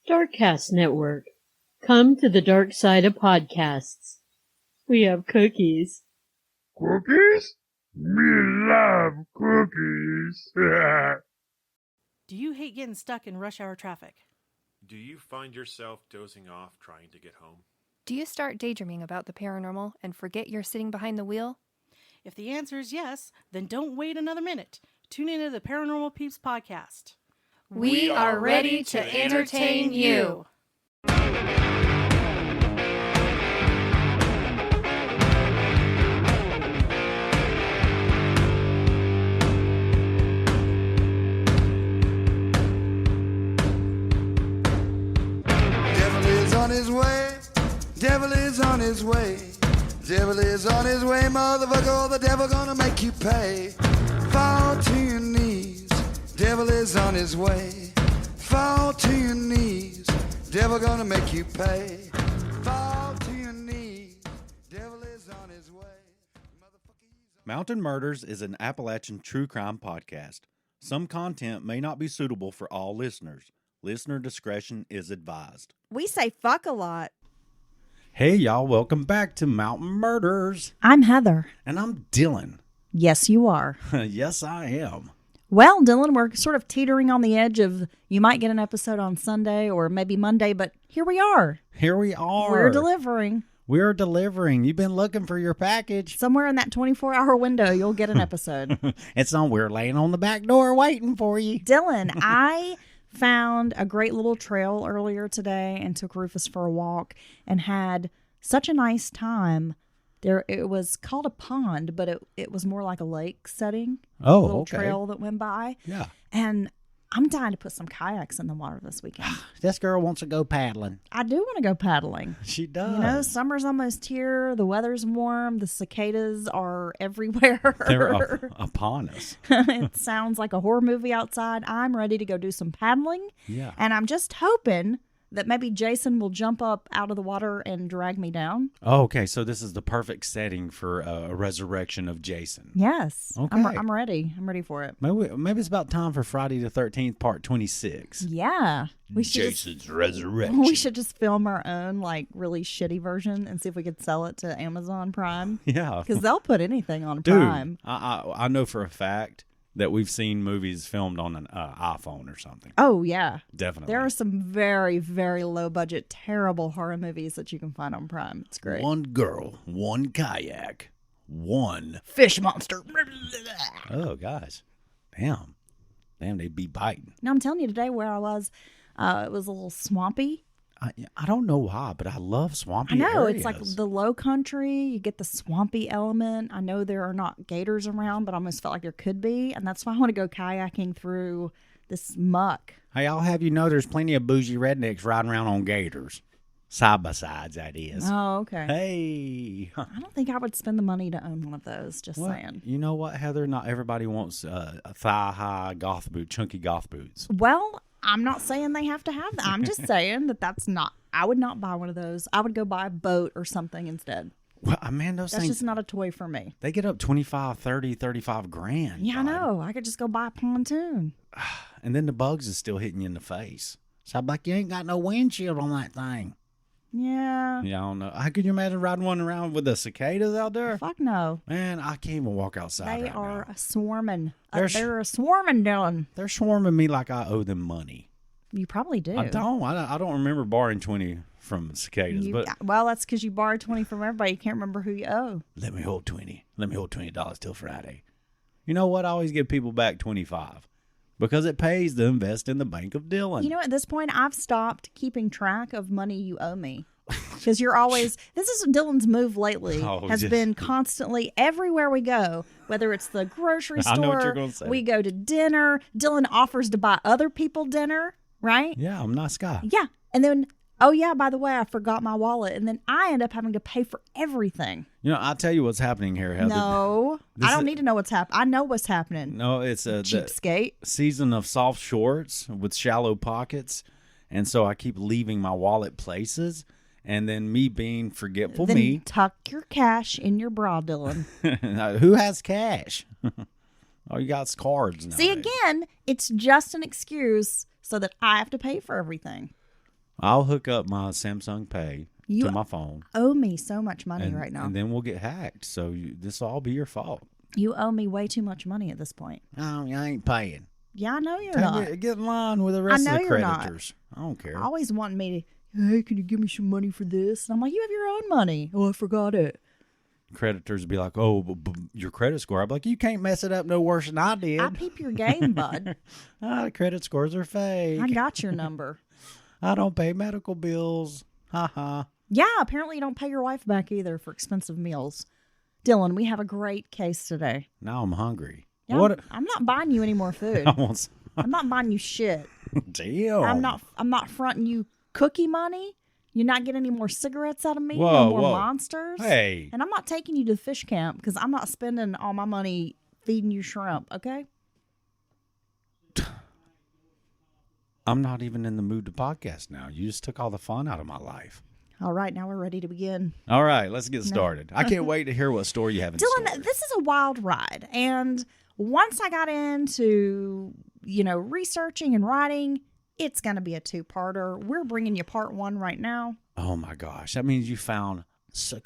Darkcast Network. Come to the dark side of podcasts. We have cookies. Cookies? Me love cookies. Do you hate getting stuck in rush hour traffic? Do you find yourself dozing off trying to get home? Do you start daydreaming about the paranormal and forget you're sitting behind the wheel? If the answer is yes, then don't wait another minute. Tune into the Paranormal Peeps podcast. We are ready to entertain you. Devil is on his way. Devil is on his way, motherfucker. The devil gonna make you pay. Fall to your knees. Devil is on his way. Fall to your knees. Devil gonna make you pay. Fall to your knees. Devil is on his way. Mountain Murders is an Appalachian true crime podcast. Some content may not be suitable for all listeners. Listener discretion is advised. We say fuck a lot. Hey, y'all. Welcome back to Mountain Murders. I'm Heather. And I'm Dylan. Yes, you are. Yes, I am. Well, Dylan, we're sort of teetering on the edge of you might get an episode on Sunday or maybe Monday, but here we are. Here we are. We're delivering. We're delivering. You've been looking for your package. Somewhere in that 24-hour window, you'll get an episode. It's on. We're laying on the back door waiting for you. Dylan, I found a great little trail earlier today and took Rufus for a walk and had such a nice time. It was called a pond, but it was more like a lake setting. Oh, a little okay. trail that went by. Yeah. And I'm dying to put some kayaks in the water this weekend. This girl wants to go paddling. I do want to go paddling. She does. You know, summer's almost here. The weather's warm. The cicadas are everywhere. They're upon us. It sounds like a horror movie outside. I'm ready to go do some paddling. Yeah. And I'm just hoping that maybe Jason will jump up out of the water and drag me down. Oh, okay. So this is the perfect setting for a resurrection of Jason. Yes. Okay. I'm ready. I'm ready for it. Maybe it's about time for Friday the 13th, part 26. Yeah. Jason's resurrection. We should just film our own, like, really shitty version and see if we could sell it to Amazon Prime. Yeah. Because they'll put anything on Dude, Prime. I know for a fact that we've seen movies filmed on an iPhone or something. Oh, yeah. Definitely. There are some very, very low-budget, terrible horror movies that you can find on Prime. It's great. One girl, one kayak, one fish monster. Oh, guys. Damn, they'd be biting. Now, I'm telling you today where I was, it was a little swampy. I don't know why, but I love swampy I know. areas. It's like the low country. You get the swampy element. I know there are not gators around, but I almost felt like there could be. And that's why I want to go kayaking through this muck. Hey, I'll have you know there's plenty of bougie rednecks riding around on gators. Side by sides, that is. Oh, okay. Hey. I don't think I would spend the money to own one of those, just saying. You know what, Heather? Not everybody wants thigh-high goth boot, chunky goth boots. Well, I'm not saying they have to have that. I'm just saying that's not, I would not buy one of those. I would go buy a boat or something instead. Well, man, those That's things, just not a toy for me. they get up 25, 30, 35 grand. Yeah, I bud. know. I could just go buy a pontoon. And then the bugs is still hitting you in the face. So I'm like, you ain't got no windshield on that thing. Yeah. Yeah, I don't know. How could you imagine riding one around with the cicadas out there? Fuck no. Man, I can't even walk outside They right are now. swarming. They're They're swarming, Dylan. They're swarming me like I owe them money. You probably do. I don't remember borrowing 20 from cicadas, but Well, that's because you borrowed 20 from everybody. You can't remember who you owe. let me hold 20. Let me hold $20 till Friday. You know what? I always give people back 25 because it pays to invest in the Bank of Dylan. You know, at this point, I've stopped keeping track of money you owe me. Because you're always, this is Dylan's move lately, has been constantly everywhere we go, whether it's the grocery store, I know what you're gonna say. We go to dinner, Dylan offers to buy other people dinner, right? Yeah, I'm a nice guy. Yeah. And then, oh yeah, by the way, I forgot my wallet. And then I end up having to pay for everything. You know, I'll tell you what's happening here, Heather. No, I don't need to know what's happening. I know what's happening. No, it's the Cheapskate. season of soft shorts with shallow pockets. And so I keep leaving my wallet places. And then me being forgetful Then me. tuck your cash in your bra, Dylan. Who has cash? All you got's cards now. See, again, it's just an excuse so that I have to pay for everything. I'll hook up my Samsung Pay to my phone. Owe me so much money right now. And then we'll get hacked. So this will all be your fault. You owe me way too much money at this point. Oh, I ain't paying. Yeah, I know you're not. Get in line with the rest of the you're not. creditors. I don't care. Always wanting me to, hey, can you give me some money for this? And I'm like, you have your own money. Oh, I forgot it. Creditors be like, oh, your credit score. I'm like, you can't mess it up no worse than I did. I peep your game, bud. The credit scores are fake. I got your number. I don't pay medical bills. Ha ha. Yeah, apparently you don't pay your wife back either for expensive meals. Dylan, we have a great case today. Now I'm hungry. Yeah, What? I'm not buying you any more food. I want some. I'm not buying you shit. Damn. I'm not fronting you cookie money. You're not getting any more cigarettes out of me. Whoa, no more whoa. monsters. Hey. And I'm not taking you to the fish camp because I'm not spending all my money feeding you shrimp, okay? I'm not even in the mood to podcast now. You just took all the fun out of my life. All right, now we're ready to begin. All right, let's get started. I can't wait to hear what story you have in Dylan, store. this is a wild ride. And once I got into, researching and writing, it's going to be a two-parter. We're bringing you part one right now. Oh, my gosh. That means you found...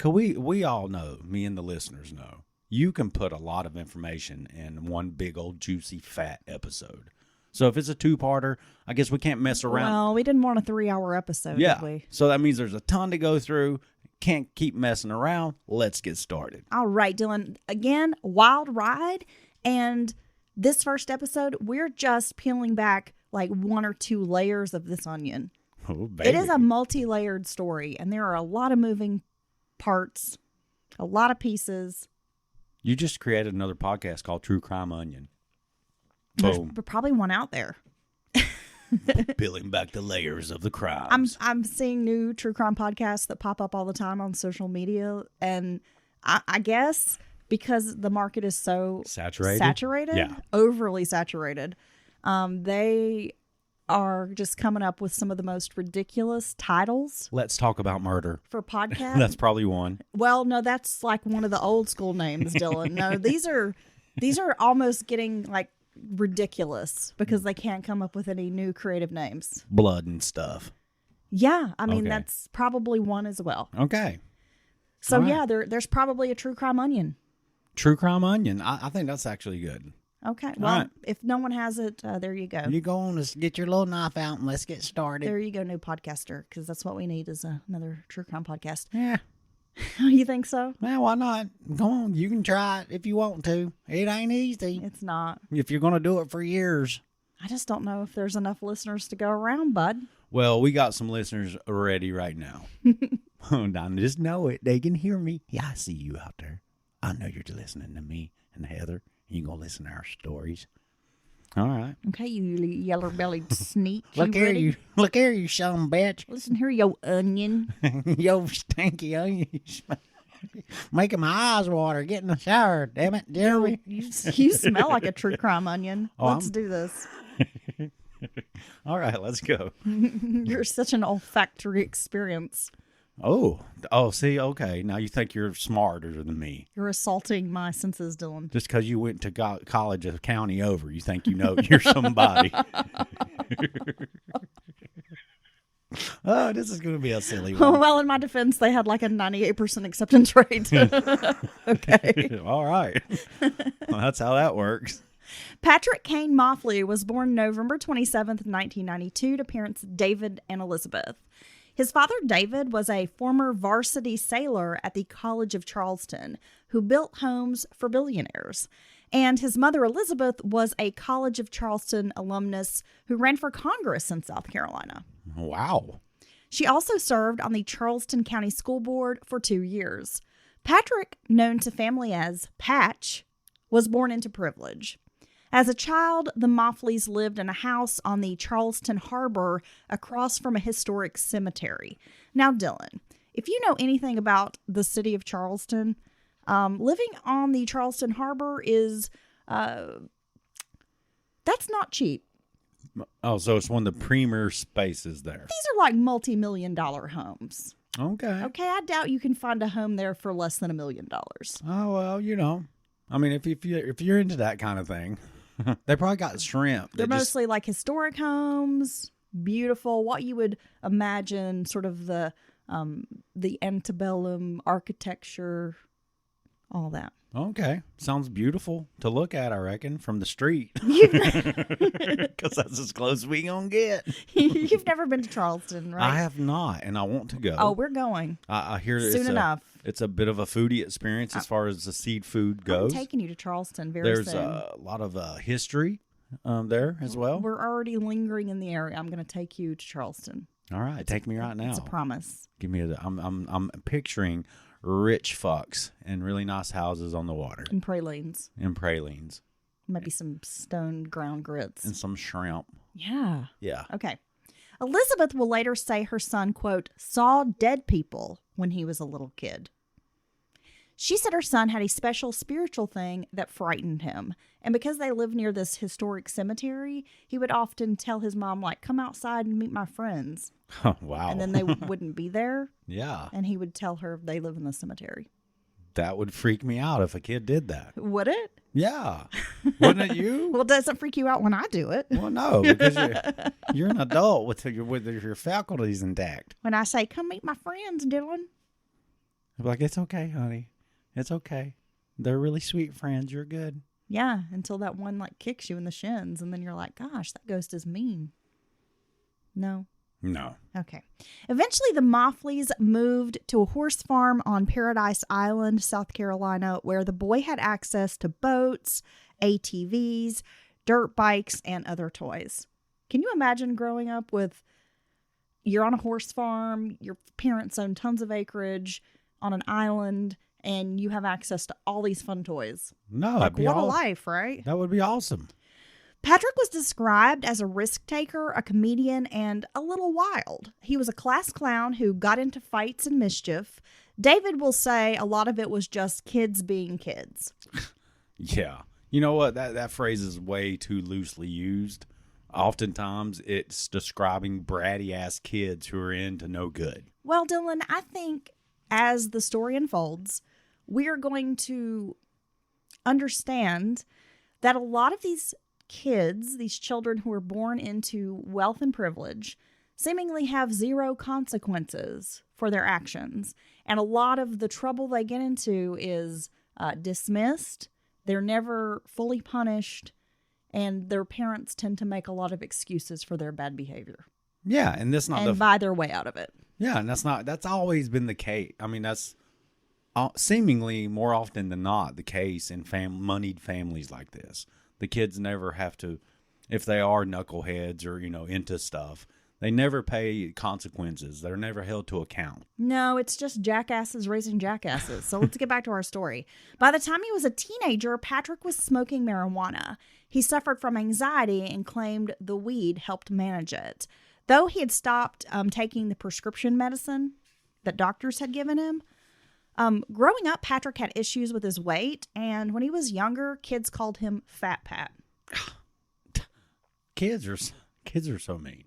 we all know, me and the listeners know, you can put a lot of information in one big old juicy fat episode. So if it's a two-parter, I guess we can't mess around. Well, we didn't want a 3-hour episode, Yeah. did we? So that means there's a ton to go through. Can't keep messing around. Let's get started. All right, Dylan. Again, wild ride. And this first episode, we're just peeling back like 1 or 2 layers of this onion. Oh, baby. It is a multi-layered story, and there are a lot of moving parts, a lot of pieces. You just created another podcast called True Crime Onion. There's Boom. probably one out there. Peeling back the layers of the crimes. I'm seeing new true crime podcasts that pop up all the time on social media, and I guess because the market is so Saturated? Yeah. overly saturated, they are just coming up with some of the most ridiculous titles Let's talk about murder. for podcasts. That's probably one. Well, no, that's like one of the old school names, Dylan. No, these are almost getting like ridiculous because they can't come up with any new creative names. Blood and stuff. Yeah, I mean Okay. that's probably one as well. Okay. So All right. yeah, there's probably a true crime onion. True Crime Onion. I think that's actually good. Okay, well, right. if no one has it, there you go. You go on, let's get your little knife out and let's get started. There you go, new podcaster, because that's what we need is another true crime podcast. Yeah. You think so? Well, why not? Go on. You can try it if you want to. It ain't easy. It's not. If you're going to do it for years. I just don't know if there's enough listeners to go around, bud. Well, we got some listeners ready right now. I just know it. They can hear me. Yeah, I see you out there. I know you're listening to me and Heather. You're going to listen to our stories. All right. Okay, you yellow-bellied sneak. Look here, you. Look here, you son bitch. Listen here, yo onion. Yo, stinky onions. Making my eyes water. Get in the shower, damn it, Jeremy. You smell like a true crime onion. Oh, Let's do this. All right, let's go. You're such an olfactory experience. Oh, see, okay. Now you think you're smarter than me. You're assaulting my senses, Dylan. Just because you went to College of County over, you think you know you're somebody. Oh, this is going to be a silly one. Well, in my defense, they had like a 98% acceptance rate. Okay. All right. Well, that's how that works. Patrick Kane Moffly was born November 27th, 1992 to parents David and Elizabeth. His father, David, was a former varsity sailor at the College of Charleston who built homes for billionaires. And his mother, Elizabeth, was a College of Charleston alumnus who ran for Congress in South Carolina. Wow. She also served on the Charleston County School Board for 2 years. Patrick, known to family as Patch, was born into privilege. As a child, the Moffleys lived in a house on the Charleston Harbor across from a historic cemetery. Now, Dylan, if you know anything about the city of Charleston, living on the Charleston Harbor is, that's not cheap. Oh, so it's one of the premier spaces there. These are like multi-million-dollar homes. Okay. Okay, I doubt you can find a home there for less than $1 million. Oh, well, I mean, if you're into that kind of thing, they probably got shrimp. They're mostly like historic homes. beautiful, what you would imagine sort of the antebellum architecture, all that. Okay. Sounds beautiful to look at, I reckon, from the street. Because that's as close as we gonna get. You've never been to Charleston, right? I have not, and I want to go. Oh, we're going. I hear soon enough. It's a bit of a foodie experience as far as the seafood goes. I'm taking you to Charleston very There's soon. a lot of history there as well. We're already lingering in the area. I'm going to take you to Charleston. All right, take me right now. It's a promise. Give me I'm picturing rich fucks and really nice houses on the water. And pralines. Maybe some stone ground grits. And some shrimp. Yeah. Yeah. Okay. Elizabeth will later say her son, quote, saw dead people when he was a little kid. She said her son had a special spiritual thing that frightened him. And because they live near this historic cemetery, he would often tell his mom, like, come outside and meet my friends. Oh, wow. And then they wouldn't be there. Yeah. And he would tell her they live in the cemetery. That would freak me out if a kid did that. Would it? Yeah. Wouldn't it you? Well, it doesn't freak you out when I do it. Well, no, because you're an adult with your faculties intact. When I say, come meet my friends, Dylan. I'm like, it's okay, honey. It's okay. They're really sweet friends. You're good. Yeah, until that one like kicks you in the shins, and then you're like, gosh, that ghost is mean. No. No. Okay. Eventually, the Moffleys moved to a horse farm on Paradise Island, South Carolina, where the boy had access to boats, ATVs, dirt bikes, and other toys. Can you imagine growing up with, you're on a horse farm, your parents own tons of acreage on an island, and you have access to all these fun toys? No, like, what a life, right? That would be awesome. Patrick was described as a risk taker, a comedian, and a little wild. He was a class clown who got into fights and mischief. David will say a lot of it was just kids being kids. Yeah. You know what? That phrase is way too loosely used. Oftentimes, it's describing bratty-ass kids who are into no good. Well, Dylan, I think as the story unfolds, we are going to understand that a lot of these kids, these children who are born into wealth and privilege, seemingly have zero consequences for their actions. And a lot of the trouble they get into is dismissed. They're never fully punished. And their parents tend to make a lot of excuses for their bad behavior. Yeah, and that's not buy their way out of it. Yeah, and that's always been the case. I mean, that's seemingly more often than not the case in moneyed families like this. The kids never have to, if they are knuckleheads or, into stuff, they never pay consequences. They're never held to account. No, it's just jackasses raising jackasses. So let's get back to our story. By the time he was a teenager, Patrick was smoking marijuana. He suffered from anxiety and claimed the weed helped manage it. Though he had stopped taking the prescription medicine that doctors had given him, growing up, Patrick had issues with his weight, and when he was younger, kids called him Fat Pat. Kids are so mean.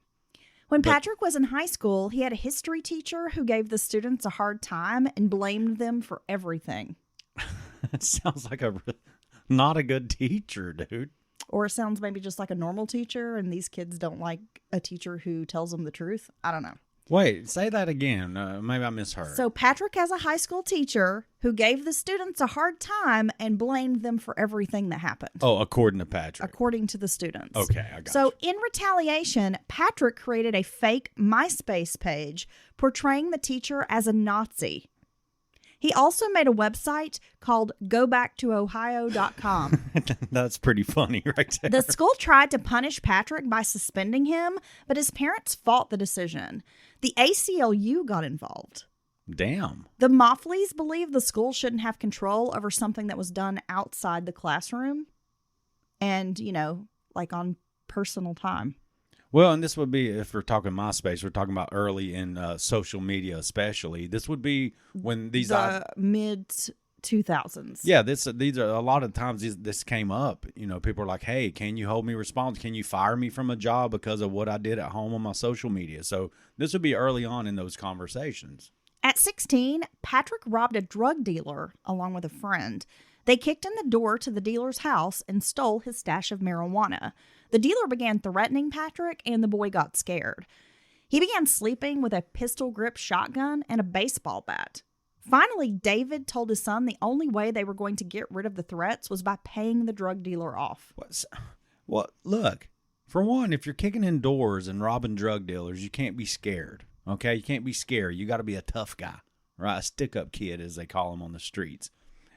When Patrick was in high school, he had a history teacher who gave the students a hard time and blamed them for everything. It sounds like not a good teacher, dude. Or it sounds maybe just like a normal teacher, and these kids don't like a teacher who tells them the truth. I don't know. Wait, say that again. Maybe I misheard. So Patrick has a high school teacher who gave the students a hard time and blamed them for everything that happened. Oh, according to Patrick. According to the students. Okay, I got So you. in retaliation, Patrick created a fake MySpace page portraying the teacher as a Nazi. He also made a website called GoBackToOhio.com. That's pretty funny right there. The school tried to punish Patrick by suspending him, but his parents fought the decision. The ACLU got involved. Damn. The Moffleys believe the school shouldn't have control over something that was done outside the classroom and, like on personal time. Well, and this would be, if we're talking MySpace, we're talking about early in social media especially. This would be when these... mid-2000s. Yeah, these are a lot of times this came up. People are like, hey, can you hold me responsible? Can you fire me from a job because of what I did at home on my social media? So this would be early on in those conversations. At 16, Patrick robbed a drug dealer along with a friend. They kicked in the door to the dealer's house and stole his stash of marijuana. The dealer began threatening Patrick, and the boy got scared. He began sleeping with a pistol-grip shotgun and a baseball bat. Finally, David told his son the only way they were going to get rid of the threats was by paying the drug dealer off. Well, look, for one, if you're kicking in doors and robbing drug dealers, you can't be scared, okay? You can't be scared. You got to be a tough guy, right? A stick-up kid, as they call him on the streets.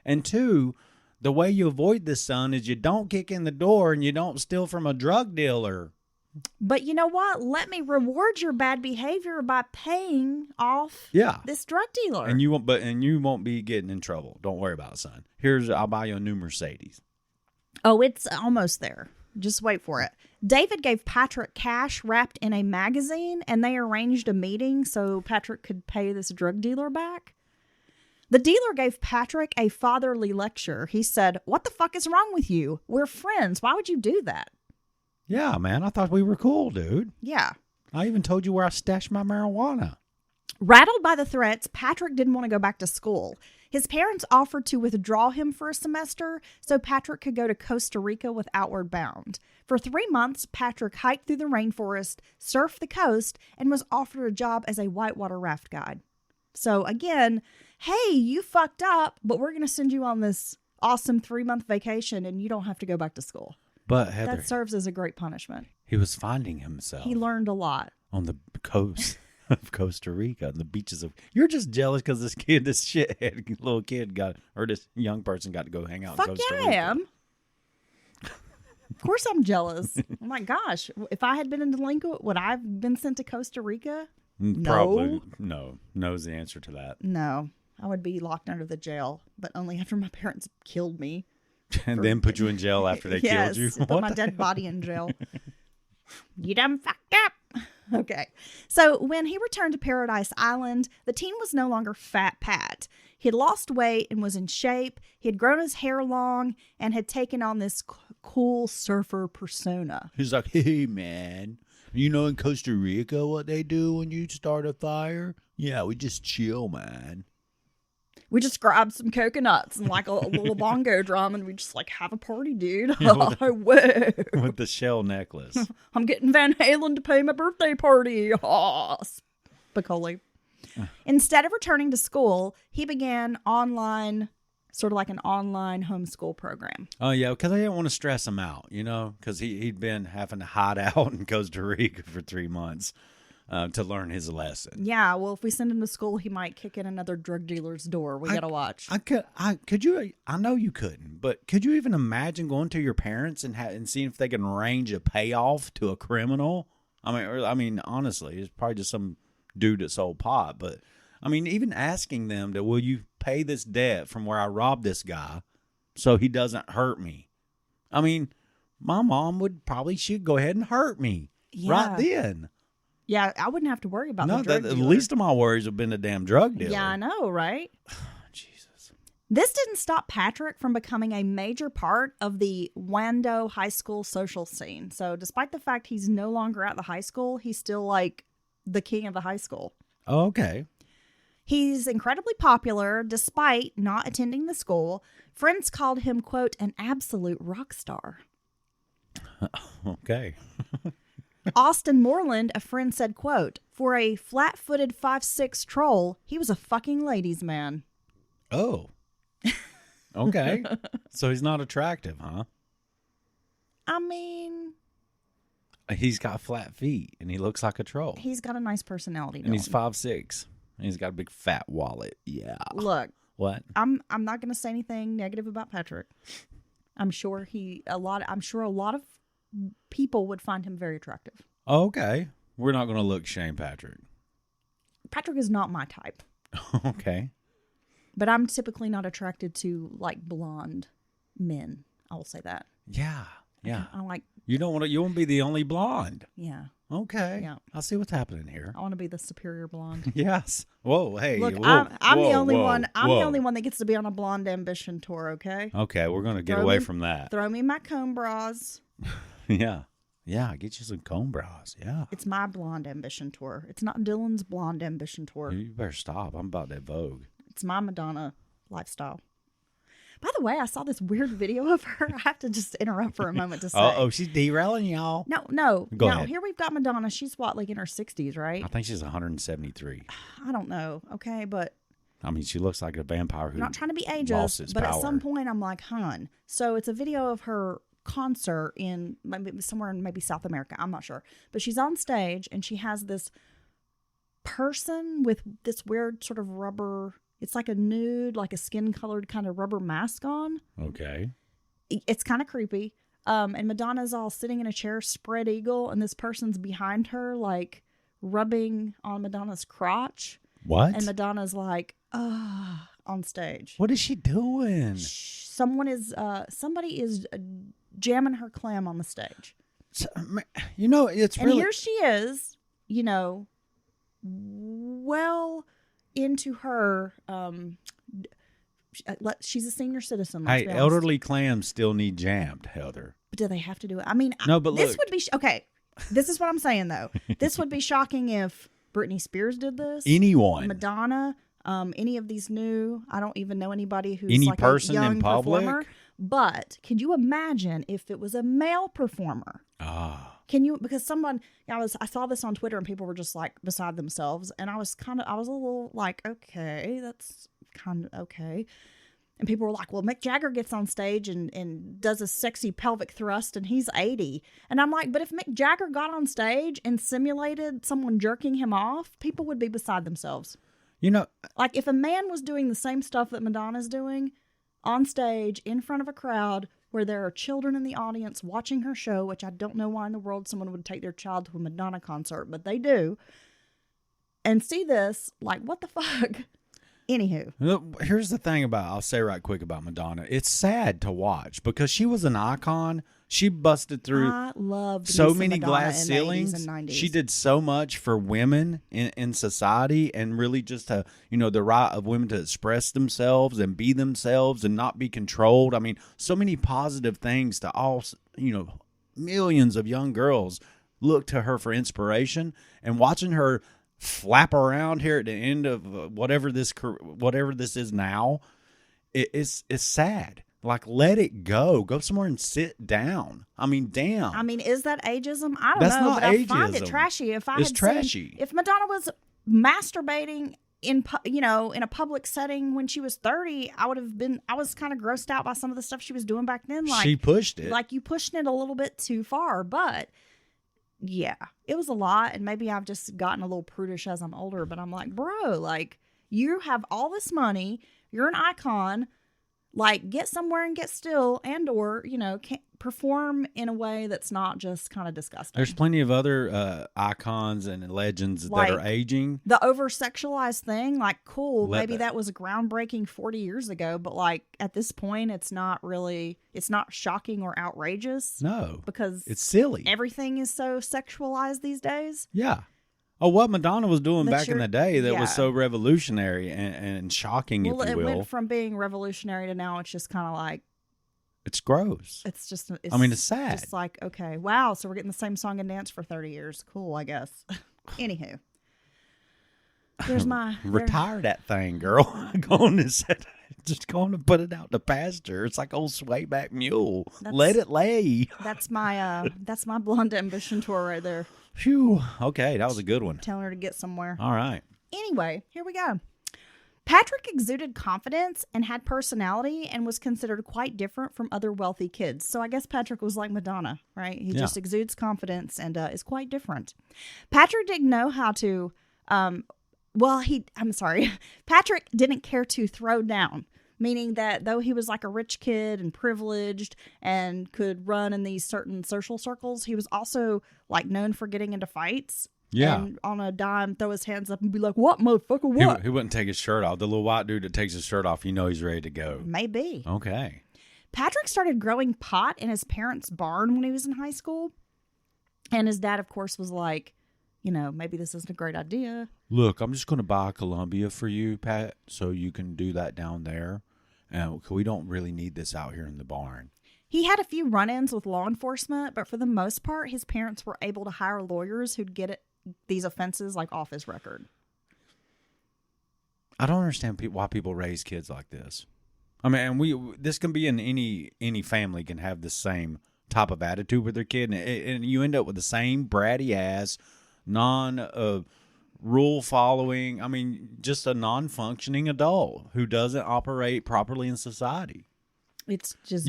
And two, the way you avoid this, son, is you don't kick in the door and you don't steal from a drug dealer. But you know what? Let me reward your bad behavior by paying off this drug dealer. And you won't be getting in trouble. Don't worry about it, son. I'll buy you a new Mercedes. Oh, it's almost there. Just wait for it. David gave Patrick cash wrapped in a magazine, and they arranged a meeting so Patrick could pay this drug dealer back. The dealer gave Patrick a fatherly lecture. He said, "What the fuck is wrong with you? We're friends. Why would you do that?" Yeah, man. I thought we were cool, dude. Yeah. I even told you where I stashed my marijuana. Rattled by the threats, Patrick didn't want to go back to school. His parents offered to withdraw him for a semester so Patrick could go to Costa Rica with Outward Bound. For 3 months, Patrick hiked through the rainforest, surfed the coast, and was offered a job as a whitewater raft guide. So again, hey, you fucked up, but we're going to send you on this awesome 3-month vacation and you don't have to go back to school. But Heather, that serves as a great punishment. He was finding himself. He learned a lot. On the coast of Costa Rica, on the beaches of... You're just jealous because this shithead little kid this young person got to go hang out in Costa Rica. Fuck yeah, I am. Of course I'm jealous. Oh my gosh. If I had been in delinquent, would I have been sent to Costa Rica? Probably. No. No's the answer to that. No. I would be locked under the jail, but only after my parents killed me. And then put you in jail after they killed you? Put my dead body in jail. You done fucked up. Okay. So when he returned to Paradise Island, the teen was no longer Fat Pat. He had lost weight and was in shape. He had grown his hair long and had taken on this cool surfer persona. He's like, hey, man, you know in Costa Rica what they do when you start a fire? Yeah, we just chill, man. We just grab some coconuts and like a little bongo drum and we just like have a party, dude. Yeah, Whoa. With the shell necklace. I'm getting Van Halen to pay my birthday party. Spicoli. Instead of returning to school, he began sort of like an online homeschool program. Oh, yeah, because I didn't want to stress him out, because he'd been having to hide out in Costa Rica for 3 months. To learn his lesson. Yeah, well, if we send him to school, he might kick in another drug dealer's door. We gotta watch. Could you? I know you couldn't, but could you even imagine going to your parents and seeing if they can arrange a payoff to a criminal? I mean, honestly, it's probably just some dude that sold pot. But I mean, even asking them will you pay this debt from where I robbed this guy, so he doesn't hurt me? I mean, my mom she'd go ahead and hurt me right then. Yeah, I wouldn't have to worry about the drug dealer. The least of my worries have been the damn drug dealer. Yeah, I know, right? Jesus. This didn't stop Patrick from becoming a major part of the Wando high school social scene. So despite the fact he's no longer at the high school, he's still like the king of the high school. Oh, okay. He's incredibly popular despite not attending the school. Friends called him, quote, an absolute rock star. Okay. Austin Moreland, a friend said, quote, for a flat-footed 5'6" troll, he was a fucking ladies' man. Oh. Okay. So he's not attractive, huh? I mean... He's got flat feet, and he looks like a troll. He's got a nice personality. And he's 5'6", and he's got a big fat wallet. Yeah. Look. What? I'm not going to say anything negative about Patrick. I'm sure a lot of people would find him very attractive. Okay. We're not going to look shame Patrick. Patrick is not my type. Okay. But I'm typically not attracted to like blonde men. I will say that. Yeah. Yeah. I like. You won't be the only blonde. Yeah. Okay. Yeah. I'll see what's happening here. I want to be the superior blonde. Yes. Whoa. Hey. Look, whoa, I'm whoa, the only whoa, one. I'm whoa. the only one that gets to be on a blonde ambition tour. Okay. Okay. We're gonna get away from that. Throw me my comb bras. Yeah. Yeah. Get you some comb bras. Yeah. It's my blonde ambition tour. It's not Dylan's blonde ambition tour. You better stop. I'm about that Vogue. It's my Madonna lifestyle. By the way, I saw this weird video of her. I have to just interrupt for a moment to say. Oh, she's derailing y'all. No. Go ahead. Here we've got Madonna. She's what, like in her 60s, right? I think she's 173. I don't know. Okay, but I mean, she looks like a vampire who I'm not trying to be lost ageist, its but power. at some point I'm like, hun. So it's a video of her concert in maybe somewhere in maybe South America. I'm not sure. But she's on stage and she has this person with this weird sort of rubber, it's like a nude, like a skin colored kind of rubber mask on. Okay. It's kind of creepy. And Madonna's all sitting in a chair, spread eagle, and this person's behind her, like rubbing on Madonna's crotch. What? And Madonna's like, on stage. What is she doing? Somebody is jamming her clam on the stage. So, you know, it's and really... here she is, you know, well into her, she's a senior citizen. Hey, elderly clams still need jammed, Heather. But do they have to do it? I mean, no, but this look. would be, okay, this is what I'm saying, though. This would be shocking if Britney Spears did this. Anyone. Madonna, any of these new, I don't even know anybody who's Any like person a young in public? performer. But could you imagine if it was a male performer? Can you, because someone, I saw this on Twitter and people were just like beside themselves. And I was a little like, okay, that's kind of okay. And people were like, well, Mick Jagger gets on stage and does a sexy pelvic thrust and he's 80. And I'm like, but if Mick Jagger got on stage and simulated someone jerking him off, people would be beside themselves. You know, like if a man was doing the same stuff that Madonna's doing on stage in front of a crowd where there are children in the audience watching her show, which I don't know why in the world someone would take their child to a Madonna concert, but they do, and see this, like, what the fuck? Anywho. Here's the thing I'll say right quick about Madonna. It's sad to watch because she was an icon. She busted through I loved so me some many Madonna glass in ceilings. The 80s and 90s. She did so much for women in society and really just to, you know, the right of women to express themselves and be themselves and not be controlled. I mean, so many positive things to all, you know, millions of young girls look to her for inspiration, and watching her flap around here at the end of whatever this is now, it's sad. Like, let it go. Go somewhere and sit down. I mean, damn. I mean, is that ageism? I don't That's know, not but I find it ageism. trashy. It's trashy. If Madonna was masturbating in a public setting when she was 30, I was kind of grossed out by some of the stuff she was doing back then. Like, she pushed it. Like, you pushed it a little bit too far, but yeah, it was a lot. And maybe I've just gotten a little prudish as I'm older, but I'm like, bro, like, you have all this money. You're an icon. Like, get somewhere and get still, and or, you know, perform in a way that's not just kind of disgusting. There's plenty of other icons and legends like, that are aging. The over-sexualized thing, like, cool, maybe that was groundbreaking 40 years ago, but, like, at this point, it's not shocking or outrageous. No. Because it's silly. Everything is so sexualized these days. Yeah. Oh, what Madonna was doing back in the day that was so revolutionary and shocking, if you will. Well, it went from being revolutionary to now it's just kind of like... It's gross. It's just... it's sad. Just like, okay, wow, so we're getting the same song and dance for 30 years. Cool, I guess. Anywho. There's my... Retire that thing, girl. Just going to put it out to pasture. It's like old swayback mule. Let it lay. That's my blonde ambition tour right there. Phew. Okay, that was a good one. Telling her to get somewhere. All right. Anyway, here we go. Patrick exuded confidence and had personality and was considered quite different from other wealthy kids. So I guess Patrick was like Madonna, right? He just exudes confidence and is quite different. Patrick didn't know how to... Patrick didn't care to throw down, meaning that though he was like a rich kid and privileged and could run in these certain social circles, he was also like known for getting into fights. Yeah. And on a dime, throw his hands up and be like, what, motherfucker, what? He wouldn't take his shirt off. The little white dude that takes his shirt off, you know he's ready to go. Maybe. Okay. Patrick started growing pot in his parents' barn when he was in high school. And his dad, of course, was like, you know, maybe this isn't a great idea. Look, I'm just going to buy a Columbia for you, Pat, so you can do that down there. We don't really need this out here in the barn. He had a few run-ins with law enforcement, but for the most part, his parents were able to hire lawyers who'd get these offenses like off his record. I don't understand why people raise kids like this. I mean, and this can be in any family can have the same type of attitude with their kid, and you end up with the same bratty ass, rule following. I mean, just a non-functioning adult who doesn't operate properly in society. It's just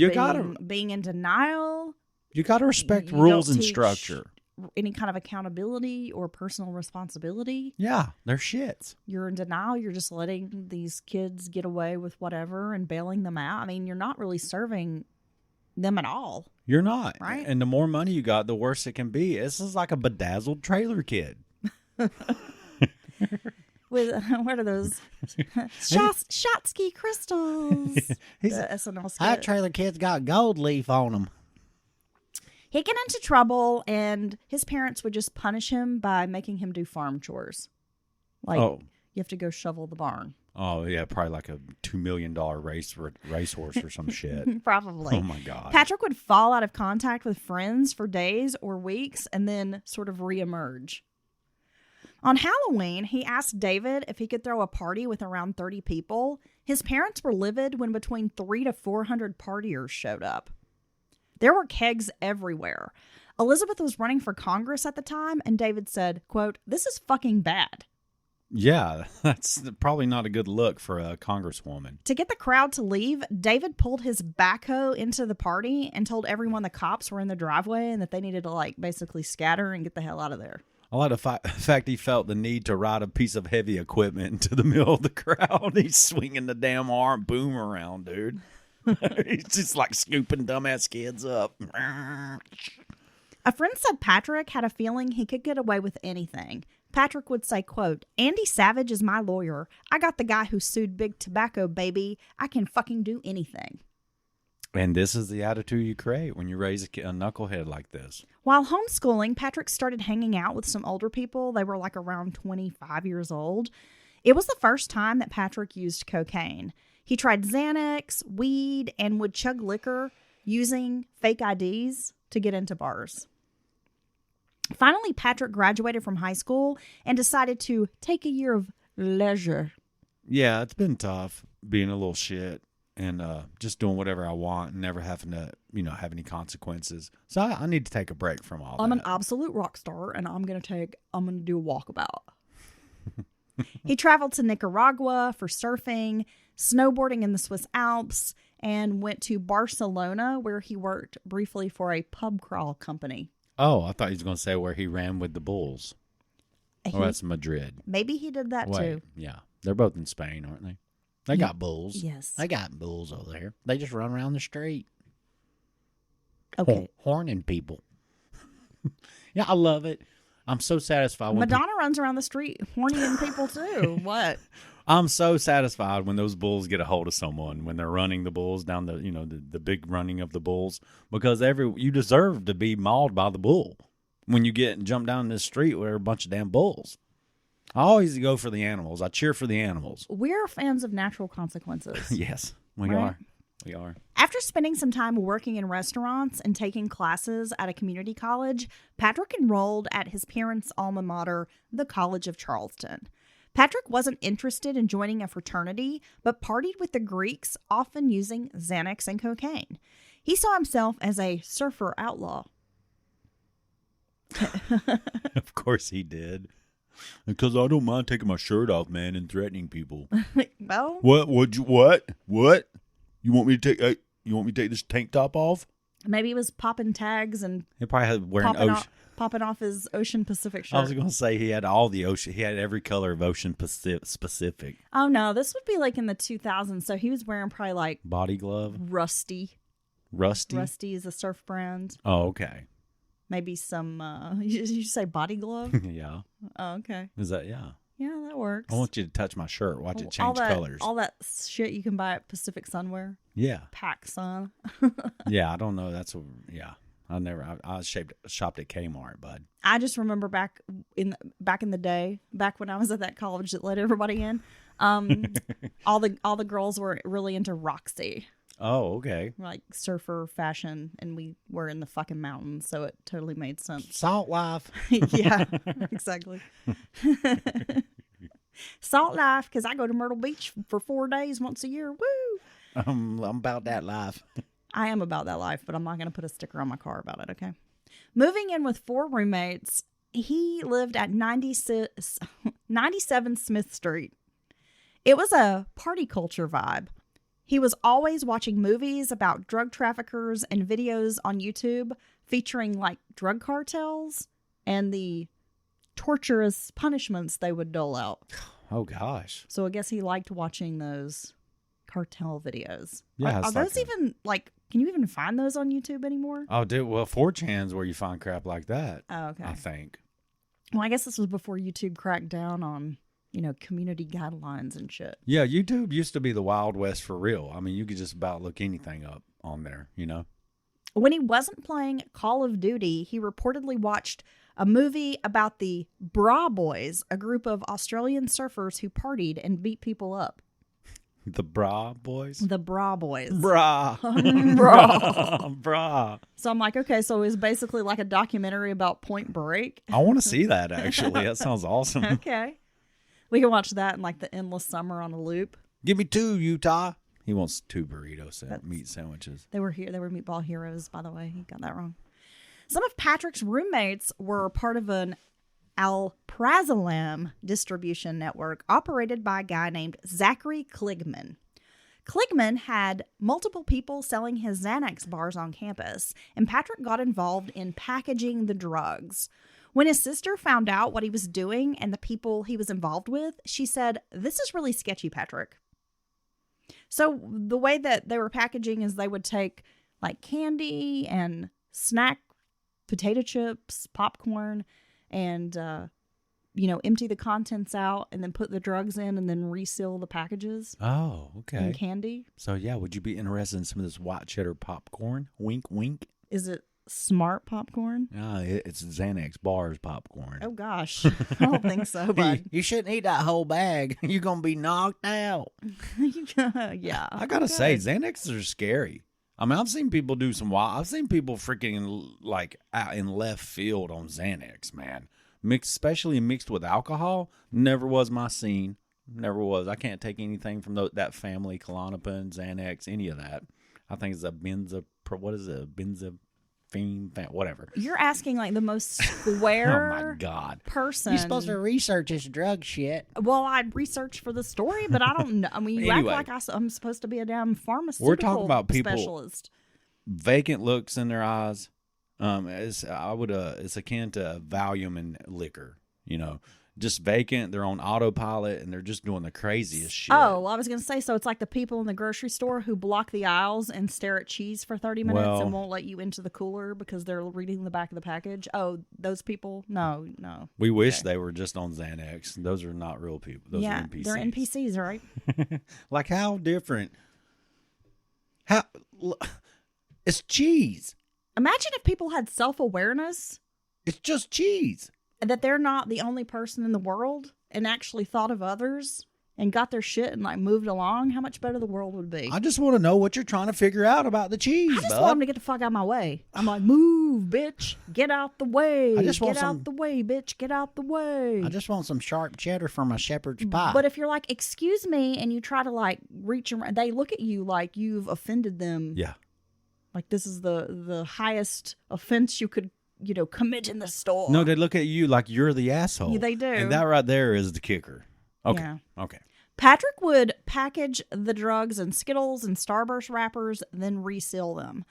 being in denial. You got to respect You rules don't and teach structure. Any kind of accountability or personal responsibility. Yeah, they're shits. You're in denial. You're just letting these kids get away with whatever and bailing them out. I mean, you're not really serving them at all. You're not. Right. And the more money you got, the worse it can be. This is like a bedazzled trailer kid. With what are those? Shotsky crystals. He's The SNL skit. that trailer kid's got gold leaf on him. He'd get into trouble, and his parents would just punish him by making him do farm chores. Like, you have to go shovel the barn. Oh, yeah, probably like a $2 million racehorse or some shit. Probably. Oh, my God. Patrick would fall out of contact with friends for days or weeks and then sort of reemerge. On Halloween, he asked David if he could throw a party with around 30 people. His parents were livid when between 300 to 400 partiers showed up. There were kegs everywhere. Elizabeth was running for Congress at the time, and David said, quote, "This is fucking bad." Yeah, that's probably not a good look for a congresswoman. To get the crowd to leave, David pulled his backhoe into the party and told everyone the cops were in the driveway and that they needed to, like, basically scatter and get the hell out of there. I like the fact he felt the need to ride a piece of heavy equipment into the middle of the crowd. He's swinging the damn arm boom around, dude. He's just like scooping dumbass kids up. A friend said Patrick had a feeling he could get away with anything. Patrick would say, quote, "Andy Savage is my lawyer. I got the guy who sued Big Tobacco, baby. I can fucking do anything." And this is the attitude you create when you raise a knucklehead like this. While homeschooling, Patrick started hanging out with some older people. They were like around 25 years old. It was the first time that Patrick used cocaine. He tried Xanax, weed, and would chug liquor using fake IDs to get into bars. Finally, Patrick graduated from high school and decided to take a year of leisure. Yeah, it's been tough being a little shit and just doing whatever I want and never having to, have any consequences. So I need to take a break from all I'm that. an absolute rock star, and I'm going to do a walkabout. He traveled to Nicaragua for surfing, snowboarding in the Swiss Alps, and went to Barcelona, where he worked briefly for a pub crawl company. Oh, I thought he was going to say where he ran with the bulls. Oh, that's Madrid. Maybe he did that too. Yeah. They're both in Spain, aren't they? They got bulls. Yes. They got bulls over there. They just run around the street. Okay. Horning people. Yeah, I love it. I'm so satisfied. When Madonna runs around the street horning people too. What? I'm so satisfied when those bulls get a hold of someone, when they're running the bulls down the big running of the bulls, because you deserve to be mauled by the bull when you get and jump down this street where there are a bunch of damn bulls. I always go for the animals. I cheer for the animals. We're fans of natural consequences. Yes, we Right? are. We are. After spending some time working in restaurants and taking classes at a community college, Patrick enrolled at his parents' alma mater, the College of Charleston. Patrick wasn't interested in joining a fraternity, but partied with the Greeks, often using Xanax and cocaine. He saw himself as a surfer outlaw. Of course he did. Because I don't mind taking my shirt off, man, and threatening people. Well, What? You want me to take this tank top off? maybe he was popping tags and He probably had wearing popping off his Ocean Pacific shirt. I was going to say he had all the ocean. He had every color of Ocean Pacific. Oh, no. This would be like in the 2000s. So he was wearing probably like Body glove. Rusty. Rusty. Rusty is a surf brand. Oh, okay. Maybe some, you say body glove? Yeah. Oh, okay. Is that yeah? Yeah, that works. I want you to touch my shirt. Watch it All change that- colors. All that shit you can buy at Pacific Sunwear. Yeah. Pac Sun. Yeah. I don't know. Yeah. I shopped at Kmart, bud. I just remember back in the day, back when I was at that college that let everybody in, all the girls were really into Roxy. Oh, okay. Like surfer fashion, and we were in the fucking mountains, so it totally made sense. Salt life. Yeah, exactly. Salt life, because I go to Myrtle Beach for 4 days once a year. Woo! I'm about that life. I am about that life, but I'm not going to put a sticker on my car about it, okay? Moving in with 4 roommates, he lived at 97 Smith Street. It was a party culture vibe. He was always watching movies about drug traffickers and videos on YouTube featuring like drug cartels and the torturous punishments they would dole out. Oh, gosh. So I guess he liked watching those cartel videos. Yeah, Are those even like, can you even find those on YouTube anymore? Oh, dude. Well, 4chan's where you find crap like that. Oh, okay. I think. Well, I guess this was before YouTube cracked down on, community guidelines and shit. Yeah, YouTube used to be the Wild West for real. I mean, you could just about look anything up on there, When he wasn't playing Call of Duty, he reportedly watched a movie about the Bra Boys, a group of Australian surfers who partied and beat people up. The Bra Boys? The Bra Boys. Bra. Bra. Bra. So I'm like, okay, so it's basically like a documentary about Point Break. I want to see that, actually. That sounds awesome. Okay. We can watch that in like the endless summer on a loop. Give me 2, Utah. He wants 2 burrito meat sandwiches. They were here. They were meatball heroes, by the way. He got that wrong. Some of Patrick's roommates were part of an alprazolam distribution network operated by a guy named Zachary Kligman. Kligman had multiple people selling his Xanax bars on campus, and Patrick got involved in packaging the drugs. When his sister found out what he was doing and the people he was involved with, she said, "This is really sketchy, Patrick." So the way that they were packaging is they would take like candy and snack potato chips, popcorn, and, empty the contents out and then put the drugs in and then reseal the packages. Oh, okay. And candy. So, yeah, would you be interested in some of this white cheddar popcorn? Wink, wink. Is it smart popcorn? It's Xanax bars popcorn. Oh, gosh. I don't think so, bud. You shouldn't eat that whole bag. You're going to be knocked out. Yeah. I got to say, Xanaxes are scary. I mean, I've seen people do some wild. I've seen people freaking like out in left field on Xanax, man. Especially mixed with alcohol. Never was my scene. Never was. I can't take anything from that family, Klonopin, Xanax, any of that. I think it's a benzophenone, whatever. You're asking like the most square oh my God. person. You're supposed to research this drug shit. Well, I researched for the story, but I don't know. I mean, you Anyway, act like I'm supposed to be a damn pharmaceutical we're talking about people specialist. Vacant looks in their eyes. It's akin to Valium and liquor. Just vacant. They're on autopilot and they're just doing the craziest shit. Oh, well, I was going to say, so it's like the people in the grocery store who block the aisles and stare at cheese for 30 minutes and won't let you into the cooler because they're reading the back of the package. Oh, those people? No. We wish they were just on Xanax. Those are not real people. Those are NPCs. They're NPCs, right? Like how different? It's cheese. Imagine if people had self-awareness. It's just cheese. That they're not the only person in the world and actually thought of others and got their shit and like moved along. How much better the world would be. I just want to know what you're trying to figure out about the cheese, I just want them to get the fuck out of my way. I'm like, move, bitch. Get out the way. Get out the way, bitch. Get out the way. I just want some sharp cheddar for my shepherd's pie. But if you're like, excuse me, and you try to like reach around, they look at you like you've offended them. Yeah. Like this is the highest offense you could, commit in the store. No, they look at you like you're the asshole. Yeah, they do. And that right there is the kicker. Okay. Yeah. Okay. Patrick would package the drugs in Skittles and Starburst wrappers, then reseal them.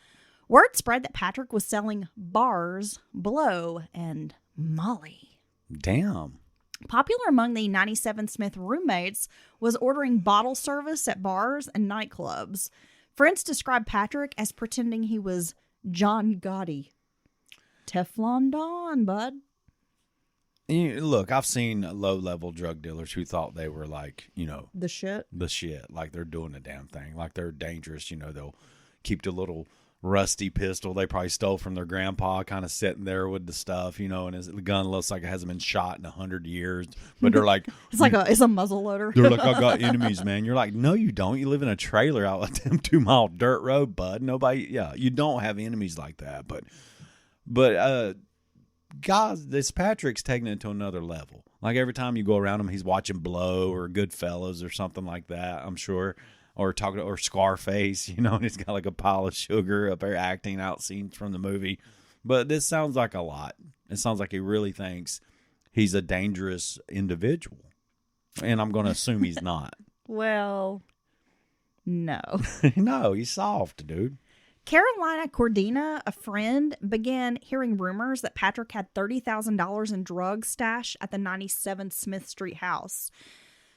Word spread that Patrick was selling bars, blow, and Molly. Damn. Popular among the 97 Smith roommates was ordering bottle service at bars and nightclubs. Friends described Patrick as pretending he was John Gotti. Teflon Don, bud. Look, I've seen low-level drug dealers who thought they were like, the shit. Like they're doing the damn thing. Like they're dangerous. They'll keep the little rusty pistol they probably stole from their grandpa kind of sitting there with the stuff, and the gun looks like it hasn't been shot in 100 years. But they're like... it's a muzzle loader. They're like, I got enemies, man. You're like, no, you don't. You live in a trailer out with them 2-mile dirt road, bud. You don't have enemies like that. But guys, this Patrick's taking it to another level. Like every time you go around him, he's watching Blow or Goodfellas or something like that, I'm sure. or talking or Scarface, you know, and he's got like a pile of sugar up there acting out scenes from the movie. But this sounds like a lot. It sounds like he really thinks he's a dangerous individual. And I'm going to assume he's not. Well, no. No, he's soft, dude. Carolina Cordina, a friend, began hearing rumors that Patrick had $30,000 in drugs stashed at the 97 Smith Street house.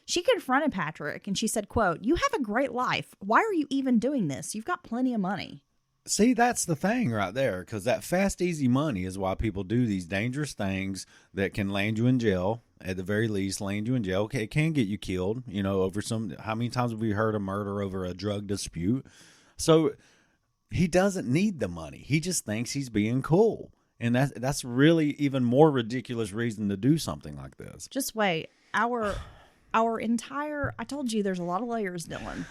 She confronted Patrick and she said, quote, "You have a great life. Why are you even doing this? You've got plenty of money." See, that's the thing right there, because that fast, easy money is why people do these dangerous things that can land you in jail, at the very least, land you in jail. Okay, it can get you killed, you know, over some, how many times have we heard of murder over a drug dispute? So he doesn't need the money. He just thinks he's being cool. And that's really even more ridiculous reason to do something like this. Just wait. Our entire, I told you there's a lot of layers, Dylan.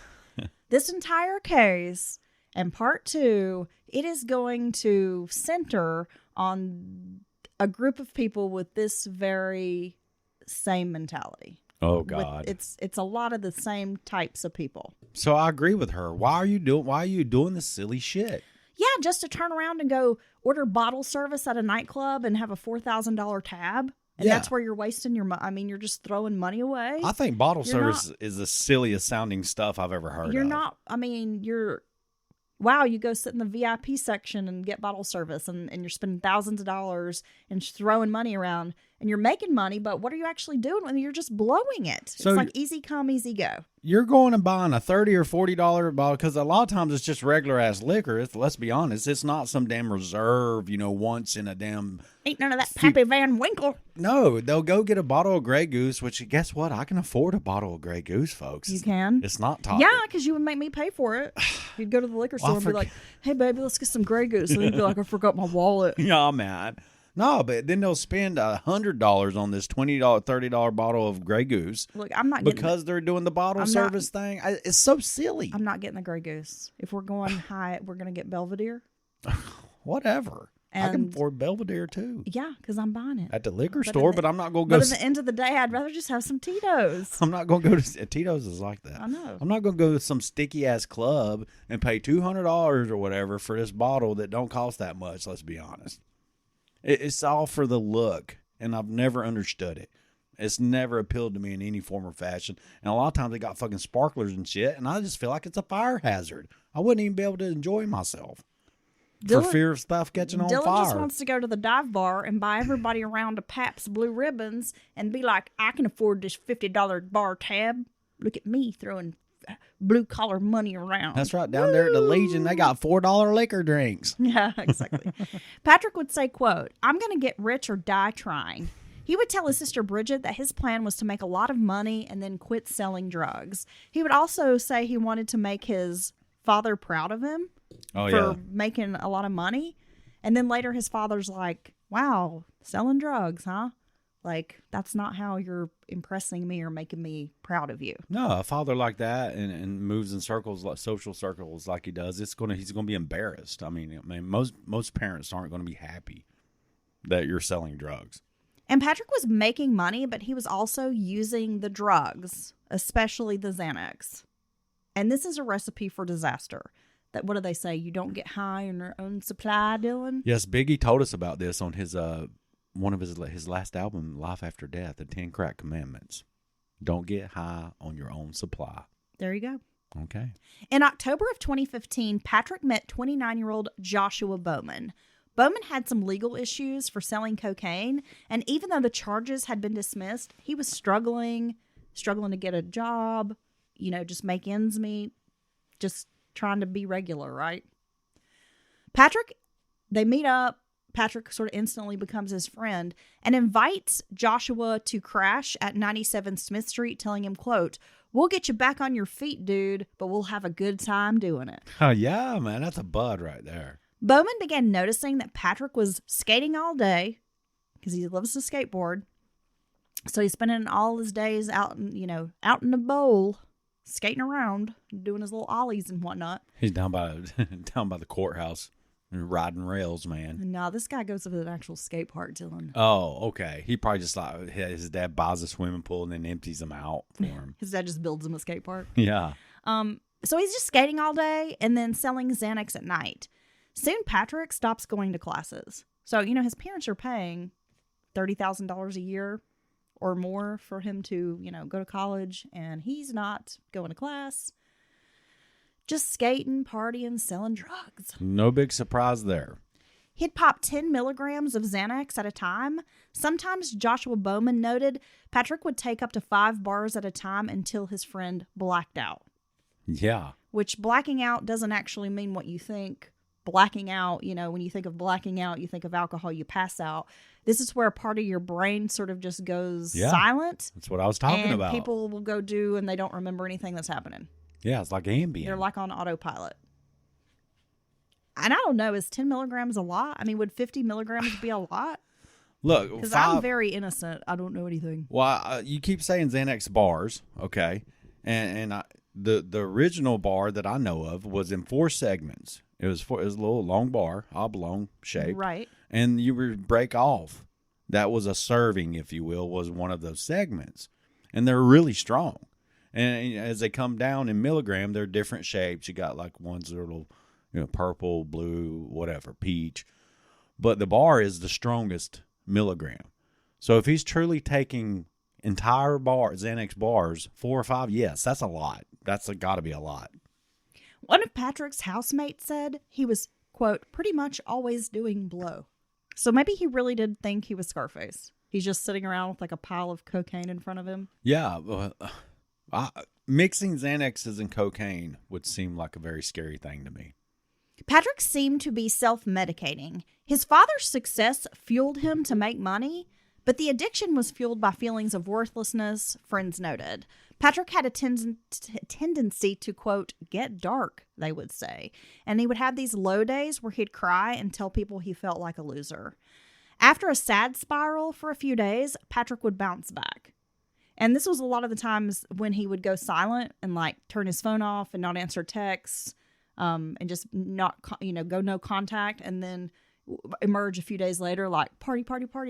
This entire case and part 2, it is going to center on a group of people with this very same mentality. Oh God. It's a lot of the same types of people. So I agree with her. Why are you doing this silly shit? Yeah, just to turn around and go order bottle service at a nightclub and have a $4,000 tab. And Yeah. that's where you're wasting your money. I mean, you're just throwing money away. I think bottle You're service is the silliest sounding stuff I've ever heard You're of. not, I mean, wow, you go sit in the VIP section and get bottle service and you're spending thousands of dollars and throwing money around and you're making money, but what are you actually doing when you're just blowing it? So it's like easy come, easy go. You're going and buying a $30 or $40 bottle, because a lot of times it's just regular ass liquor. Let's be honest, it's not some damn reserve, you know, once in a damn. Ain't none of that Pappy Van Winkle. No, they'll go get a bottle of Grey Goose, which guess what? I can afford a bottle of Grey Goose, folks. You can? It's not top. Yeah, because you would make me pay for it. You'd go to the liquor store and be like, "Hey, baby, let's get some Grey Goose." And you'd be like, "I forgot my wallet." Yeah, man. No, but then they'll spend $100 on this $20, $30 bottle of Grey Goose. Look, I'm not getting because they're doing the bottle service thing. It's so silly. I'm not getting the Grey Goose. If we're going high, we're going to get Belvedere. Whatever. I can And- afford Belvedere too. Yeah, because I'm buying it. At the liquor But store, at the- but I'm not going to go. But at the end of the day, I'd rather just have some Tito's. I'm not going to go to Tito's is like that. I know. I'm not going to go to some sticky ass club and pay $200 or whatever for this bottle that don't cost that much. Let's be honest. It's all for the look, and I've never understood it. It's never appealed to me in any form or fashion. And a lot of times they got fucking sparklers and shit, and I just feel like it's a fire hazard. I wouldn't even be able to enjoy myself for fear of stuff catching on Dylan fire. just wants to go to the dive bar and buy everybody around a Pabst Blue Ribbons and be like, "I can afford this $50 bar tab. Look at me throwing blue collar money around." That's right. Down there at the Legion, they got $4 liquor drinks. Yeah, exactly. Patrick would say, quote, "I'm going to get rich or die trying." He would tell his sister Bridget that his plan was to make a lot of money and then quit selling drugs. He would also say he wanted to make his father proud of him for making a lot of money. And then later his father's like, "Wow, selling drugs, huh? Like, that's not how you're impressing me or making me proud of you." No, a father like that and moves in circles, like social circles, like he does, he's gonna be embarrassed. I mean, most parents aren't going to be happy that you're selling drugs. And Patrick was making money, but he was also using the drugs, especially the Xanax. And this is a recipe for disaster. That, what do they say? You don't get high on your own supply, Dylan? Yes, Biggie told us about this on his one of his last album, Life After Death, the 10 Crack Commandments. Don't get high on your own supply. There you go. Okay. In October of 2015, Patrick met 29-year-old Joshua Bowman. Bowman had some legal issues for selling cocaine, and even though the charges had been dismissed, he was struggling to get a job, just make ends meet, just trying to be regular, right? They meet up. Patrick sort of instantly becomes his friend and invites Joshua to crash at 97 Smith Street, telling him, quote, "We'll get you back on your feet, dude, but we'll have a good time doing it." Oh, yeah, man. That's a bud right there. Bowman began noticing that Patrick was skating all day because he loves to skateboard. So he's spending all his days out in the bowl, skating around, doing his little ollies and whatnot. He's down by the courthouse and riding rails, man. No, this guy goes to an actual skate park, Dylan. Oh, okay. He probably just like his dad buys a swimming pool and then empties them out for him. His dad just builds him a skate park. Yeah. So he's just skating all day and then selling Xanax at night. Soon Patrick stops going to classes. So, his parents are paying $30,000 a year or more for him to, go to college, and he's not going to class. Just skating, partying, selling drugs. No big surprise there. He'd pop 10 milligrams of Xanax at a time. Sometimes Joshua Bowman noted Patrick would take up to 5 bars at a time until his friend blacked out. Yeah. Which blacking out doesn't actually mean what you think. Blacking out, when you think of blacking out, you think of alcohol, you pass out. This is where a part of your brain sort of just goes silent. That's what I was talking about. People will go do and they don't remember anything that's happening. Yeah, it's like Ambien. They're like on autopilot. And I don't know, is 10 milligrams a lot? I mean, would 50 milligrams be a lot? Look, because I'm very innocent. I don't know anything. Well, you keep saying Xanax bars, okay? And the original bar that I know of was in 4 segments. It was a little long bar, oblong shape. Right. And you would break off. That was a serving, if you will, was one of those segments. And they're really strong. And as they come down in milligram, they're different shapes. You got like one's a little, purple, blue, whatever, peach. But the bar is the strongest milligram. So if he's truly taking entire Xanax bars, 4 or 5, yes, that's a lot. That's got to be a lot. One of Patrick's housemates said he was, quote, pretty much always doing blow. So maybe he really did think he was Scarface. He's just sitting around with like a pile of cocaine in front of him. Yeah. Mixing Xanaxes and cocaine would seem like a very scary thing to me. Patrick seemed to be self-medicating. His father's success fueled him to make money, but the addiction was fueled by feelings of worthlessness, friends noted. Patrick had a tendency to, quote, get dark, they would say. And he would have these low days where he'd cry and tell people he felt like a loser. After a sad spiral for a few days, Patrick would bounce back. And this was a lot of the times when he would go silent and like turn his phone off and not answer texts, and just not, go no contact, and then emerge a few days later like party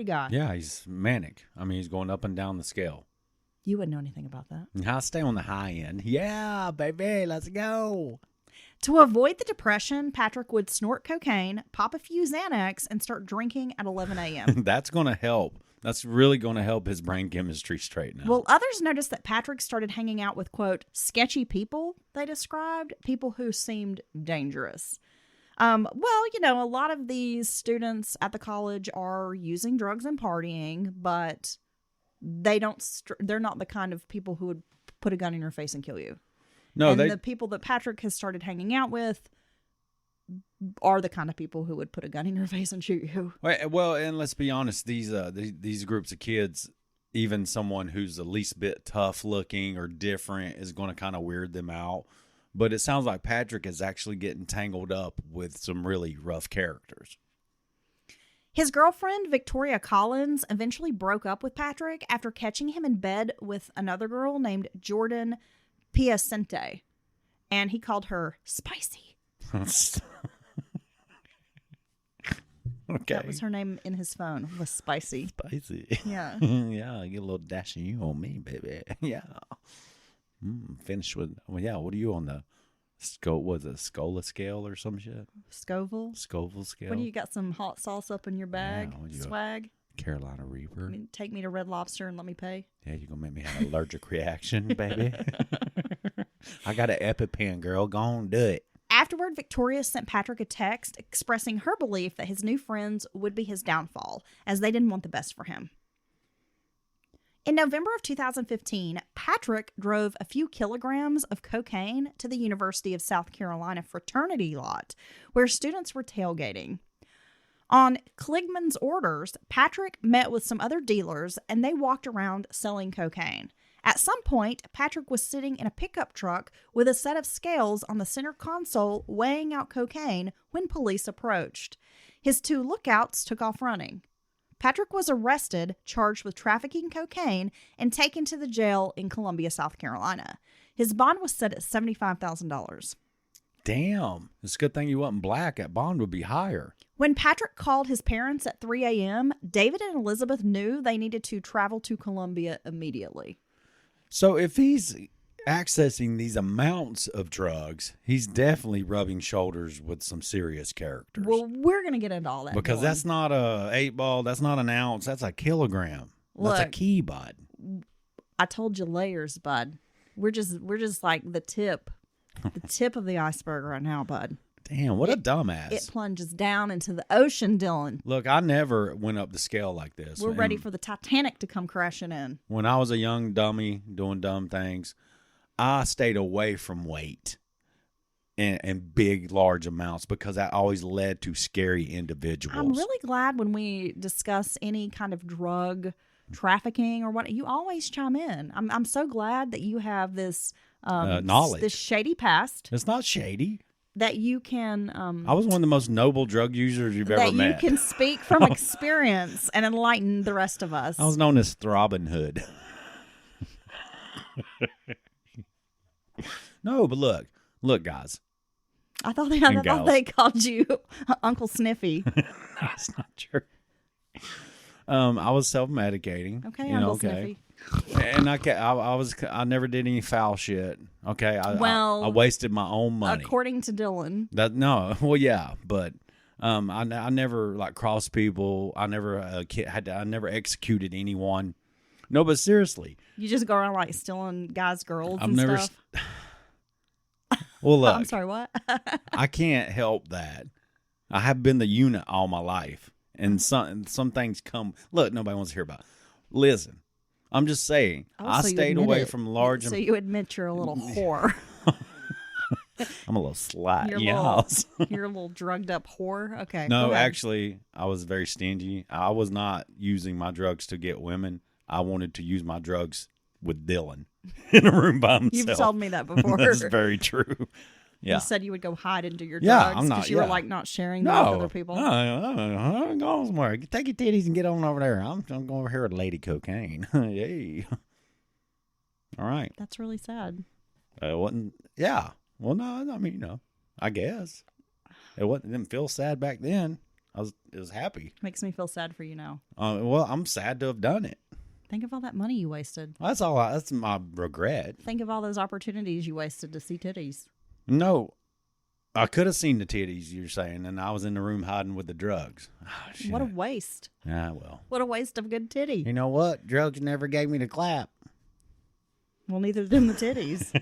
guy. Yeah, he's manic. I mean, he's going up and down the scale. You wouldn't know anything about that. I stay on the high end. Yeah, baby, let's go. To avoid the depression, Patrick would snort cocaine, pop a few Xanax, and start drinking at 11 a.m. That's going to help. That's really going to help his brain chemistry straighten out. Well, others noticed that Patrick started hanging out with, quote, sketchy people, they described, people who seemed dangerous. A lot of these students at the college are using drugs and partying, but they're not the kind of people who would put a gun in your face and kill you. No, and the people that Patrick has started hanging out with are the kind of people who would put a gun in your face and shoot you. Well, and let's be honest, these groups of kids, even someone who's the least bit tough looking or different is going to kind of weird them out. But it sounds like Patrick is actually getting tangled up with some really rough characters. His girlfriend, Victoria Collins, eventually broke up with Patrick after catching him in bed with another girl named Jordan Piacente. And he called her Spicy. Okay. That was her name in his phone, was Spicy. Spicy. Yeah. Yeah, I get a little dash of you on me, baby. Yeah. Finish with, what are you on the, Scola scale or some shit? Scoville scale. What do you got, some hot sauce up in your bag? Yeah, swag? Carolina Reaper. Take me to Red Lobster and let me pay? Yeah, you're going to make me have an allergic reaction, baby. I got an EpiPen, girl. Go on, do it. Afterward, Victoria sent Patrick a text expressing her belief that his new friends would be his downfall, as they didn't want the best for him. In November of 2015, Patrick drove a few kilograms of cocaine to the University of South Carolina fraternity lot, where students were tailgating. On Kligman's orders, Patrick met with some other dealers, and they walked around selling cocaine. At some point, Patrick was sitting in a pickup truck with a set of scales on the center console weighing out cocaine when police approached. His 2 lookouts took off running. Patrick was arrested, charged with trafficking cocaine, and taken to the jail in Columbia, South Carolina. His bond was set at $75,000. Damn. It's a good thing you wasn't black. That bond would be higher. When Patrick called his parents at 3 a.m., David and Elizabeth knew they needed to travel to Columbia immediately. So if he's accessing these amounts of drugs, he's definitely rubbing shoulders with some serious characters. Well, we're going to get into all that. Because Dylan. that's not a 8-ball, that's not an ounce, that's a kilogram. That's a Look. key, bud. I told you layers, bud. We're just like the tip of the iceberg right now, bud. Damn, what a dumbass. It plunges down into the ocean, Dylan. Look, I never went up the scale like this. We're ready for the Titanic to come crashing in. When I was a young dummy doing dumb things, I stayed away from weight and big, large amounts because that always led to scary individuals. I'm really glad when we discuss any kind of drug trafficking or what, you always chime in. I'm so glad that you have this knowledge, this shady past It's not shady. that you can. I was one of the most noble drug users you've ever that met. you can speak from experience and enlighten the rest of us. I was known as Throbbing Hood. No, but look, guys. I thought they called you Uncle Sniffy. That's not true. I was self-medicating. Okay, Uncle Sniffy. And I never did any foul shit. Okay, I wasted my own money. According to Dylan. But I never like crossed people. I never I never executed anyone. No, but seriously, You just go around like stealing guys' girls I've and never. stuff. Well, look, I'm sorry, what? I can't help that. I have been the unit all my life, and some things come. Look, nobody wants to hear about it. Listen, I'm just saying. I So you stayed admit away it. from large. So you admit you're a little whore. I'm a little slut. You're a Yes. You're a little drugged up whore. Okay. No, go ahead. actually, I was very stingy. I was not using my drugs to get women. I wanted to use my drugs with Dylan in a room by himself. You've told me that before. That's very true. Yeah. You said you would go hide into your Yeah, drugs I'm not- because you were yeah. like not sharing them with other people. No, go somewhere. Take your titties and get on over there. I'm going over here with Lady Cocaine. Yay. All right. That's really sad. It wasn't. Yeah. Well, no. I mean, I guess it didn't feel sad back then. It was happy. Makes me feel sad for you now. Well, I'm sad to have done it. Think of all that money you wasted. That's all. That's my regret. Think of all those opportunities you wasted to see titties. No, I could have seen the titties. You're saying, and I was in the room hiding with the drugs. Oh, shit. What a waste. Ah, well. What a waste of good titty. You know what? Drugs never gave me the clap. Well, neither did the titties.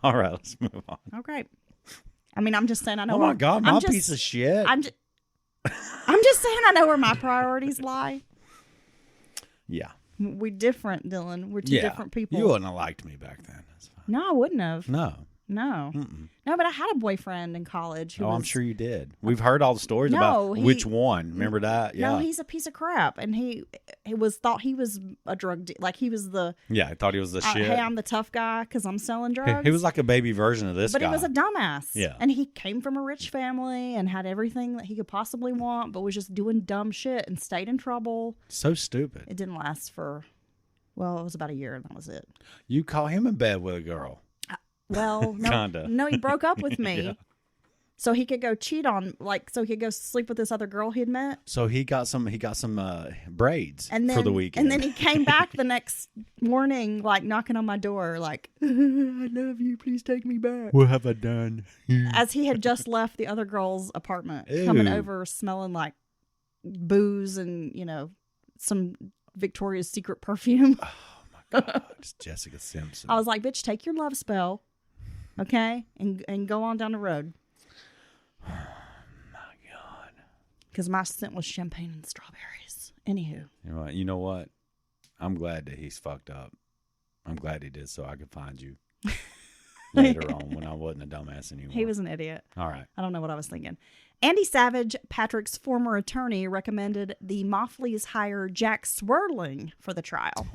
All right, let's move on. Okay. I mean, I'm just saying I know. Oh my God, my piece of shit. I'm just saying I know where my priorities lie. Yeah. We different, Dylan. We're two different people. You wouldn't have liked me back then. That's fine. No, I wouldn't have. No. No. Mm-mm. No, but I had a boyfriend in college. Who I'm was- sure you did. We've heard all the stories No, about he- which one. Remember that? Yeah. No, he's a piece of crap, and he thought he was a drug like he was the. Yeah, I thought he was the shit. Hey, I'm the tough guy because I'm selling drugs. He was like a baby version of this but guy. he was a dumbass. Yeah. And he came from a rich family and had everything that he could possibly want, but was just doing dumb shit and stayed in trouble. So stupid. It didn't last for, well, it was about a year and that was it. You caught him in bed with a girl. Well, no, Kinda. no, he broke up with me. Yeah. So he could go cheat on, so he could go sleep with this other girl he'd met. So he got some braids And then, for the weekend. And then he came back the next morning, like knocking on my door, like, I love you, please take me back. What have I done? As he had just left the other girl's apartment, coming Ew. over smelling like booze and, some Victoria's Secret perfume. God, it's Jessica Simpson. I was like, bitch, take your love spell, okay? And go on down the road. My God. Because my scent was champagne and strawberries. Anywho. You know what? I'm glad that he's fucked up. I'm glad he did so I could find you later on when I wasn't a dumbass anymore. He was an idiot. All right. I don't know what I was thinking. Andy Savage, Patrick's former attorney, recommended the Moffleys hire Jack Swirling for the trial.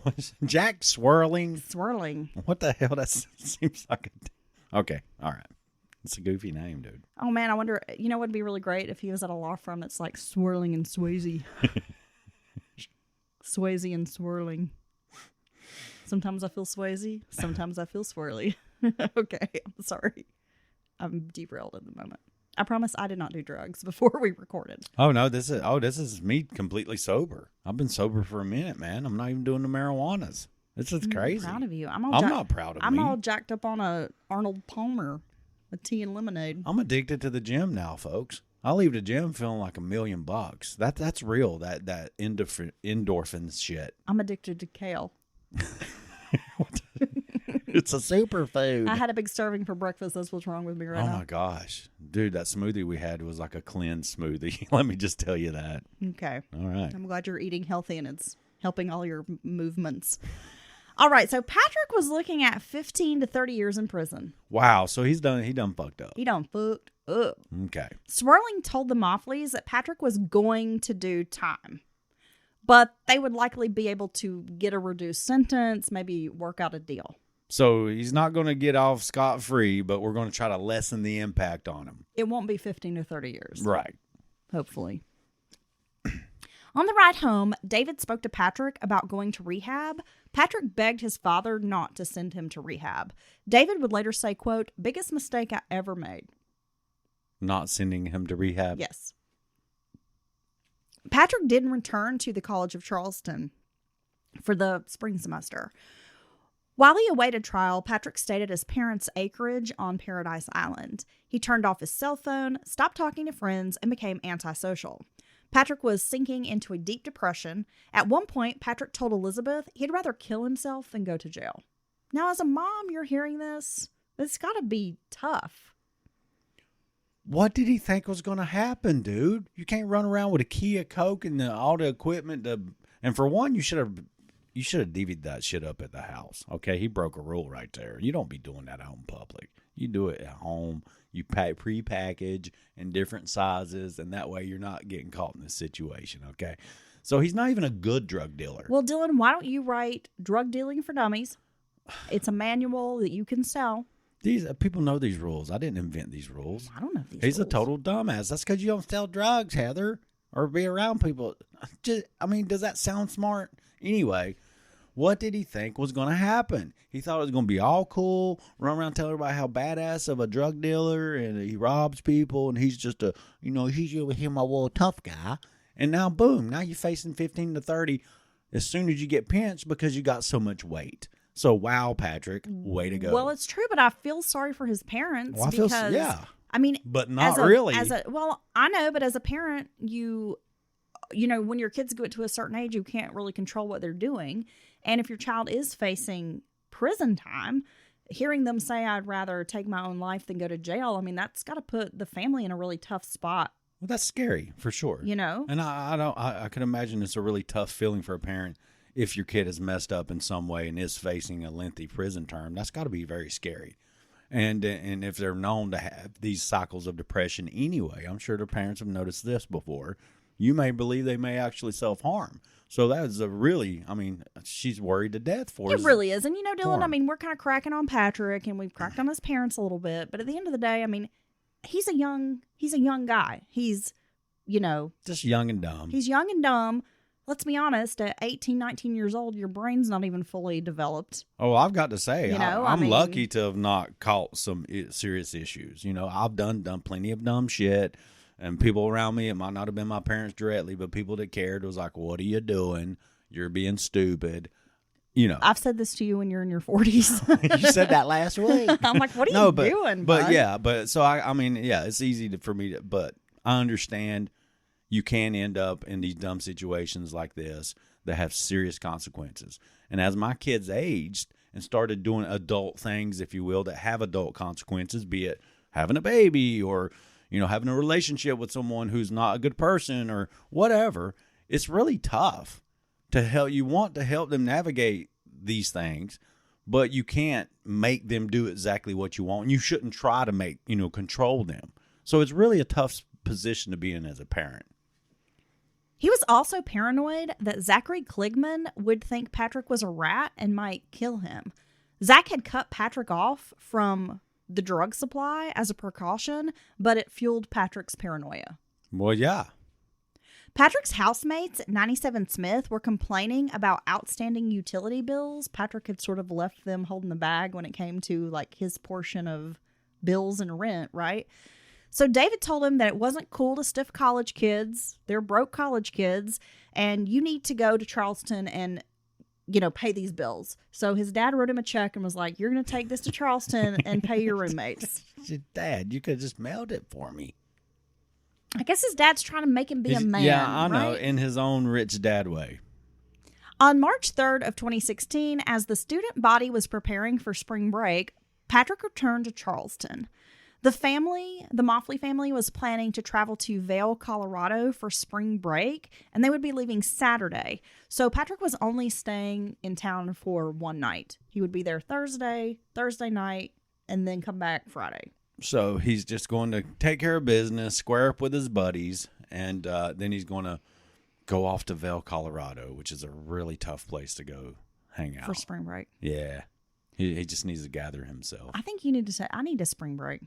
Jack Swirling? Swirling. What the hell? That seems like a... Okay. All right. It's a goofy name, dude. Oh, man, I wonder, what would be really great if he was at a law firm that's like Swirling and Swayze. Swayze and Swirling. Sometimes I feel Swayze. Sometimes I feel swirly. Okay, I'm sorry. I'm derailed at the moment. I promise I did not do drugs before we recorded. Oh, no. This is me completely sober. I've been sober for a minute, man. I'm not even doing the marijuanas. This is crazy. I'm proud of you. I'm not proud of me. I'm all jacked up on a Arnold Palmer with tea and lemonade. I'm addicted to the gym now, folks. I leave the gym feeling like $1,000,000. That's real. That endorphin shit. I'm addicted to kale. It's a superfood. I had a big serving for breakfast. That's what's wrong with me right now. Oh my gosh, dude, that smoothie we had was like a cleanse smoothie. Let me just tell you that. Okay. All right. I'm glad you're eating healthy and it's helping all your movements. All right, so Patrick was looking at 15 to 30 years in prison. Wow, so he done fucked up. He done fucked up. Okay. Swirling told the Moffleys that Patrick was going to do time, but they would likely be able to get a reduced sentence, maybe work out a deal. So he's not going to get off scot-free, but we're going to try to lessen the impact on him. It won't be 15 to 30 years. Right. Hopefully. On the ride home, David spoke to Patrick about going to rehab. Patrick begged his father not to send him to rehab. David would later say, quote, "Biggest mistake I ever made." Not sending him to rehab? Yes. Patrick did return to the College of Charleston for the spring semester. While he awaited trial, Patrick stayed at his parents' acreage on Paradise Island. He turned off his cell phone, stopped talking to friends, and became antisocial. Patrick was sinking into a deep depression. At one point, Patrick told Elizabeth he'd rather kill himself than go to jail. Now, as a mom, you're hearing this. It's got to be tough. What did he think was going to happen, dude? You can't run around with a key of Coke and all the equipment. And for one, you should have divvied that shit up at the house. Okay, he broke a rule right there. You don't be doing that out in public. You do it at home. You pre-package in different sizes, and that way you're not getting caught in this situation, okay? So he's not even a good drug dealer. Well, Dylan, why don't you write Drug Dealing for Dummies? It's a manual that you can sell. These people know these rules. I didn't invent these rules. I don't know these He's rules. a total dumbass. That's because you don't sell drugs, Heather, or be around people. Does that sound smart? Anyway, what did he think was going to happen? He thought it was going to be all cool, run around telling everybody how badass of a drug dealer, and he robs people, and he's just he's over here my little tough guy. And now, boom, now you're facing 15 to 30 as soon as you get pinched because you got so much weight. So, wow, Patrick, way to go. Well, it's true, but I feel sorry for his parents because, I mean, but not really. really. Well, I know, but as a parent, you know, when your kids get to a certain age, you can't really control what they're doing. And if your child is facing prison time, hearing them say, "I'd rather take my own life than go to jail," I mean, that's got to put the family in a really tough spot. Well, that's scary for sure. You know? And I can imagine it's a really tough feeling for a parent if your kid is messed up in some way and is facing a lengthy prison term. That's got to be very scary. And if they're known to have these cycles of depression anyway, I'm sure their parents have noticed this before. You may believe they may actually self-harm. So that is she's worried to death for us. It really is. And, you know, Dylan, harm. I mean, we're kind of cracking on Patrick and we've cracked on his parents a little bit. But at the end of the day, I mean, he's a young guy. He's, you know. Just young and dumb. He's young and dumb. Let's be honest, at 18, 19 years old, your brain's not even fully developed. Oh, I've got to say, You know, I'm lucky to have not caught some serious issues. You know, I've done plenty of dumb shit. And people around me, it might not have been my parents directly, but people that cared was like, "What are you doing? You're being stupid." You know. I've said this to you when you're in your 40s. You said that last week. I'm like, what are you doing, But bud? yeah, it's easy for me to, but I understand you can end up in these dumb situations like this that have serious consequences. And as my kids aged and started doing adult things, if you will, that have adult consequences, be it having a baby or, you know, having a relationship with someone who's not a good person or whatever, it's really tough to help. You want to help them navigate these things, but you can't make them do exactly what you want. And you shouldn't try to control them. So it's really a tough position to be in as a parent. He was also paranoid that Zachary Kligman would think Patrick was a rat and might kill him. Zach had cut Patrick off from the drug supply as a precaution, but it fueled Patrick's paranoia. Well, yeah. Patrick's housemates at 97 Smith were complaining about outstanding utility bills. Patrick had sort of left them holding the bag when it came to like his portion of bills and rent, right? So David told him that it wasn't cool to stiff college kids. They're broke college kids, and you need to go to Charleston and pay these bills. So his dad wrote him a check and was like, you're going to take this to Charleston and pay your roommates. Dad, you could have just mailed it for me. I guess his dad's trying to make him be a man. Yeah, I know, right? in his own rich dad way. On March 3rd of 2016, as the student body was preparing for spring break, Patrick returned to Charleston. The Moffly family, was planning to travel to Vail, Colorado for spring break, and they would be leaving Saturday. So Patrick was only staying in town for one night. He would be there Thursday night, and then come back Friday. So he's just going to take care of business, square up with his buddies, and then he's going to go off to Vail, Colorado, which is a really tough place to go hang out. For spring break. Yeah. He just needs to gather himself. I think you need to say, I need a spring break.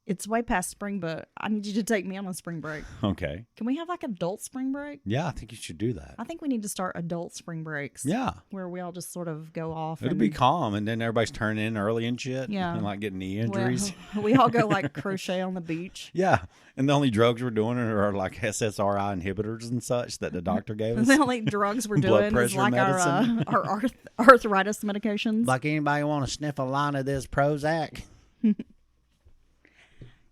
It's way past spring, but I need you to take me on a spring break. Okay. Can we have like adult spring break? Yeah, I think you should do that. I think we need to start adult spring breaks. Yeah. Where we all just sort of go off. It'll be calm, and then everybody's turning in early and shit. Yeah. And like getting knee injuries. We all go like crochet on the beach. Yeah. And the only drugs we're doing are like SSRI inhibitors and such that the doctor gave us. The only drugs we're Blood doing is pressure like medicine. our arthritis medications. Like anybody want to sniff a line of this Prozac?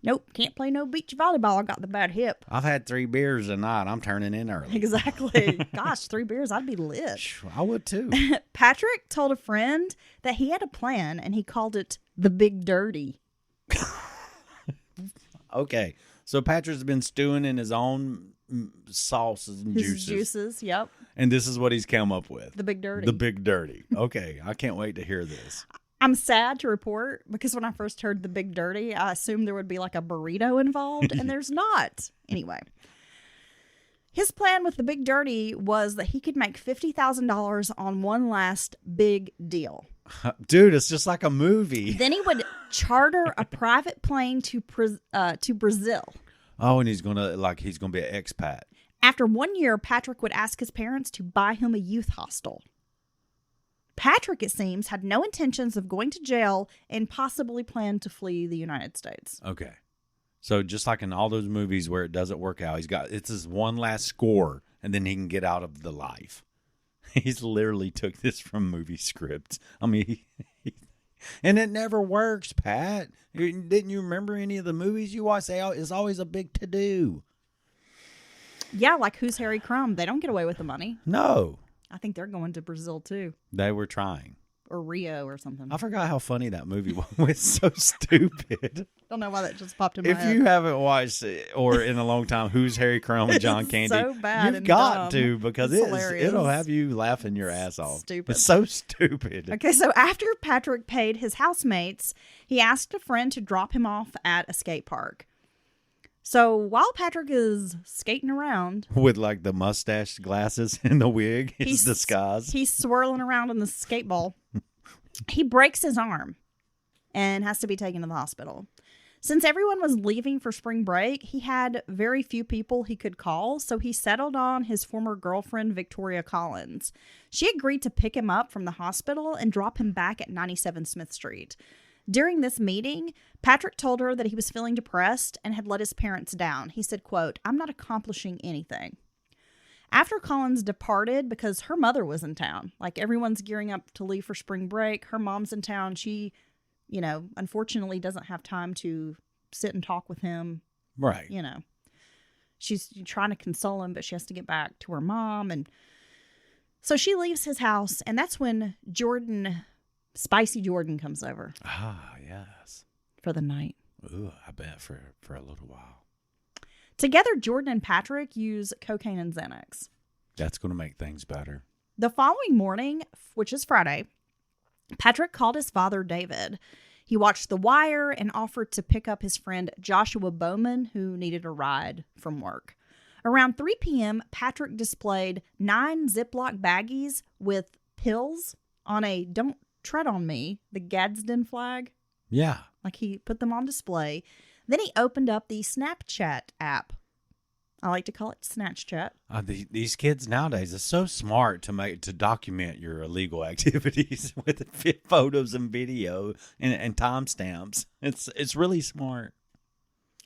Nope, can't play no beach volleyball. I got the bad hip. I've had 3 beers a night. I'm turning in early. Exactly. Gosh, 3 beers, I'd be lit. I would too. Patrick told a friend that he had a plan, and he called it the Big Dirty. Okay. So Patrick's been stewing in his own sauces and His juices, yep. And this is what he's come up with. The Big Dirty. The Big Dirty. Okay. I can't wait to hear this. I'm sad to report, because when I first heard the Big Dirty, I assumed there would be like a burrito involved, and there's not. Anyway, his plan with the Big Dirty was that he could make $50,000 on one last big deal. Dude, it's just like a movie. Then he would charter a private plane to Brazil. Oh, and he's gonna be an expat. After 1 year, Patrick would ask his parents to buy him a youth hostel. Patrick, it seems, had no intentions of going to jail and possibly planned to flee the United States. Okay. So just like in all those movies where it doesn't work out, it's his one last score, and then he can get out of the life. He's literally took this from movie scripts. I mean, and it never works, Pat. Didn't you remember any of the movies you watched? It's always a big to-do. Yeah, like Who's Harry Crumb? They don't get away with the money. No. I think they're going to Brazil, too. They were trying. Or Rio or something. I forgot how funny that movie was. It's so stupid. Don't know why that just popped in my If head. you haven't watched it, or in a long time, Who's Harry Crumb and John Candy, so bad you've and got dumb. to, because It's hilarious. it'll have you laughing your ass off. Stupid. It's so stupid. Okay, so after Patrick paid his housemates, he asked a friend to drop him off at a skate park. So while Patrick is skating around, With like the mustache, glasses, and the wig, it's disguised. He's swirling around in the skate ball. He breaks his arm and has to be taken to the hospital. Since everyone was leaving for spring break, he had very few people he could call, so he settled on his former girlfriend, Victoria Collins. She agreed to pick him up from the hospital and drop him back at 97 Smith Street. During this meeting, Patrick told her that he was feeling depressed and had let his parents down. He said, quote, "I'm not accomplishing anything." After Collins departed, because her mother was in town, like everyone's gearing up to leave for spring break, her mom's in town. She, unfortunately doesn't have time to sit and talk with him. Right. She's trying to console him, but she has to get back to her mom. And so she leaves his house, and that's when Spicy Jordan comes over. Ah, yes. For the night. Ooh, I bet for a little while. Together, Jordan and Patrick use cocaine and Xanax. That's going to make things better. The following morning, which is Friday, Patrick called his father, David. He watched The Wire and offered to pick up his friend Joshua Bowman, who needed a ride from work. Around 3 p.m., Patrick displayed 9 Ziploc baggies with pills on a "Don't Tread on Me," the Gadsden flag. Yeah. Like he put them on display. Then he opened up the Snapchat app. I like to call it Snapchat. These kids nowadays are so smart to document your illegal activities with photos and video and timestamps. It's really smart.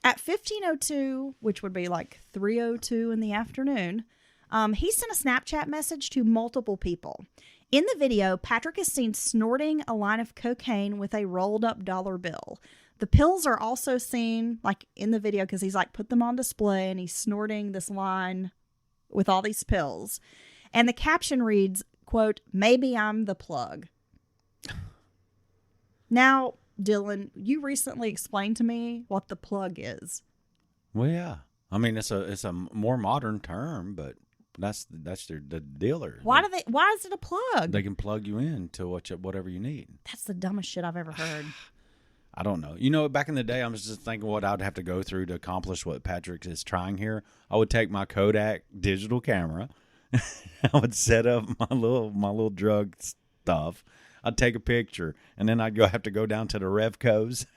At 15:02, which would be like 3:02 in the afternoon, He sent a Snapchat message to multiple people. In the video, Patrick is seen snorting a line of cocaine with a rolled up dollar bill. The pills are also seen like in the video because he's like put them on display and he's snorting this line with all these pills. And the caption reads, quote, "Maybe I'm the plug." Now, Dylan, you recently explained to me what the plug is. Well, yeah. I mean, it's a more modern term, but that's the dealer. Why is it a plug? They can plug you in to whatever you need. That's the dumbest shit I've ever heard. I don't know. You know, back in the day, I was just thinking what I'd have to go through to accomplish what Patrick is trying here. I would take my Kodak digital camera. I would set up my little drug stuff. I'd take a picture, and then I'd have to go down to the Revcos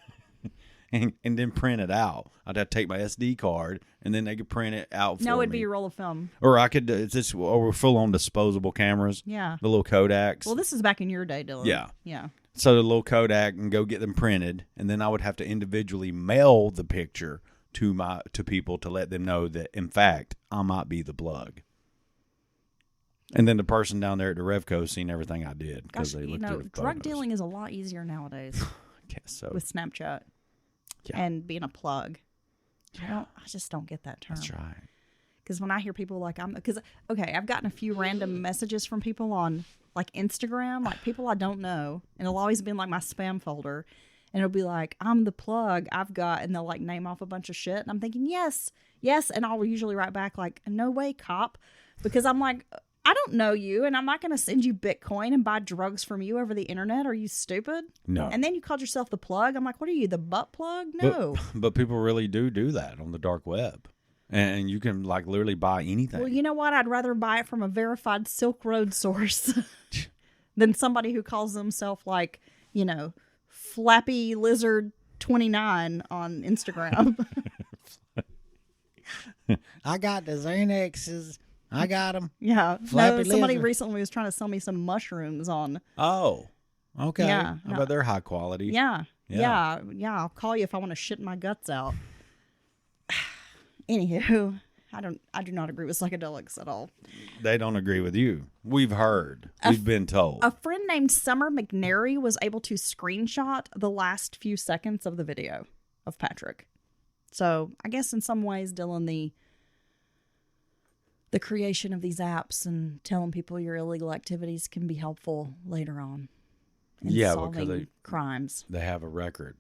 and then print it out. I'd have to take my SD card, and then they could print it out for me. No, it'd be a roll of film. Or I could, we're full-on disposable cameras. Yeah. The little Kodaks. Well, this is back in your day, Dylan. Yeah. Yeah. So the little Kodak and go get them printed, and then I would have to individually mail the picture to people to let them know that, in fact, I might be the plug. And then the person down there at the Revco seen everything I did because they looked at the drug photos. dealing is a lot easier nowadays. I guess so. With Snapchat and being a plug. I just don't get that term. That's right. Because when I hear people like I've gotten a few random messages from people on like Instagram, like people I don't know, and it'll always be in like my spam folder, and it'll be like, "I'm the plug I've got," and they'll like name off a bunch of shit, and I'm thinking yes, and I'll usually write back like, "No way, cop," because I'm like, I don't know you, and I'm not going to send you Bitcoin and buy drugs from you over the internet. Are you stupid? No. And then you called yourself the plug. I'm like, what are you, the butt plug? No. But people really do that on the dark web. And you can like literally buy anything. Well, you know what? I'd rather buy it from a verified Silk Road source than somebody who calls themselves like, Flappy Lizard 29 on Instagram. I got the Xanaxes. I got them. Yeah. Flappy somebody lizard. recently was trying to sell me some mushrooms on. Oh, okay. Yeah. I bet they're high quality. Yeah. I'll call you if I want to shit my guts out. Anywho, I do not agree with psychedelics at all. They don't agree with you. We've heard. We've been told. A friend named Summer McNary was able to screenshot the last few seconds of the video of Patrick. So I guess in some ways, Dylan, the creation of these apps and telling people your illegal activities can be helpful later on in solving crimes. They have a record.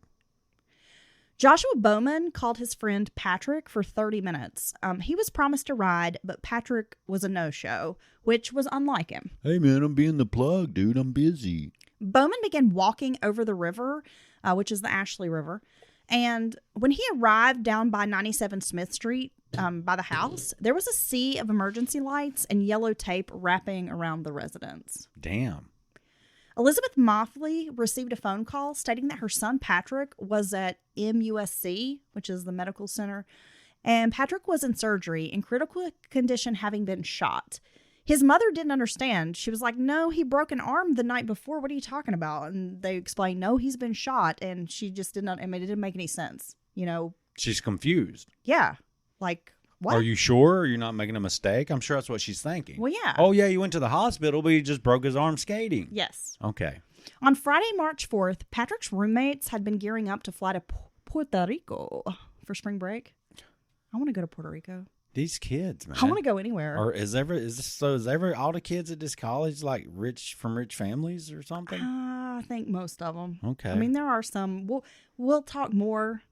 Joshua Bowman called his friend Patrick for 30 minutes. He was promised a ride, but Patrick was a no-show, which was unlike him. Hey, man, I'm being the plug, dude. I'm busy. Bowman began walking over the river, which is the Ashley River. And when he arrived down by 97 Smith Street, by the house, there was a sea of emergency lights and yellow tape wrapping around the residence. Damn. Elizabeth Moffly received a phone call stating that her son Patrick was at MUSC, which is the medical center, and Patrick was in surgery in critical condition, having been shot. His mother didn't understand. She was like, "No, he broke an arm the night before. What are you talking about?" And they explained, "No, he's been shot." And she just did not, it didn't make any sense. She's confused. Yeah. Like, what? Are you sure you're not making a mistake? I'm sure that's what she's thinking. Well, yeah. Oh, yeah, you went to the hospital, but he just broke his arm skating. Yes. Okay. On Friday, March 4th, Patrick's roommates had been gearing up to fly to Puerto Rico for spring break. I want to go to Puerto Rico. These kids, man. I want to go anywhere. Or is all the kids at this college like rich families or something? I think most of them. Okay. I mean, there are some. We'll talk more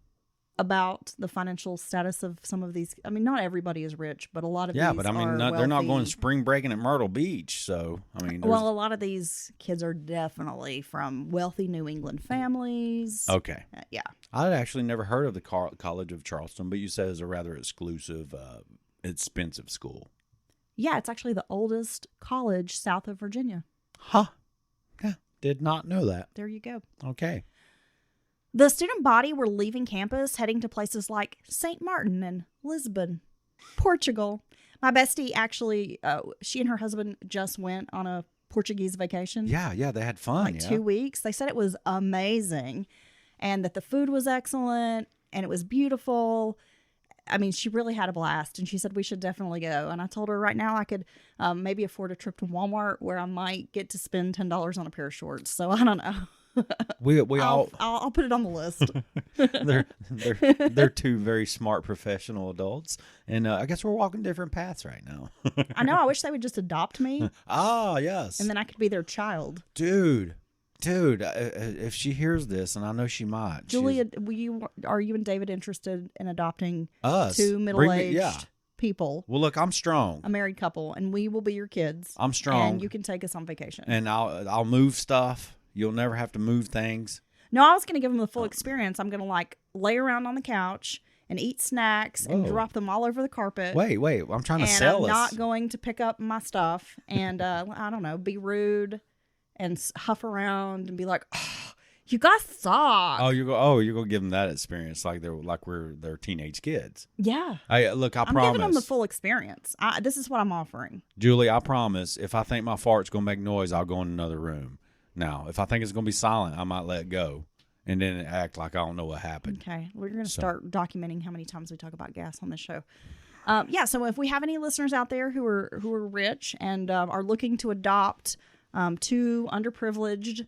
about the financial status of some of these. I mean, not everybody is rich, but a lot of these but I mean, are they're not wealthy. going spring breaking at Myrtle Beach. So, I mean, Well, a lot of these kids are definitely from wealthy New England families. Okay. Yeah. I'd actually never heard of the College of Charleston, but you said it's a rather exclusive, expensive school. Yeah, it's actually the oldest college south of Virginia. Huh. Yeah, did not know that. There you go. Okay. The student body were leaving campus, heading to places like St. Martin and Lisbon, Portugal. My bestie actually, she and her husband just went on a Portuguese vacation. Yeah, they had fun. Like 2 weeks. They said it was amazing and that the food was excellent and it was beautiful. I mean, she really had a blast, and she said we should definitely go. And I told her right now I could maybe afford a trip to Walmart where I might get to spend $10 on a pair of shorts. So I don't know. I'll put it on the list. they're two very smart professional adults, and I guess we're walking different paths right now. I know. I wish they would just adopt me. Ah, yes. And then I could be their child. Dude, if she hears this, and I know she might. Julia, are you and David interested in adopting us? Two middle-aged people? Well, look, I'm strong. A married couple, and we will be your kids. I'm strong. And you can take us on vacation. And I'll move stuff. You'll never have to move things. No, I was going to give them the full experience. I'm going to lay around on the couch and eat snacks and drop them all over the carpet. Wait, I'm trying to sell us. And I'm not going to pick up my stuff and, I don't know, be rude and huff around and be like, oh, you guys suck. You're going to give them that experience like they're teenage kids. Yeah. I I'm promise. giving them the full experience. This is what I'm offering. Julie, I promise, if I think my fart's going to make noise, I'll go in another room. Now, if I think it's going to be silent, I might let it go and then act like I don't know what happened. Okay. We're going to start documenting how many times we talk about gas on this show. So if we have any listeners out there who are rich and are looking to adopt two underprivileged,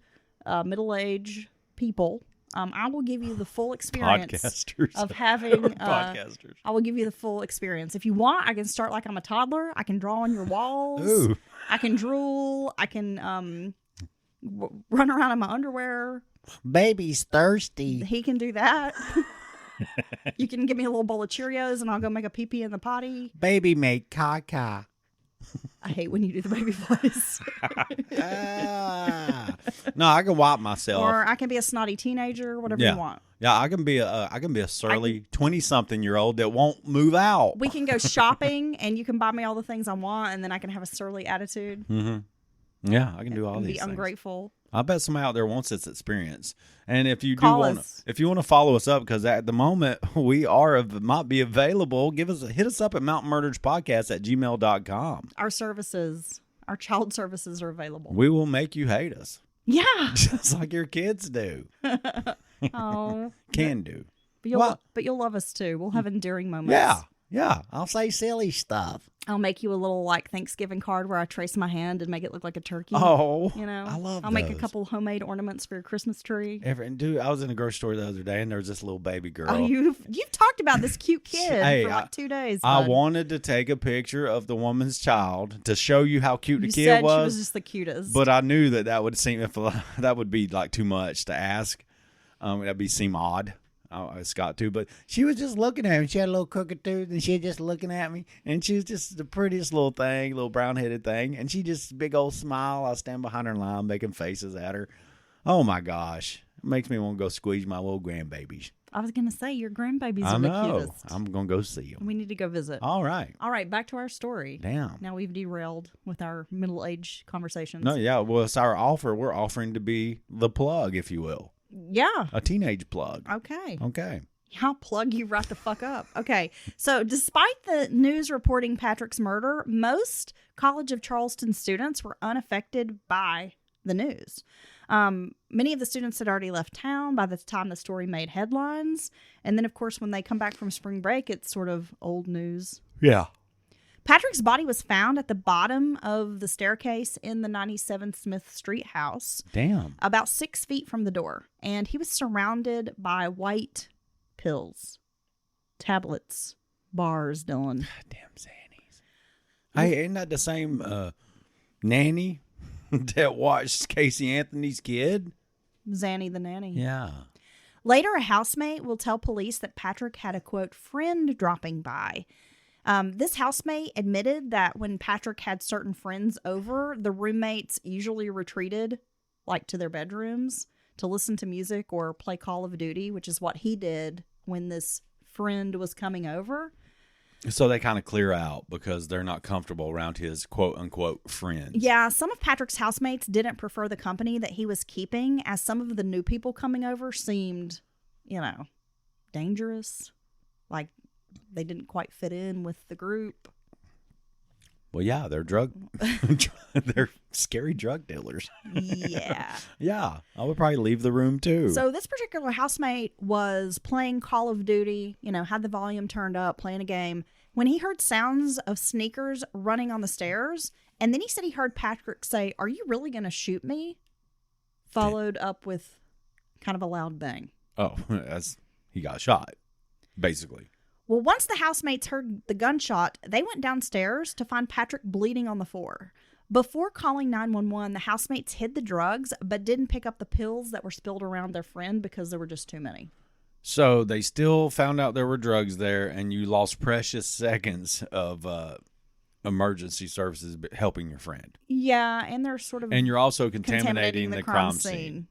middle-aged people, I will give you the full experience podcasters of having podcasters. I will give you the full experience. If you want, I can start like I'm a toddler. I can draw on your walls. Ooh. I can drool. I can run around in my underwear. Baby's thirsty. He can do that. You can give me a little bowl of Cheerios and I'll go make a pee-pee in the potty. Baby made caca. I hate when you do the baby voice. No, I can wipe myself. Or I can be a snotty teenager, whatever you want. Yeah, I can be a surly 20-something-year-old that won't move out. We can go shopping and you can buy me all the things I want and then I can have a surly attitude. Mm-hmm. Yeah, I can do all and these be things. Ungrateful. I bet somebody out there wants this experience. And if you if you want to follow us up, because at the moment we might be available, hit us up at mountainmurderspodcast@gmail.com. Our child services are available. We will make you hate us. Yeah. Just like your kids do. Oh. Can do. But you'll love us too. We'll have endearing moments. Yeah. I'll say silly stuff. I'll make you a little Thanksgiving card where I trace my hand and make it look like a turkey. Oh, I love I'll make a couple homemade ornaments for your Christmas tree. Dude, I was in a grocery store the other day and there was this little baby girl. Oh, you've talked about this cute kid for 2 days. I bud. wanted to take a picture of the woman's child to show you how cute the kid said was. She was just the cutest. But I knew that would seem that would be too much to ask. That'd seem odd. It's got to, but she was just looking at me. She had a little crooked tooth, and she was just looking at me, and she was just the prettiest little thing, little brown-headed thing, and she just big old smile. I stand behind her line, making faces at her. Oh my gosh, it makes me want to go squeeze my little grandbabies. I was gonna say your grandbabies are the cutest. I'm gonna go see them. We need to go visit. All right. Back to our story. Damn. Now we've derailed with our middle-aged conversations. No, yeah. Well, it's our offer. We're offering to be the plug, if you will. Yeah. A teenage plug. Okay. I'll plug you right the fuck up. Okay. So despite the news reporting Patrick's murder, most College of Charleston students were unaffected by the news. Many of the students had already left town by the time the story made headlines. And then, of course, when they come back from spring break, it's sort of old news. Yeah. Patrick's body was found at the bottom of the staircase in the 97 Smith Street house. Damn. About 6 feet from the door. And he was surrounded by white pills, tablets, bars, Dylan. Damn Xannies. Hey, ain't that the same nanny that watched Casey Anthony's kid? Zanny the nanny. Yeah. Later, a housemate will tell police that Patrick had a, quote, friend dropping by. This housemate admitted that when Patrick had certain friends over, the roommates usually retreated, to their bedrooms to listen to music or play Call of Duty, which is what he did when this friend was coming over. So they kind of clear out because they're not comfortable around his quote-unquote friends. Yeah, some of Patrick's housemates didn't prefer the company that he was keeping, as some of the new people coming over seemed, dangerous. Like they didn't quite fit in with the group. Well, yeah, they're they're scary drug dealers. Yeah. Yeah, I would probably leave the room too. So this particular housemate was playing Call of Duty, had the volume turned up, playing a game, when he heard sounds of sneakers running on the stairs. And then he said he heard Patrick say, "Are you really going to shoot me?" Followed up with kind of a loud bang. Oh, he got shot, basically. Well, once the housemates heard the gunshot, they went downstairs to find Patrick bleeding on the floor. Before calling 911, the housemates hid the drugs, but didn't pick up the pills that were spilled around their friend because there were just too many. So they still found out there were drugs there, and you lost precious seconds of emergency services helping your friend. Yeah, and they're sort of... And you're also contaminating the crime scene.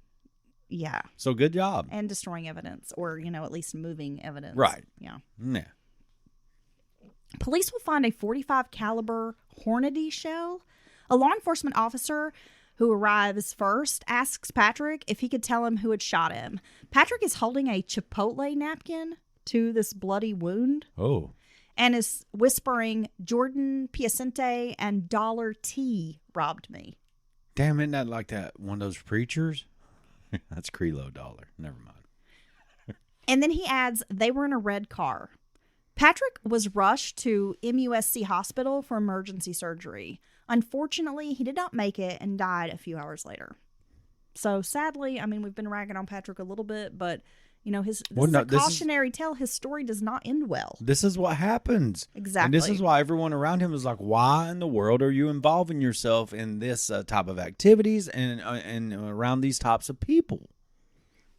Yeah. So good job. And destroying evidence, or, at least moving evidence. Right. Yeah. Yeah. Police will find a .45 caliber Hornady shell. A law enforcement officer who arrives first asks Patrick if he could tell him who had shot him. Patrick is holding a Chipotle napkin to this bloody wound. Oh. And is whispering, "Jordan Piacente and Dollar T robbed me." Damn, isn't that like that one of those preachers? That's Creelo Dollar. Never mind. And then he adds, they were in a red car. Patrick was rushed to MUSC Hospital for emergency surgery. Unfortunately, he did not make it and died a few hours later. So sadly, we've been ragging on Patrick a little bit, but this is a cautionary tale. His story does not end well. This is what happens. Exactly. And this is why everyone around him is like, why in the world are you involving yourself in this type of activities and around these types of people?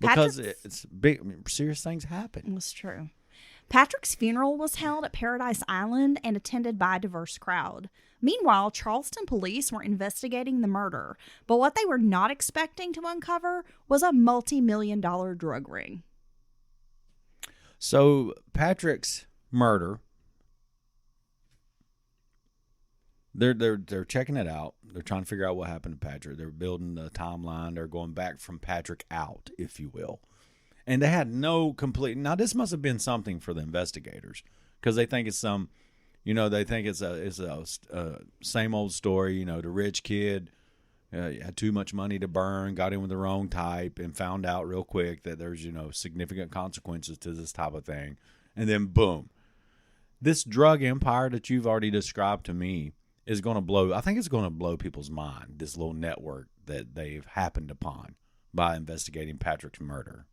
Because it's big, serious things happen. That's true. Patrick's funeral was held at Paradise Island and attended by a diverse crowd. Meanwhile, Charleston police were investigating the murder, but what they were not expecting to uncover was a multi-million-dollar drug ring. So Patrick's murder, they're checking it out. They're trying to figure out what happened to Patrick. They're building the timeline. They're going back from Patrick out, if you will. And they had no complete. Now this must have been something for the investigators because they think it's some, they think it's a same old story. The rich kid had too much money to burn, got in with the wrong type, and found out real quick that there's significant consequences to this type of thing, and then boom, this drug empire that you've already described to me is going to blow. I think it's going to blow people's mind. This little network that they've happened upon by investigating Patrick's murder.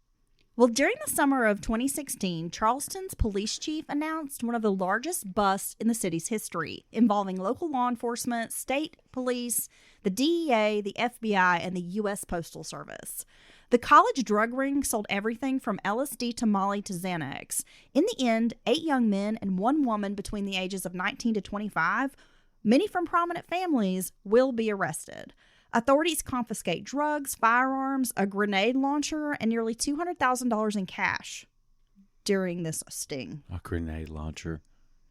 Well, during the summer of 2016, Charleston's police chief announced one of the largest busts in the city's history, involving local law enforcement, state police, the DEA, the FBI, and the U.S. Postal Service. The college drug ring sold everything from LSD to Molly to Xanax. In the end, 8 young men and 1 woman between the ages of 19 to 25, many from prominent families, will be arrested. Authorities confiscate drugs, firearms, a grenade launcher, and nearly $200,000 in cash during this sting. A grenade launcher.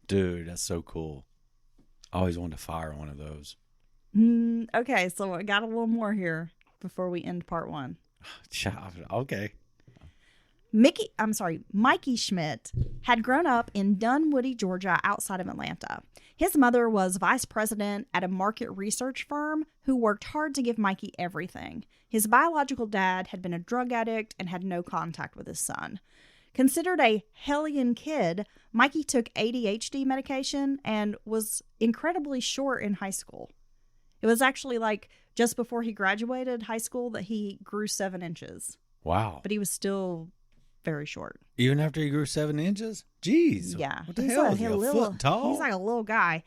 Dude, that's so cool. I always wanted to fire one of those. Okay, so I got a little more here before we end part 1. Okay. Mikey Schmidt had grown up in Dunwoody, Georgia, outside of Atlanta. His mother was vice president at a market research firm who worked hard to give Mikey everything. His biological dad had been a drug addict and had no contact with his son. Considered a hellion kid, Mikey took ADHD medication and was incredibly short in high school. It was actually just before he graduated high school that he grew 7 inches. Wow. But he was still very short. Even after he grew 7 inches? Jeez. Yeah. What the hell? Is he a foot tall? He's like a little guy.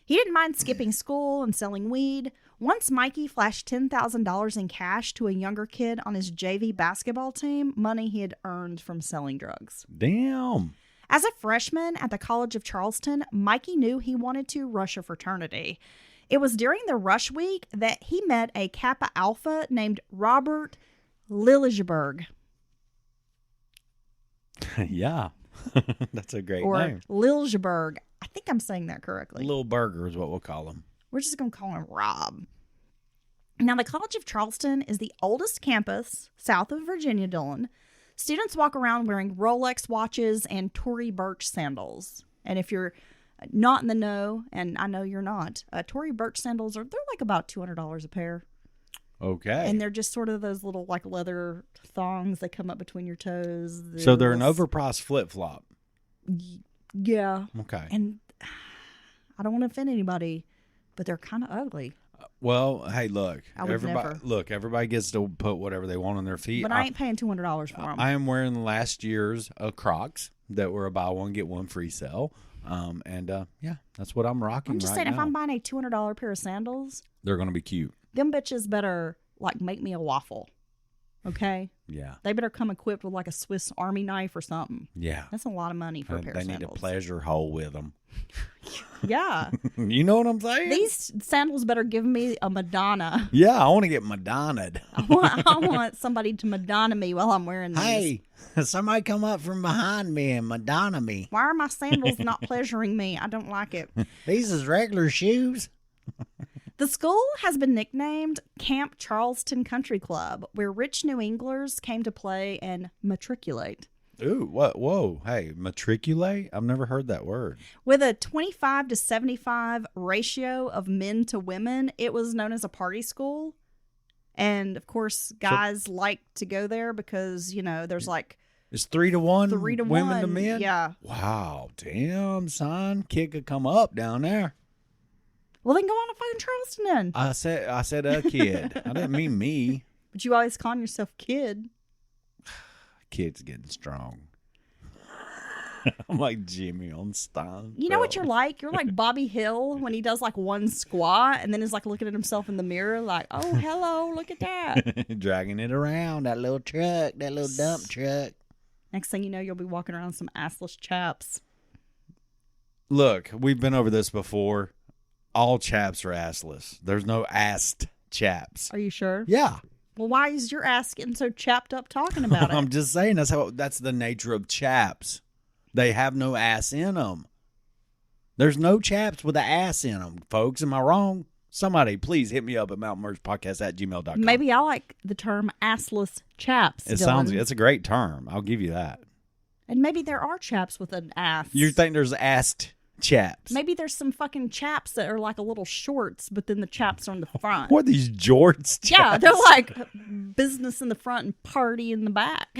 He didn't mind skipping school and selling weed. Once Mikey flashed $10,000 in cash to a younger kid on his JV basketball team, money he had earned from selling drugs. Damn. As a freshman at the College of Charleston, Mikey knew he wanted to rush a fraternity. It was during the rush week that he met a Kappa Alpha named Robert Liljeburg. Yeah. That's a great or name. Liljeburg. I think I'm saying that correctly. Little Burger is what we'll call him. We're just going to call him Rob. Now, the College of Charleston is the oldest campus south of Virginia Dillon. Students walk around wearing Rolex watches and Tory Burch sandals. And if you're not in the know, and I know you're not. Tory Burch sandals they're like about $200 a pair. Okay. And they're just sort of those little like leather thongs that come up between your toes. So they're an overpriced flip-flop. Yeah. Okay. And I don't want to offend anybody, but they're kind of ugly. Well, hey, look. I would never. Everybody gets to put whatever they want on their feet. But I ain't paying $200 for them. I am wearing last year's Crocs that were a buy one, get one free sale. Yeah, that's what I'm rocking I'm just right saying, now. if I'm buying a $200 pair of sandals, they're going to be cute. them bitches better like make me a waffle. Okay? Yeah. They better come equipped with like a Swiss Army knife or something. Yeah. That's a lot of money for a pair of They sandals. need a pleasure hole with them. Yeah. You know what I'm saying? These sandals better give me a Madonna. Yeah, I want to get Madonna'd. I want somebody to Madonna me while I'm wearing these. Hey, somebody come up from behind me and Madonna me. Why are my sandals not pleasuring me? I don't like it. These is regular shoes. The school has been nicknamed Camp Charleston Country Club, where rich New Englanders came to play and matriculate. Ooh, what? Whoa, hey, matriculate? I've never heard that word. With a 25 to 75 ratio of men to women, it was known as a party school. And, of course, guys like to go there because, you know, there's like... It's 3-to-1 3 to women 1. to men? Yeah. Wow, damn, son. Kid could come up down there. Well, then go on to fucking Charleston then. I said a kid. I didn't mean me. But you always calling yourself kid. Kid's getting strong. I'm like Jimmy on Stein. You know what you're like? You're like Bobby Hill when he does like one squat and then is like looking at himself in the mirror like, oh, hello, look at that. Dragging it around, that little truck, that little dump truck. Next thing you know, you'll be walking around some assless chaps. Look, we've been over this before. All chaps are assless. There's no assed chaps. Are you sure? Yeah. Well, why is your ass getting so chapped up talking about it? I'm just saying that's the nature of chaps. They have no ass in them. There's no chaps with an ass in them, folks. Am I wrong? Somebody, please hit me up at mountainmergepodcast@gmail.com. Maybe I like the term assless chaps. It Dylan. sounds. It's a great term. I'll give you that. And maybe there are chaps with an ass. You think there's assed chaps? Maybe there's some fucking chaps that are like a little shorts, but then the chaps are in the front. What are these jorts chaps? Yeah, they're like business in the front and party in the back.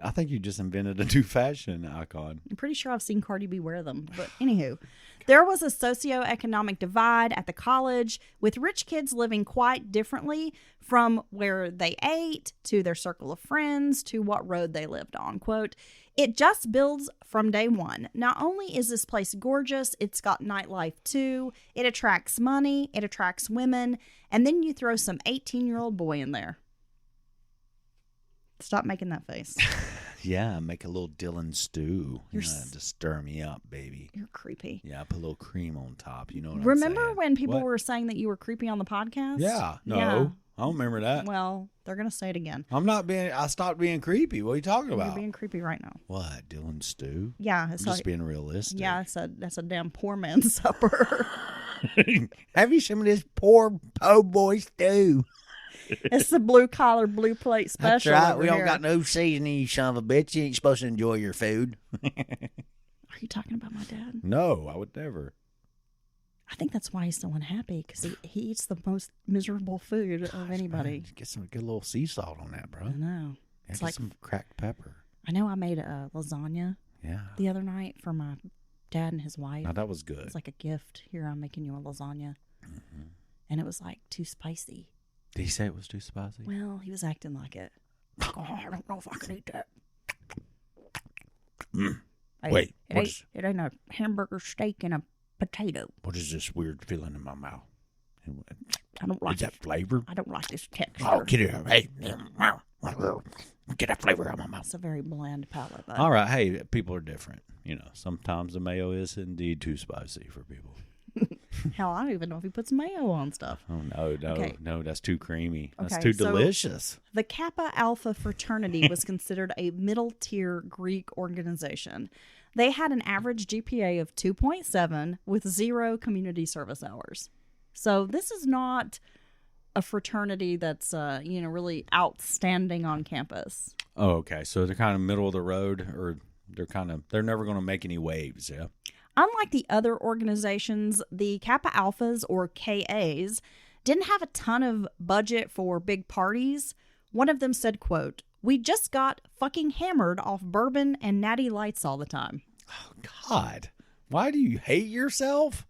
I think you just invented a new fashion icon. I'm pretty sure I've seen Cardi B wear them. But anywho, there was a socioeconomic divide at the college, with rich kids living quite differently from where they ate, to their circle of friends, to what road they lived on. Quote, it just builds from day one. Not only is this place gorgeous, it's got nightlife too. It attracts money, it attracts women, and then you throw some 18-year-old boy in there. Stop making that face. Yeah, make a little Dylan stew. You're To stir me up, baby. You're creepy. Yeah, put a little cream on top. You know what Remember I'm saying? when people What? were saying that you were creepy on the podcast? Yeah. No, Yeah. I don't remember that. Well, they're going to say it again. I stopped being creepy. What are you talking about? You're being creepy right now. What, Dylan stew? Yeah. I'm It's just like, being realistic. yeah, that's a damn poor man's supper. Have you some of this poor po' boy stew? It's the blue collar, blue plate That's special. right. over We don't here. got no seasoning, you son of a bitch. You ain't supposed to enjoy your food. Are you talking about my dad? No, I would never. I think that's why he's so unhappy, because he eats the most miserable food of anybody. Get a little sea salt on that, bro. I know. Yeah, It's get like, some cracked pepper. I know I made a lasagna Yeah. the other night for my dad and his wife. Now, that was good. It's like a gift. Here, I'm making you a lasagna. Mm-hmm. And it was like too spicy. Did he say it was too spicy? Well, he was acting like it. Like, oh, I don't know if I can eat that. Hey, Wait, it ain't a hamburger, steak, and a potato. What is this weird feeling in my mouth? I don't like Is that flavor? I don't like this texture. Oh, get it. Hey, get that flavor out of my mouth. It's a very bland palate. But All right. Hey, people are different. You know, sometimes the mayo is indeed too spicy for people. hell, I don't even know if he puts mayo on stuff. Oh, no, that's too creamy. That's Okay, too so- delicious. The Kappa Alpha fraternity was considered a middle-tier Greek organization. They had an average GPA of 2.7 with 0 community service hours. So this is not a fraternity that's, really outstanding on campus. Oh, okay. So they're kind of middle of the road, or they're never going to make any waves, yeah? unlike the other organizations, the Kappa Alphas, or KAs, didn't have a ton of budget for big parties. One of them said, quote, "We just got fucking hammered off bourbon and natty lights all the time." Oh, God. Why do you hate yourself?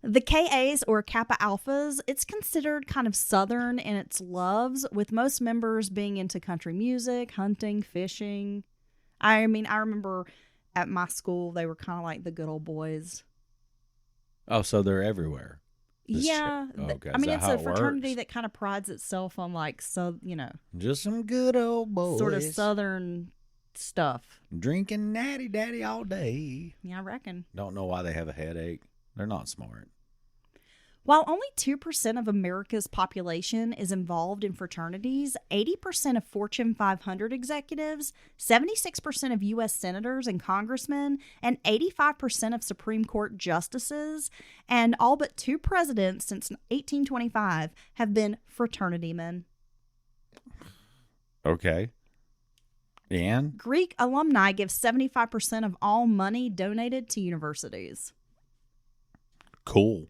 The KAs, or Kappa Alphas, it's considered kind of Southern in its loves, with most members being into country music, hunting, fishing. I mean, I remember at my school, they were kind of like the good old boys. Oh, so they're everywhere. Yeah. Okay, I mean, is it's that a how it fraternity works? that kind of prides itself on, like, so, you know, Just some good old boys. sort of Southern stuff. Drinking natty daddy all day. Yeah, I reckon. Don't know why they have a headache. They're not smart. While only 2% of America's population is involved in fraternities, 80% of Fortune 500 executives, 76% of U.S. senators and congressmen, and 85% of Supreme Court justices, and all but 2 presidents since 1825 have been fraternity men. Okay. And? Greek alumni give 75% of all money donated to universities. Cool.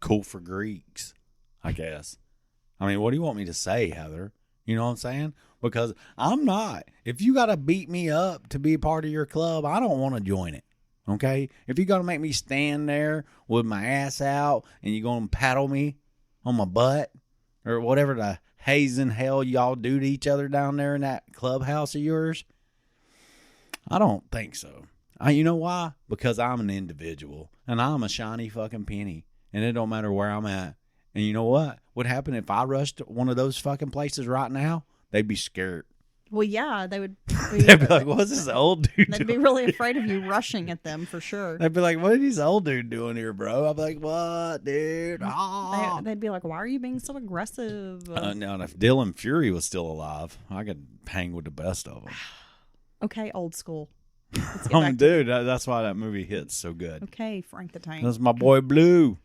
Cool for Greeks, I guess. I mean, what do you want me to say, Heather? You know what I'm saying? Because I'm not. If you got to beat me up to be a part of your club, I don't want to join it. Okay? If you got to make me stand there with my ass out and you're going to paddle me on my butt or whatever the hazing hell y'all do to each other down there in that clubhouse of yours, I don't think so. You know why? Because I'm an individual and I'm a shiny fucking penny. And it don't matter where I'm at. And you know what? What happened if I rushed one of those fucking places right now? They'd be scared. Well, yeah, they would. They'd be like, what's this old dude They'd be doing really here? afraid of you rushing at them for sure. They'd be like, what is this old dude doing here, bro? I'd be like, what, dude? Ah. They'd be like, why are you being so aggressive? Now, if Dylan Fury was still alive, I could hang with the best of them. Okay, old school. Let's get back to- Dude, that's why that movie hits so good. Okay, Frank the Tank. That's my boy Blue.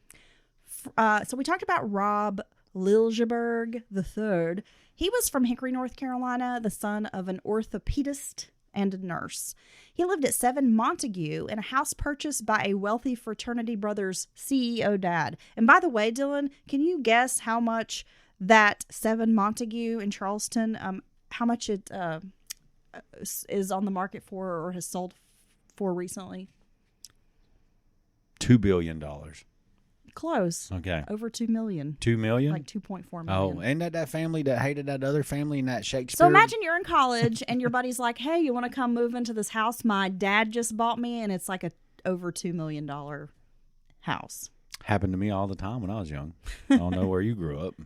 So we talked about Rob Liljeburg III. He was from Hickory, North Carolina, the son of an orthopedist and a nurse. He lived at 7 Montague in a house purchased by a wealthy fraternity brother's CEO dad. And by the way, Dylan, can you guess how much that 7 Montague in Charleston, how much it is on the market for or has sold for recently? $2 billion. Close. Okay. Over 2 million. 2 million? Like 2.4 million. Oh, ain't that family that hated that other family in that Shakespeare? So imagine you're in college and your buddy's like, "Hey, you want to come move into this house my dad just bought me?" And it's like a over $2 million house. Happened to me all the time when I was young. I don't know where you grew up.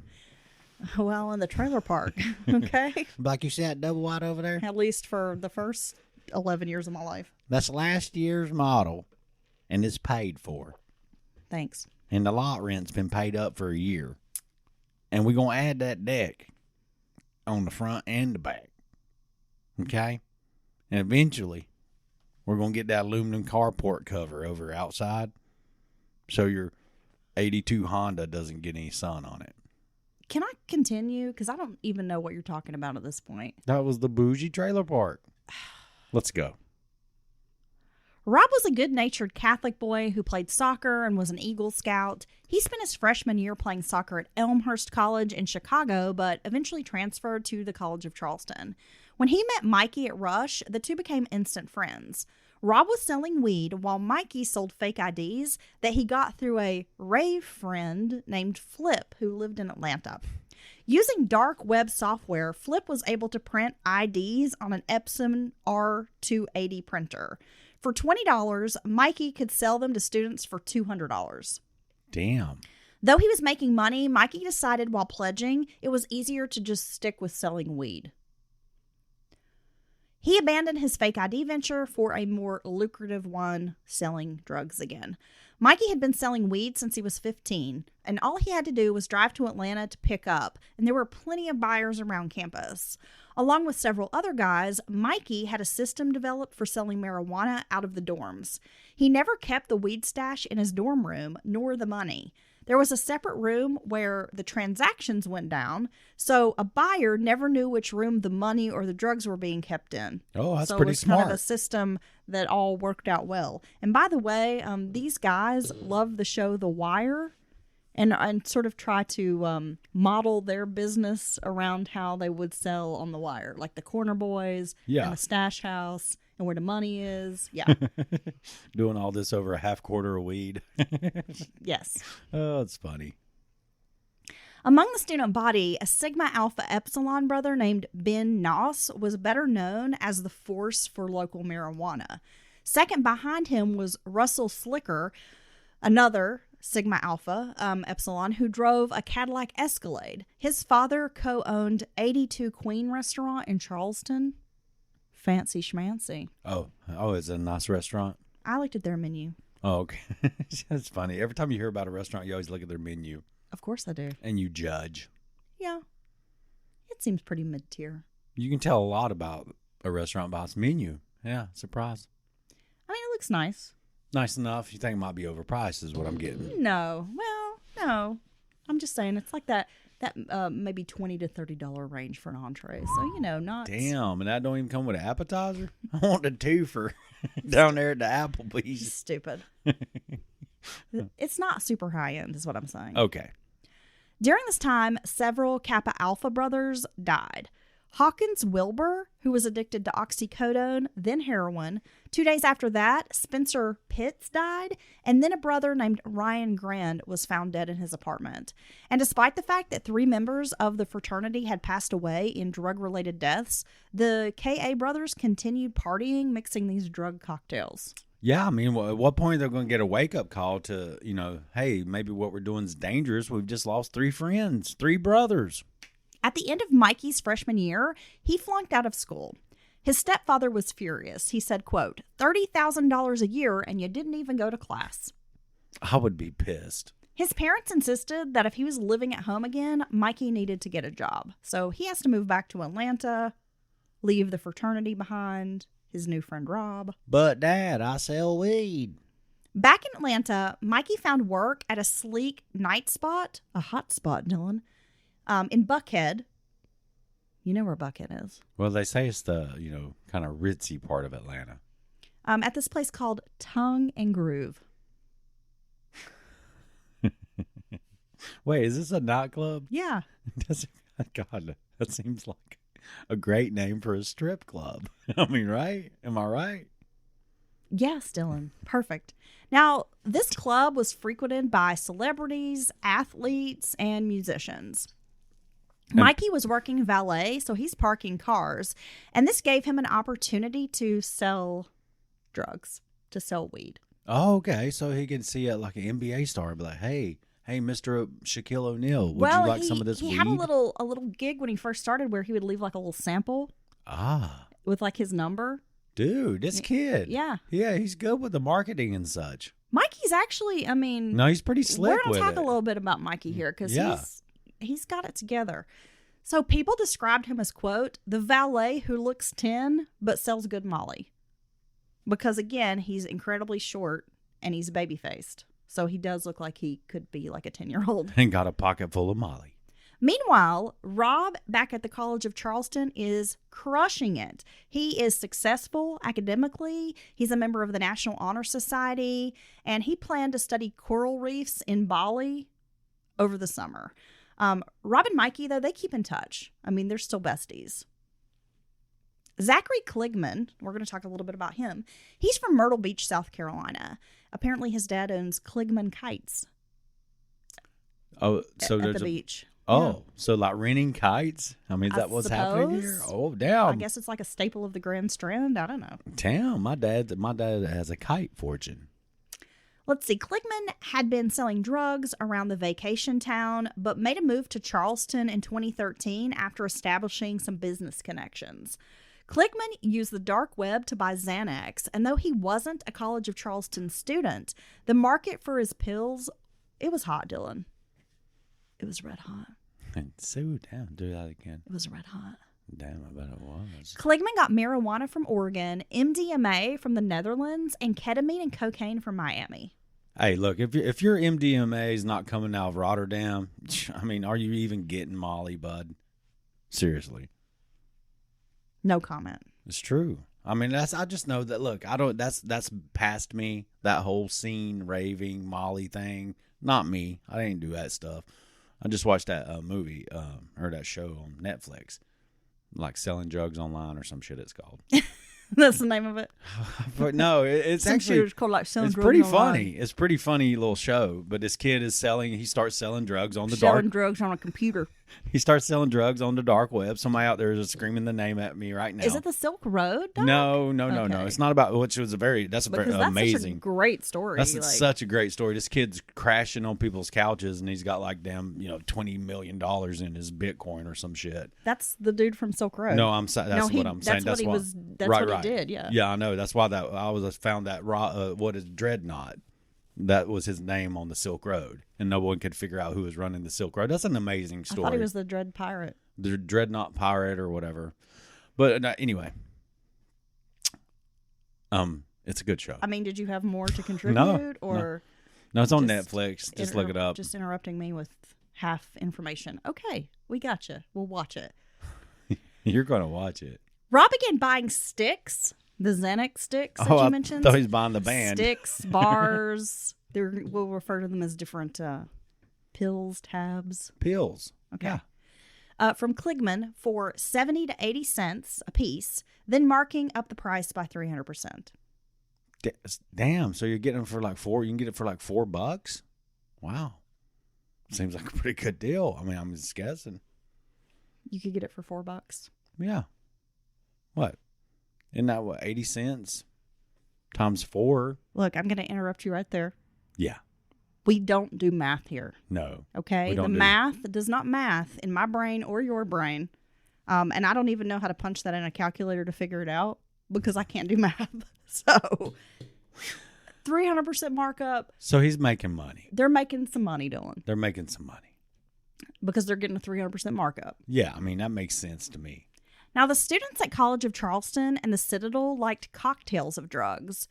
Well, in the trailer park. Okay. Like you see that double wide over there? At least for the first 11 years of my life. That's last year's model, and it's paid for. Thanks. And the lot rent's been paid up for a year. And we're going to add that deck on the front and the back. Okay? And eventually, we're going to get that aluminum carport cover over outside so your 82 Honda doesn't get any sun on it. Can I continue? Because I don't even know what you're talking about at this point. That was the bougie trailer park. Let's go. Rob was a good-natured Catholic boy who played soccer and was an Eagle Scout. He spent his freshman year playing soccer at Elmhurst College in Chicago, but eventually transferred to the College of Charleston. When he met Mikey at Rush, the two became instant friends. Rob was selling weed while Mikey sold fake IDs that he got through a rave friend named Flip who lived in Atlanta. Using dark web software, Flip was able to print IDs on an Epson R280 printer. For $20, Mikey could sell them to students for $200. Damn. Though he was making money, Mikey decided while pledging it was easier to just stick with selling weed. He abandoned his fake ID venture for a more lucrative one, selling drugs again. Mikey had been selling weed since he was 15, and all he had to do was drive to Atlanta to pick up, and there were plenty of buyers around campus. Along with several other guys, Mikey had a system developed for selling marijuana out of the dorms. He never kept the weed stash in his dorm room, nor the money. There was a separate room where the transactions went down, so a buyer never knew which room the money or the drugs were being kept in. Oh, that's so pretty it was kind of smart. a system that all worked out well. And by the way, these guys love the show The Wire, and sort of try to model their business around how they would sell on The Wire, like the corner boys Yeah. and the stash house and where the money is. Yeah. Doing all this over a half quarter of weed. Yes. Oh, it's funny. Among the student body, a Sigma Alpha Epsilon brother named Ben Noss was better known as the force for local marijuana. Second behind him was Russell Slicker, another Sigma Alpha Epsilon, who drove a Cadillac Escalade. His father co-owned 82 Queen Restaurant in Charleston. Fancy schmancy. Oh, it's a nice restaurant. I looked at their menu. Oh, okay. That's funny. Every time you hear about a restaurant, you always look at their menu Of course I do. and you judge. Yeah. It seems pretty mid-tier. You can tell a lot about a restaurant by its menu. Yeah, surprise. I mean, it looks nice. Nice enough. You think it might be overpriced is what I'm getting. No. Well, no. I'm just saying it's like that maybe $20 to $30 range for an entree. So, not... Damn, and that don't even come with an appetizer? I want a twofer down there at the Applebee's. Stupid. It's not super high-end is what I'm saying. Okay. During this time, several Kappa Alpha brothers died. Hawkins Wilbur, who was addicted to oxycodone, then heroin. 2 days after that, Spencer Pitts died, and then a brother named Ryan Grand was found dead in his apartment. And despite the fact that 3 members of the fraternity had passed away in drug-related deaths, the KA brothers continued partying, mixing these drug cocktails. Yeah, I mean, at what point they're going to get a wake-up call to, hey, maybe what we're doing is dangerous. We've just lost 3 friends, 3 brothers. At the end of Mikey's freshman year, he flunked out of school. His stepfather was furious. He said, quote, $30,000 a year and you didn't even go to class. I would be pissed. His parents insisted that if he was living at home again, Mikey needed to get a job. So he has to move back to Atlanta, leave the fraternity behind, his new friend Rob. But, Dad, I sell weed. Back in Atlanta, Mikey found work at a sleek night spot, a hot spot, Dylan, in Buckhead. You know where Buckhead is. Well, they say it's the, kind of ritzy part of Atlanta. At this place called Tongue and Groove. Wait, is this a nightclub? Yeah. God, that seems like a great name for a strip club. I mean, right? Am I right? Yes, Dylan. Perfect. Now, this club was frequented by celebrities, athletes, and musicians. Mikey was working valet, so he's parking cars, and this gave him an opportunity to sell drugs, to sell weed. Oh, okay. So he can see it like an NBA star and be like, hey, Mr. Shaquille O'Neal, would Well, you like some of this weed? He had a little gig when he first started where he would leave like a little sample with like his number. Dude, this kid. Yeah. Yeah, he's good with the marketing and such. Mikey's actually, No, he's pretty slick we're going with to talk it. a little bit about Mikey here because Yeah. he's got it together. So people described him as, quote, the valet who looks 10 but sells good Molly. Because, again, he's incredibly short and he's baby-faced. So he does look like he could be like a 10-year-old. And got a pocket full of Molly. Meanwhile, Rob, back at the College of Charleston, is crushing it. He is successful academically. He's a member of the National Honor Society, and he planned to study coral reefs in Bali over the summer. Rob and Mikey, though, they keep in touch. I mean, they're still besties. Zachary Kligman, we're going to talk a little bit about him. He's from Myrtle Beach, South Carolina. Apparently, his dad owns Kligman Kites. Oh, so at there's the beach. Oh, so like renting kites? I mean, is I that what's happening here? suppose. Oh, damn. I guess it's like a staple of the Grand Strand. I don't know. Damn, my dad has a kite fortune. Let's see. Kligman had been selling drugs around the vacation town, but made a move to Charleston in 2013 after establishing some business connections. Kligman used the dark web to buy Xanax, and though he wasn't a College of Charleston student, the market for his pills, it was hot, Dylan. It was red hot. And so, damn, do that again. It was red hot. Damn, I bet it was. Kligman got marijuana from Oregon, MDMA from the Netherlands, and ketamine and cocaine from Miami. Hey, look, if your MDMA is not coming out of Rotterdam, I mean, are you even getting Molly, bud? Seriously. No comment. It's true. I mean, I just know that, look, that's past me, that whole scene, raving, Molly thing. Not me. I didn't do that stuff. I just watched that movie, or that show on Netflix, like Selling Drugs Online or some shit it's called. That's the name of it. But no, it's Some actually, shit is called like Selling it's Drugs pretty Online. funny. It's pretty funny little show. But this kid is he starts selling drugs on the Selling dark. drugs on a computer. He starts selling drugs on the dark web. Somebody out there is screaming the name at me right now. Is it the Silk Road? Dog? No. Okay. It's not about, which was that's Because very that's amazing. such a great story. That's like, such a great story. This kid's crashing on people's couches, and he's got like $20 million in his Bitcoin or some shit. that's the dude from Silk Road. No, that's what I'm saying. That's what he why- was. That's right, what he right. did. Yeah. Yeah, I know. That's why I found that what is Dreadnought. That was his name on the Silk Road, and no one could figure out who was running the Silk Road. That's an amazing I story. thought he was the Dread Pirate. The Dreadnought Pirate or whatever. But anyway, it's a good show. I mean, did you have more to contribute, or No, it's on just Netflix. Just look it up. Just interrupting me with half information. Okay, we got you. We'll watch it. You're going to watch it. Rob began buying sticks, the Xanax sticks that you mentioned. I thought he was buying the band. Sticks, bars. We'll refer to them as different pills, tabs. Pills. Okay. Yeah. From Kligman for 70 to 80 cents a piece, then marking up the price by 300%. Damn. So you're getting them for like $4. You can get it for like $4. Wow. Seems like a pretty good deal. I mean, I'm just guessing. You could get it for $4. Yeah. What? Isn't that 80 cents times 4? Look, I'm going to interrupt you right there. Yeah. We don't do math here. No. Okay? We The don't do. math does not math in my brain or your brain. And I don't even know how to punch that in a calculator to figure it out because I can't do math. So 300% markup. So he's making money. They're making some money, Dylan, They're making some money. because they're getting a 300% markup. Yeah. I mean, that makes sense to me. Now, the students at College of Charleston and the Citadel liked cocktails of drugs.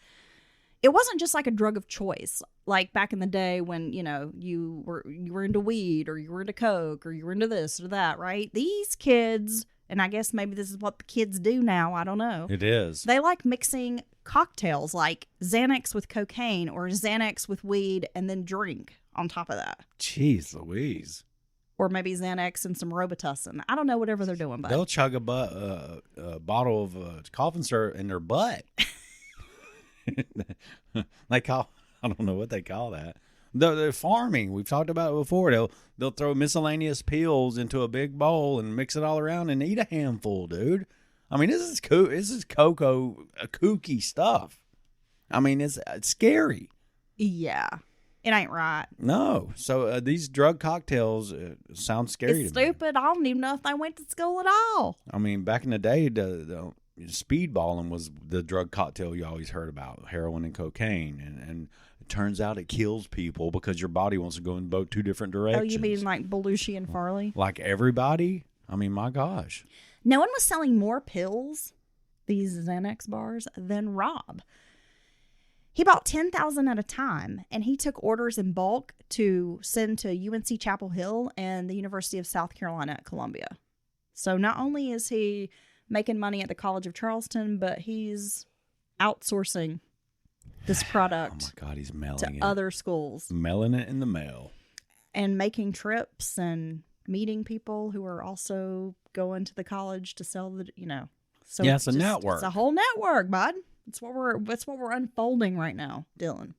It wasn't just like a drug of choice, like back in the day when, you were into weed or you were into coke or you were into this or that, right? These kids, and I guess maybe this is what the kids do now, I don't know. It is. They like mixing cocktails like Xanax with cocaine or Xanax with weed and then drink on top of that. Jeez Louise. Or maybe Xanax and some Robitussin. I don't know, whatever they're doing, but They'll chug a bottle of cough syrup in their butt. I don't know what they call that. They're farming. We've talked about it before. They'll throw miscellaneous pills into a big bowl and mix it all around and eat a handful, dude. I mean, this is kooky stuff. I mean, it's scary. yeah, it ain't right. No. So these drug cocktails sound scary It's to me. stupid. I don't even know if they went to school at all. I mean, back in the day, the speedballing was the drug cocktail you always heard about, heroin and cocaine. And it turns out it kills people because your body wants to go in both two different directions. Oh, you mean like Belushi and Farley? Like everybody? I mean, my gosh. No one was selling more pills, these Xanax bars, than Rob. He bought 10,000 at a time, and he took orders in bulk to send to UNC Chapel Hill and the University of South Carolina at Columbia. So not only is he making money at the College of Charleston, but he's outsourcing this Oh product my God, he's mailing to it. other schools Mailing it in the mail. and making trips and meeting people who are also going to the college to sell the, So Yeah, it's a network. It's a whole network, bud. That's what we're unfolding right now, Dylan.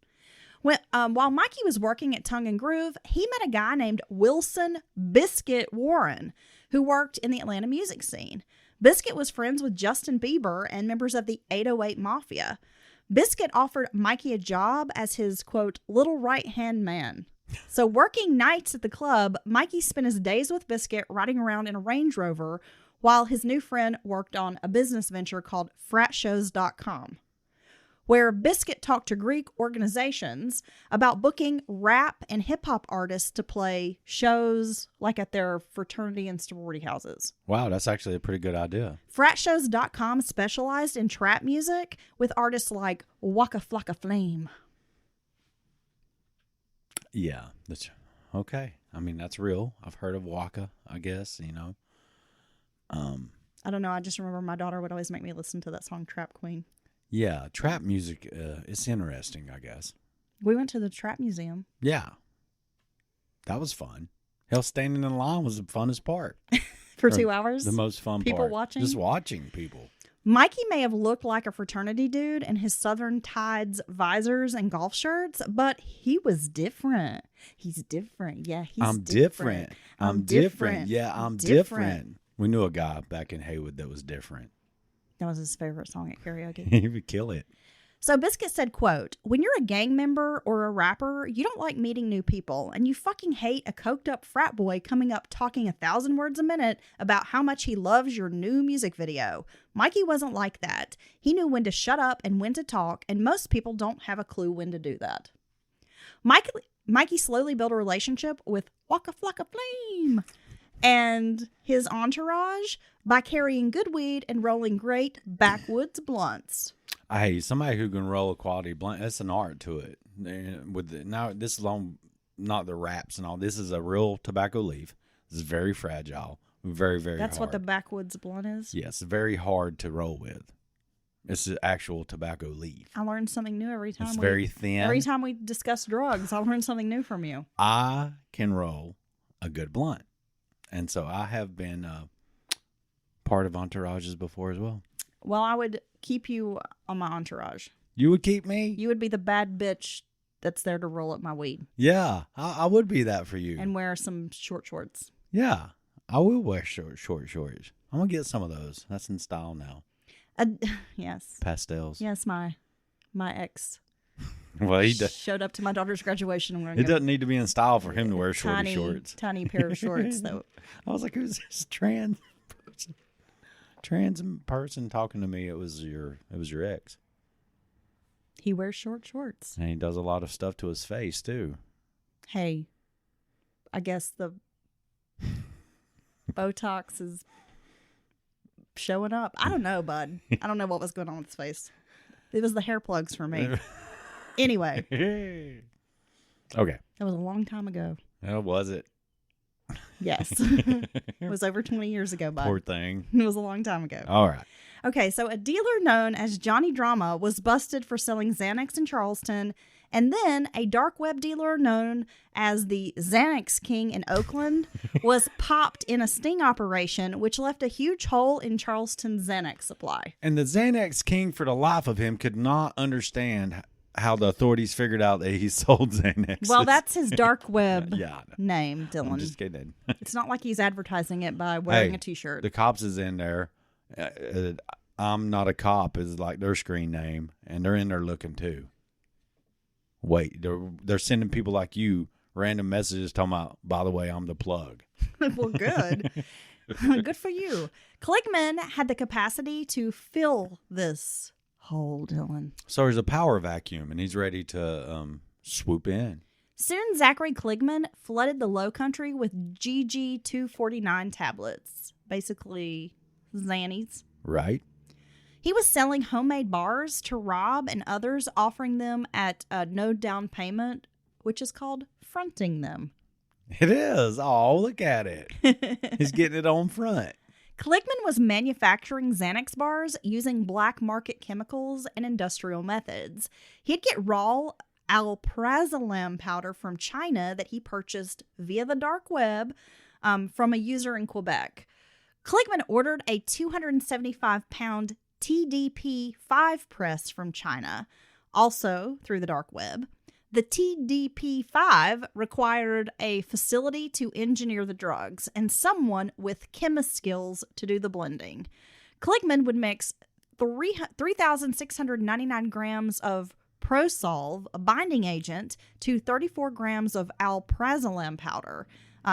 While Mikey was working at Tongue and Groove, he met a guy named Wilson Biscuit Warren, who worked in the Atlanta music scene. Biscuit was friends with Justin Bieber and members of the 808 Mafia. Biscuit offered Mikey a job as his, quote, little right-hand man. So working nights at the club, Mikey spent his days with Biscuit riding around in a Range Rover while his new friend worked on a business venture called fratshows.com, where Biscuit talked to Greek organizations about booking rap and hip-hop artists to play shows like at their fraternity and sorority houses. Wow, that's actually a pretty good idea. Fratshows.com specialized in trap music with artists like Waka Flocka Flame. Yeah. That's okay. I mean, that's real. I've heard of Waka, I guess, I don't know. I just remember my daughter would always make me listen to that song Trap Queen. Yeah, trap music, it's interesting, I guess. We went to the Trap Museum. Yeah. That was fun. Hell, standing in line was the funnest part. For 2 hours? The most fun part. People watching? Just watching people. Mikey may have looked like a fraternity dude in his Southern Tides visors and golf shirts, but he was different. He's different. Yeah, he's different. I'm different. Yeah, I'm different. We knew a guy back in Haywood that was different. That was his favorite song at karaoke. He would kill it. So Biscuit said, quote, "When you're a gang member or a rapper, you don't like meeting new people, and you fucking hate a coked up frat boy coming up talking 1,000 words a minute about how much he loves your new music video. Mikey wasn't like that. He knew when to shut up and when to talk, and most people don't have a clue when to do that." Mikey slowly built a relationship with Waka Flocka Flame and his entourage by carrying good weed and rolling great backwoods blunts. Hey, somebody who can roll a quality blunt, that's an art to it. Now, this is on not the wraps and all. This is a real tobacco leaf. This is very fragile. Very, very That's hard. what the backwoods blunt is? Yes, very hard to roll with. It's an actual tobacco leaf. I learn something new every time. It's very thin. Every time we discuss drugs, I learn something new from you. I can roll a good blunt. And so I have been part of entourages before as well. Well, I would keep you on my entourage. You would keep me? You would be the bad bitch that's there to roll up my weed. Yeah, I would be that for you. And wear some short shorts. Yeah, I will wear short shorts. I'm going to get some of those. That's in style now. Yes. Pastels. Yes, my ex Well, he does. showed up to my daughter's graduation. And we're It doesn't need to be in style for him to wear shorty shorts. Tiny pair of shorts, though. I was like, who's this trans person talking to me? It was your ex. He wears short shorts. And he does a lot of stuff to his face too. Hey, I guess the Botox is showing up. I don't know, bud. I don't know what was going on with his face. It was the hair plugs for me. Anyway. Okay. That was a long time ago. Oh, was it? Yes. It was over 20 years ago, bud. Poor thing. It was a long time ago. All right. Okay, so a dealer known as Johnny Drama was busted for selling Xanax in Charleston, and then a dark web dealer known as the Xanax King in Oakland was popped in a sting operation, which left a huge hole in Charleston's Xanax supply. And the Xanax King, for the life of him, could not understand how the authorities figured out that he sold Xanax. Well, that's his dark web Yeah, I know. name, Dylan. I'm just kidding. It's not like he's advertising it by wearing Hey, a T-shirt. The cops is in there. I'm not a cop is like their screen name, and they're in there looking too. Wait, they're sending people like you random messages talking about, by the way, I'm the plug. Well, good. Good for you. Kligman had the capacity to fill this hole, Dylan. So there's a power vacuum, and he's ready to swoop in. Soon, Zachary Kligman flooded the Low Country with GG 249 tablets, basically Xannies. Right. He was selling homemade bars to Rob and others, offering them at no down payment, which is called fronting them. It is. Oh, look at it. He's getting it on front. Kligman was manufacturing Xanax bars using black market chemicals and industrial methods. He'd get raw alprazolam powder from China that he purchased via the dark web from a user in Quebec. Kligman ordered a 275-pound TDP-5 press from China, also through the dark web. The TDP-5 required a facility to engineer the drugs and someone with chemist skills to do the blending. Kligman would mix 3,699 grams of Prosolve, a binding agent, to 34 grams of alprazolam powder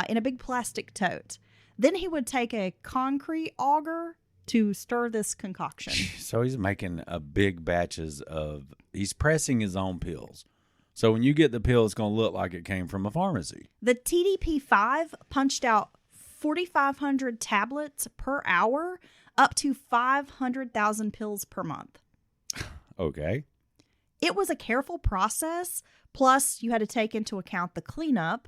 in a big plastic tote. Then he would take a concrete auger to stir this concoction. So he's making a big batches of, he's pressing his own pills. So when you get the pill, it's going to look like it came from a pharmacy. The TDP-5 punched out 4,500 tablets per hour, up to 500,000 pills per month. Okay. It was a careful process. Plus, you had to take into account the cleanup.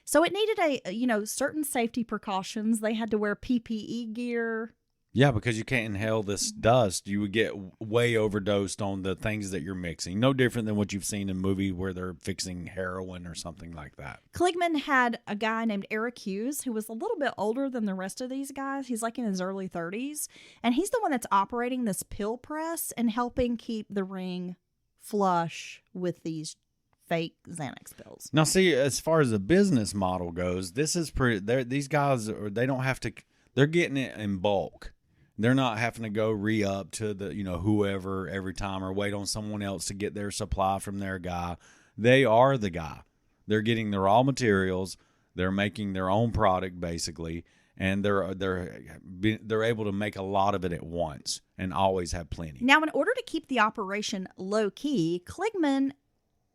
So it needed certain safety precautions. They had to wear PPE gear. Yeah, because you can't inhale this dust. You would get way overdosed on the things that you're mixing. No different than what you've seen in movie where they're fixing heroin or something like that. Kligman had a guy named Eric Hughes who was a little bit older than the rest of these guys. He's like in his early 30s. And he's the one that's operating this pill press and helping keep the ring flush with these fake Xanax pills. Now, see, as far as the business model goes, this is pretty. These guys, they don't have to. They're getting it in bulk. They're not having to go re-up to the whoever every time or wait on someone else to get their supply from their guy. They are the guy. They're getting the raw materials. They're making their own product basically, and they're able to make a lot of it at once and always have plenty. Now, in order to keep the operation low key, Kligman,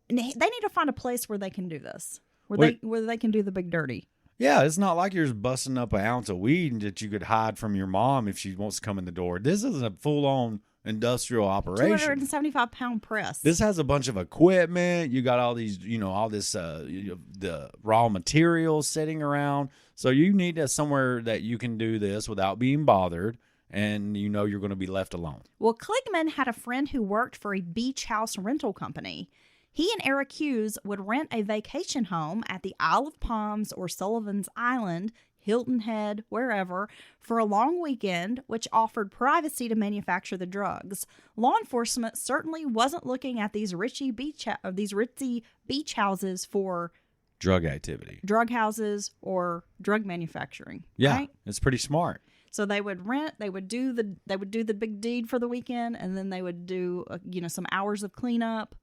they need to find a place where they can do this, where they can do the big dirty. Yeah, it's not like you're just busting up an ounce of weed that you could hide from your mom if she wants to come in the door. This is a full-on industrial operation. 275-pound press. This has a bunch of equipment. You got all these, the raw materials sitting around. So you need somewhere that you can do this without being bothered, and you're going to be left alone. Well, Kligman had a friend who worked for a beach house rental company. He and Eric Hughes would rent a vacation home at the Isle of Palms or Sullivan's Island, Hilton Head, wherever, for a long weekend, which offered privacy to manufacture the drugs. Law enforcement certainly wasn't looking at these ritzy beach houses for drug activity, drug houses, or drug manufacturing. Yeah, right? It's pretty smart. So they would rent, they would do the big deed for the weekend, and then they would do some hours of cleanup.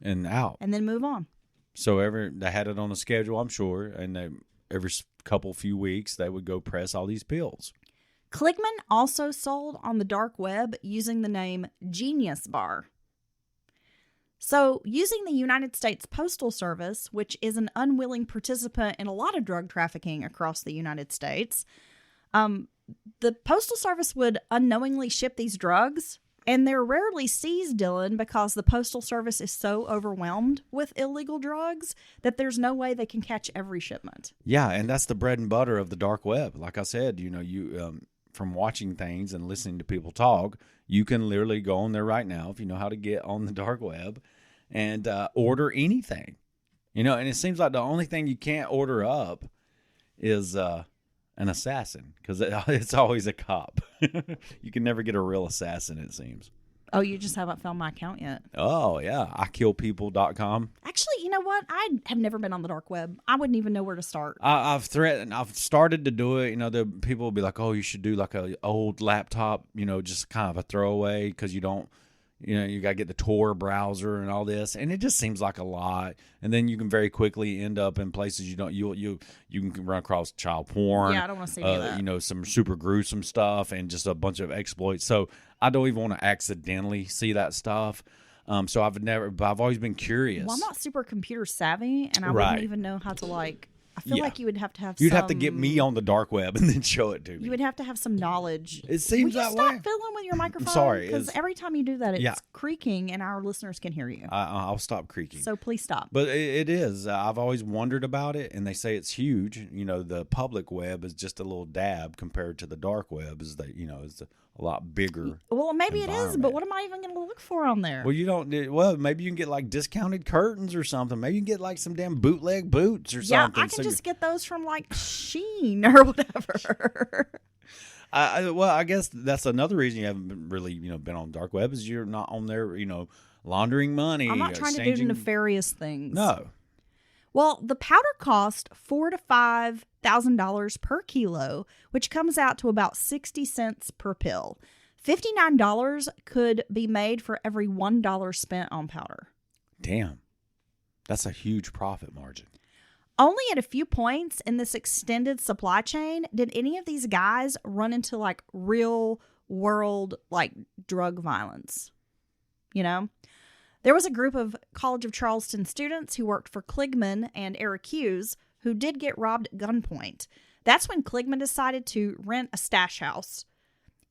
And out. And then move on. So they had it on a schedule, I'm sure, and every few weeks they would go press all these pills. Kligman also sold on the dark web using the name Genius Bar. So, using the United States Postal Service, which is an unwilling participant in a lot of drug trafficking across the United States, the Postal Service would unknowingly ship these drugs. And they're rarely seized, Dylan, because the Postal Service is so overwhelmed with illegal drugs that there's no way they can catch every shipment. Yeah, and that's the bread and butter of the dark web. Like I said, you from watching things and listening to people talk, you can literally go on there right now if you know how to get on the dark web and order anything. And it seems like the only thing you can't order up is an assassin, because it's always a cop. You can never get a real assassin, it seems. Oh, you just haven't found my account yet? Oh, yeah. IKillPeople.com. Actually, you know what? I have never been on the dark web. I wouldn't even know where to start. I've started to do it. The people will be like, oh, you should do like a old laptop, just kind of a throwaway, because you don't, you got to get the Tor browser and all this, and it just seems like a lot. And then you can very quickly end up in places you can run across child porn. Yeah, I don't want to see that. Some super gruesome stuff and just a bunch of exploits. So I don't even want to accidentally see that stuff. So I've always been curious. Well, I'm not super computer savvy, and I Right. wouldn't even know how to I feel like you would have to have. You'd have to get me on the dark web and then show it to me. You would have to have some knowledge. It seems that way. Will you stop fiddling with your microphone? I'm sorry. Because every time you do that, it's Yeah. creaking, and our listeners can hear you. I'll stop creaking. So please stop. But it is. I've always wondered about it, and they say it's huge. The public web is just a little dab compared to the dark web. Is a lot bigger. Well, maybe it is, but environment. what am I even going to look for on there? Well, you don't. Well, maybe you can get like discounted curtains or something. Maybe you can get like some damn bootleg boots or something. Yeah, I can just get those from Shein or whatever. I guess that's another reason you haven't really, been on dark web is you're not on there, laundering money. I'm not trying to do nefarious things. No. Well, the powder cost $4,000 to $5,000 per kilo, which comes out to about 60 cents per pill. $59 could be made for every $1 spent on powder. Damn. That's a huge profit margin. Only at a few points in this extended supply chain did any of these guys run into real world drug violence. There was a group of College of Charleston students who worked for Kligman and Eric Hughes who did get robbed at gunpoint. That's when Kligman decided to rent a stash house.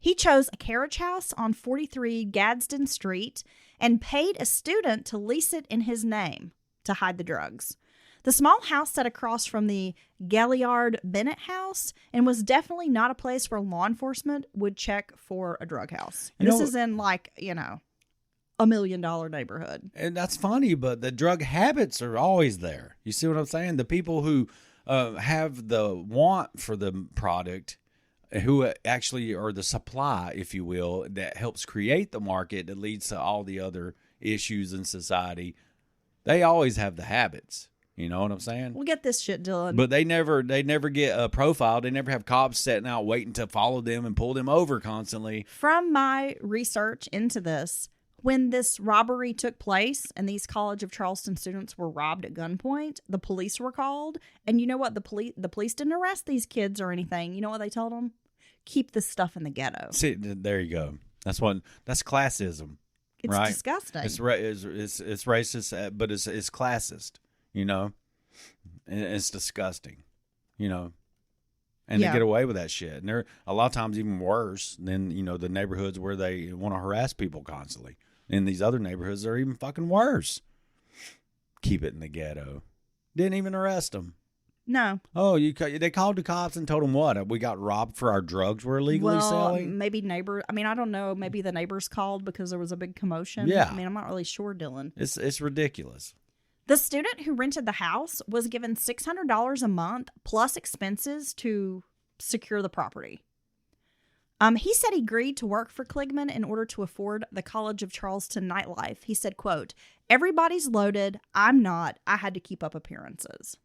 He chose a carriage house on 43 Gadsden Street and paid a student to lease it in his name to hide the drugs. The small house sat across from the Galliard Bennett house and was definitely not a place where law enforcement would check for a drug house. This is in $1 million neighborhood. And that's funny, but the drug habits are always there. You see what I'm saying? The people who have the want for the product, who actually are the supply, if you will, that helps create the market that leads to all the other issues in society, they always have the habits. You know what I'm saying? We'll get this shit, Dylan. But they never get profiled. They never have cops sitting out waiting to follow them and pull them over constantly. From my research into this, when this robbery took place and these College of Charleston students were robbed at gunpoint, the police were called. And you know what? The police didn't arrest these kids or anything. You know what they told them? Keep this stuff in the ghetto. See, there you go. That's classism. It's right? disgusting. It's racist, but it's classist. You know, it's disgusting, you know, and they get away with that shit. And they're a lot of times even worse than, the neighborhoods where they want to harass people constantly. In these other neighborhoods, they're even fucking worse. Keep it in the ghetto. Didn't even arrest them. No. Oh, they called the cops and told them what? We got robbed for our drugs we're illegally selling? Maybe I don't know. Maybe the neighbors called because there was a big commotion. Yeah. I mean, I'm not really sure, Dylan. It's ridiculous. The student who rented the house was given $600 a month plus expenses to secure the property. He said he agreed to work for Kligman in order to afford the College of Charleston nightlife. He said, quote, "Everybody's loaded. I'm not. I had to keep up appearances."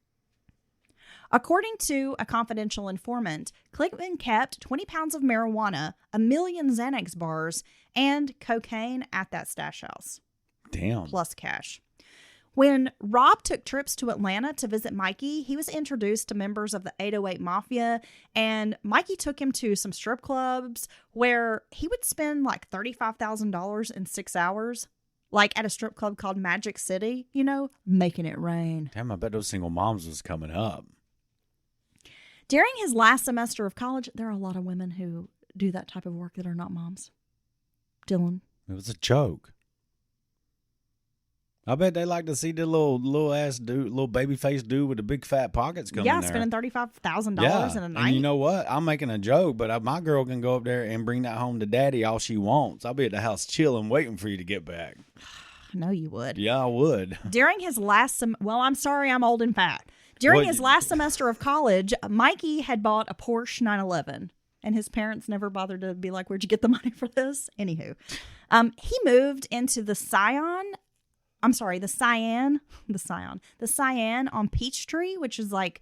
According to a confidential informant, Kligman kept 20 pounds of marijuana, 1 million Xanax bars, and cocaine at that stash house. Damn. Plus cash. When Rob took trips to Atlanta to visit Mikey, he was introduced to members of the 808 Mafia, and Mikey took him to some strip clubs where he would spend like $35,000 in 6 hours, like at a strip club called Magic City, making it rain. Damn, I bet those single moms was coming up. During his last semester of college, there are a lot of women who do that type of work that are not moms. Dylan. It was a joke. I bet they like to see the little ass dude, little baby face dude with the big fat pockets coming there. Yeah, spending $35,000 in a night. And you know what? I'm making a joke, but my girl can go up there and bring that home to daddy all she wants. I'll be at the house chilling, waiting for you to get back. I know you would. Yeah, I would. During his last I'm sorry, I'm old and fat. During his last semester of college, Mikey had bought a Porsche 911, and his parents never bothered to be like, "Where'd you get the money for this?" Anywho, he moved into the Cyan on Peachtree, which is like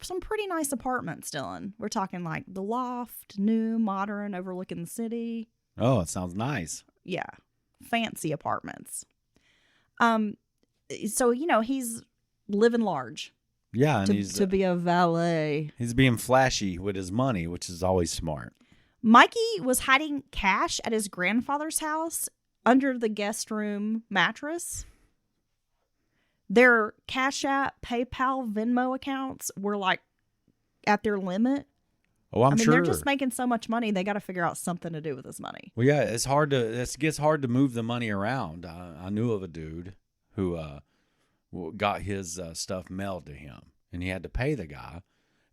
some pretty nice apartments, Dylan. We're talking like the loft, new, modern, overlooking the city. Oh, it sounds nice. Yeah, fancy apartments. So, he's living large. Yeah, and to be a valet. He's being flashy with his money, which is always smart. Mikey was hiding cash at his grandfather's house under the guest room mattress. Their Cash App, PayPal, Venmo accounts were like at their limit. Oh, I'm sure. They're just making so much money, they got to figure out something to do with this money. Well, yeah, it gets hard to move the money around. I knew of a dude who got his stuff mailed to him, and he had to pay the guy.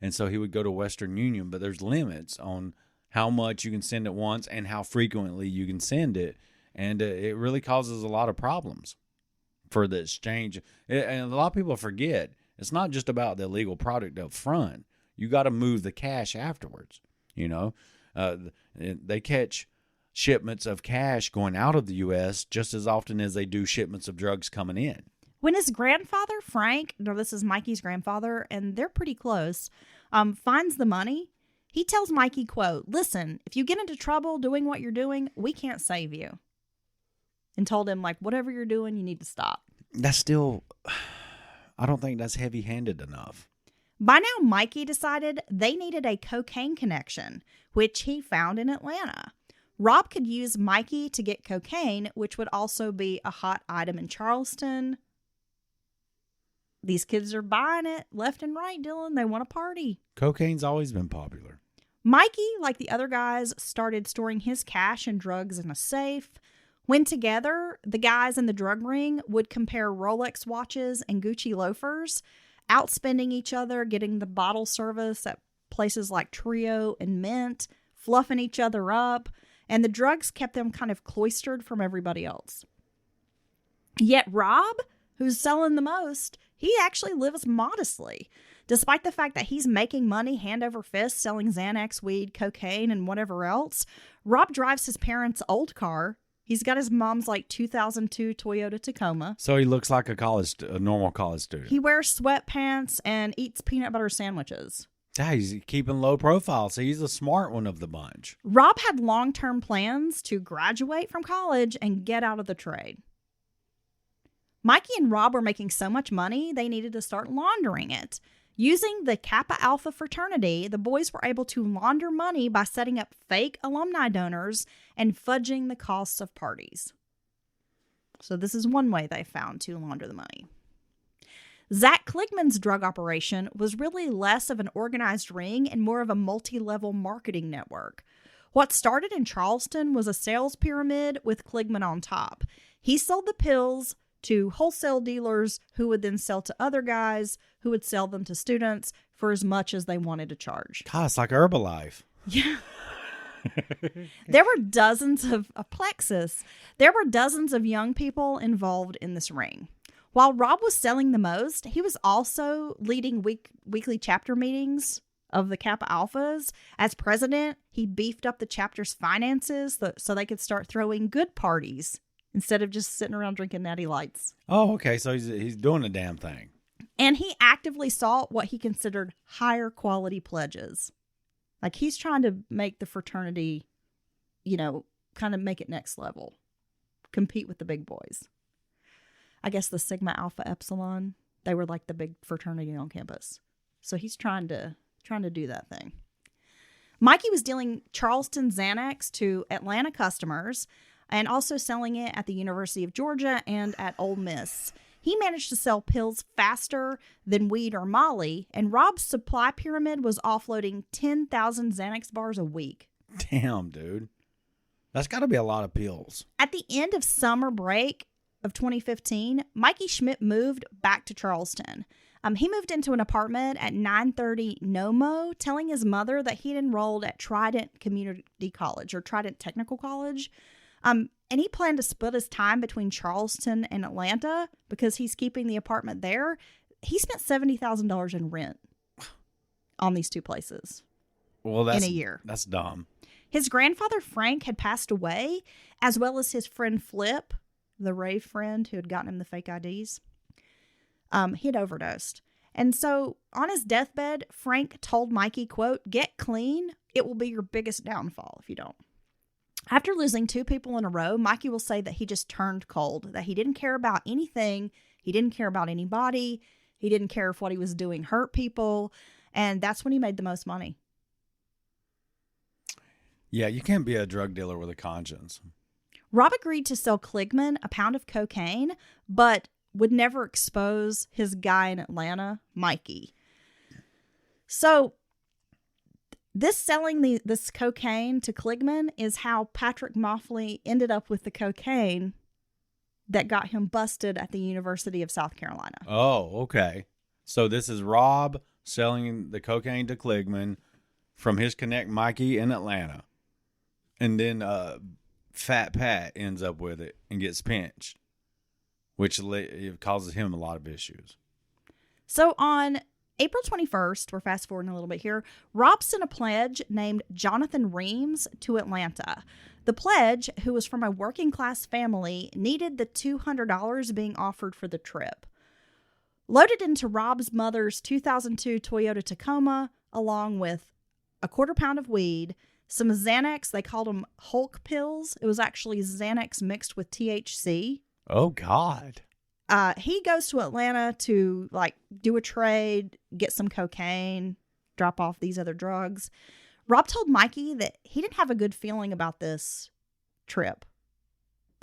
And so he would go to Western Union, but there's limits on how much you can send at once and how frequently you can send it. And it really causes a lot of problems for the exchange. And a lot of people forget, it's not just about the illegal product up front. You got to move the cash afterwards. They catch shipments of cash going out of the U.S. just as often as they do shipments of drugs coming in. When his grandfather, Frank, this is Mikey's grandfather, and they're pretty close, finds the money, he tells Mikey, quote, "Listen, if you get into trouble doing what you're doing, we can't save you." And told him, like, whatever you're doing, you need to stop. That's still, I don't think that's heavy-handed enough. By now, Mikey decided they needed a cocaine connection, which he found in Atlanta. Rob could use Mikey to get cocaine, which would also be a hot item in Charleston. These kids are buying it left and right, Dylan. They want to party. Cocaine's always been popular. Mikey, like the other guys, started storing his cash and drugs in a safe. When together, the guys in the drug ring would compare Rolex watches and Gucci loafers, outspending each other, getting the bottle service at places like Trio and Mint, fluffing each other up, and the drugs kept them kind of cloistered from everybody else. Yet Rob, who's selling the most, he actually lives modestly. Despite the fact that he's making money hand over fist selling Xanax, weed, cocaine, and whatever else, Rob drives his parents' old car. He's got his mom's 2002 Toyota Tacoma. So he looks like a normal college student. He wears sweatpants and eats peanut butter sandwiches. Yeah, he's keeping low profile, so he's the smart one of the bunch. Rob had long-term plans to graduate from college and get out of the trade. Mikey and Rob were making so much money, they needed to start laundering it. Using the Kappa Alpha fraternity, the boys were able to launder money by setting up fake alumni donors and fudging the costs of parties. So this is one way they found to launder the money. Zach Kligman's drug operation was really less of an organized ring and more of a multi-level marketing network. What started in Charleston was a sales pyramid with Kligman on top. He sold the pills to wholesale dealers who would then sell to other guys who would sell them to students for as much as they wanted to charge. God, it's like Herbalife. Yeah. There were dozens of Plexus. There were dozens of young people involved in this ring. While Rob was selling the most, he was also leading weekly chapter meetings of the Kappa Alphas. As president, he beefed up the chapter's finances so they could start throwing good parties instead of just sitting around drinking Natty Lights. Oh, okay. So he's doing the damn thing. And he actively sought what he considered higher quality pledges. Like he's trying to make the fraternity, kind of make it next level. Compete with the big boys. I guess the Sigma Alpha Epsilon, they were like the big fraternity on campus. So he's trying to do that thing. Mikey was dealing Charleston Xanax to Atlanta customers and also selling it at the University of Georgia and at Ole Miss. He managed to sell pills faster than weed or Molly, and Rob's supply pyramid was offloading 10,000 Xanax bars a week. Damn, dude. That's got to be a lot of pills. At the end of summer break of 2015, Mikey Schmidt moved back to Charleston. He moved into an apartment at 930 Nomo, telling his mother that he'd enrolled at Trident Community College or Trident Technical College. And he planned to split his time between Charleston and Atlanta because he's keeping the apartment there. He spent $70,000 in rent on these two places in a year. That's dumb. His grandfather, Frank, had passed away, as well as his friend Flip, the rave friend who had gotten him the fake IDs. He had overdosed. And so on his deathbed, Frank told Mikey, quote, "Get clean. It will be your biggest downfall if you don't." After losing two people in a row, Mikey will say that he just turned cold, that he didn't care about anything. He didn't care about anybody. He didn't care if what he was doing hurt people. And that's when he made the most money. Yeah, you can't be a drug dealer with a conscience. Rob agreed to sell Kligman a pound of cocaine, but would never expose his guy in Atlanta, Mikey. So this selling this cocaine to Kligman is how Patrick Moffly ended up with the cocaine that got him busted at the University of South Carolina. Oh, okay. So this is Rob selling the cocaine to Kligman from his connect Mikey in Atlanta. And then Fat Pat ends up with it and gets pinched, which causes him a lot of issues. So on April 21st, we're fast forwarding a little bit here, Rob sent a pledge named Jonathan Reams to Atlanta. The pledge, who was from a working class family, needed the $200 being offered for the trip. Loaded into Rob's mother's 2002 Toyota Tacoma, along with a quarter pound of weed, some Xanax, they called them Hulk pills. It was actually Xanax mixed with THC. Oh, God. He goes to Atlanta to do a trade, get some cocaine, drop off these other drugs. Rob told Mikey that he didn't have a good feeling about this trip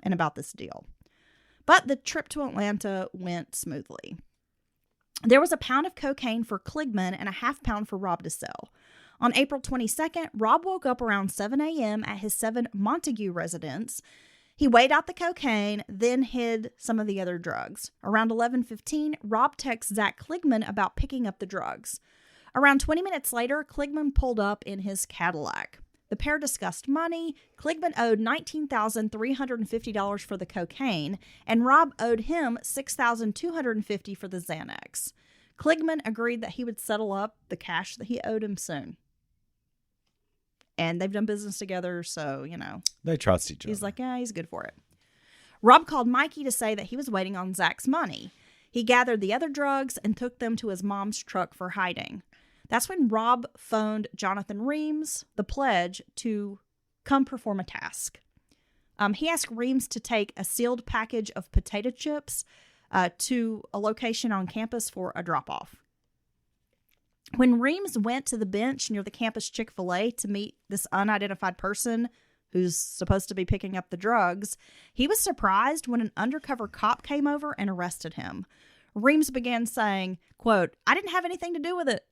and about this deal. But the trip to Atlanta went smoothly. There was a pound of cocaine for Kligman and a half pound for Rob to sell. On April 22nd, Rob woke up around 7 a.m. at his 7 Montague residence. He weighed out the cocaine, then hid some of the other drugs. Around 11:15, Rob texts Zach Kligman about picking up the drugs. Around 20 minutes later, Kligman pulled up in his Cadillac. The pair discussed money. Kligman owed $19,350 for the cocaine, and Rob owed him $6,250 for the Xanax. Kligman agreed that he would settle up the cash that he owed him soon. And they've done business together, so, They trust each other. He's like, yeah, he's good for it. Rob called Mikey to say that he was waiting on Zach's money. He gathered the other drugs and took them to his mom's truck for hiding. That's when Rob phoned Jonathan Reams, the pledge, to come perform a task. He asked Reams to take a sealed package of potato chips to a location on campus for a drop-off. When Reams went to the bench near the campus Chick-fil-A to meet this unidentified person who's supposed to be picking up the drugs, he was surprised when an undercover cop came over and arrested him. Reams began saying, quote, "I didn't have anything to do with it."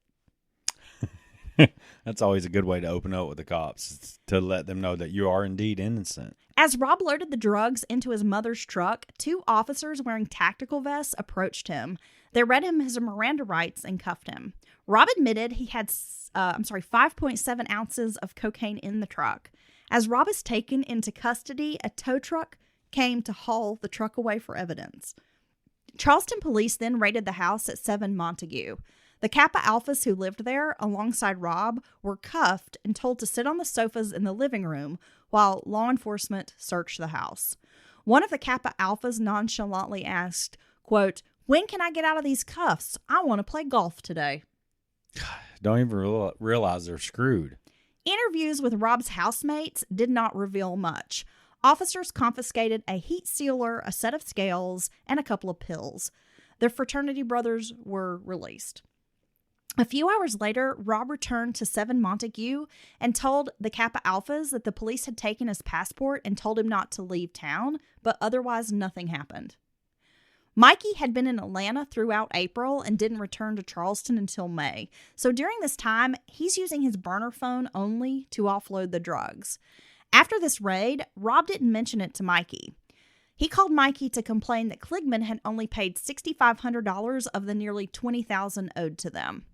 That's always a good way to open up with the cops, to let them know that you are indeed innocent. As Rob loaded the drugs into his mother's truck, 2 officers wearing tactical vests approached him. They read him his Miranda rights and cuffed him. Rob admitted he had 5.7 ounces of cocaine in the truck. As Rob is taken into custody, a tow truck came to haul the truck away for evidence. Charleston police then raided the house at 7 Montague. The Kappa Alphas who lived there, alongside Rob, were cuffed and told to sit on the sofas in the living room while law enforcement searched the house. One of the Kappa Alphas nonchalantly asked, quote, "When can I get out of these cuffs? I want to play golf today." Don't even realize they're screwed. Interviews with Rob's housemates did not reveal much. Officers confiscated a heat sealer, a set of scales, and a couple of pills. The fraternity brothers were released. A few hours later, Rob returned to 7 Montague and told the Kappa Alphas that the police had taken his passport and told him not to leave town, but otherwise nothing happened. Mikey had been in Atlanta throughout April and didn't return to Charleston until May. So during this time, he's using his burner phone only to offload the drugs. After this raid, Rob didn't mention it to Mikey. He called Mikey to complain that Kligman had only paid $6,500 of the nearly $20,000 owed to them.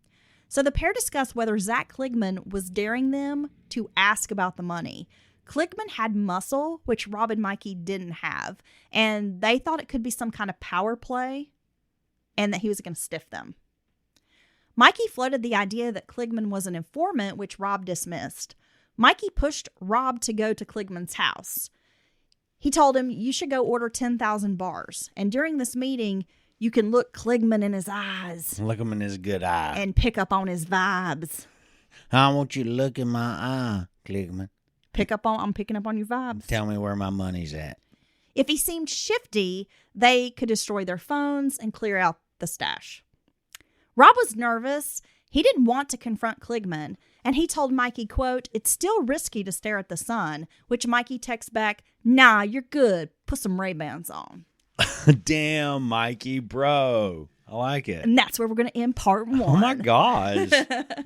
So the pair discussed whether Zach Kligman was daring them to ask about the money. Kligman had muscle, which Rob and Mikey didn't have, and they thought it could be some kind of power play and that he was going to stiff them. Mikey floated the idea that Kligman was an informant, which Rob dismissed. Mikey pushed Rob to go to Kligman's house. He told him, "You should go order 10,000 bars. And during this meeting, you can look Kligman in his eyes. Look him in his good eye. And pick up on his vibes." I want you to look in my eye, Kligman. I'm picking up on your vibes. Tell me where my money's at. If he seemed shifty, they could destroy their phones and clear out the stash. Rob was nervous. He didn't want to confront Kligman, and he told Mikey, quote, "It's still risky to stare at the sun," which Mikey texts back, "Nah, you're good. Put some Ray-Bans on." Damn, Mikey, bro. I like it. And that's where we're going to end part 1. Oh, my gosh.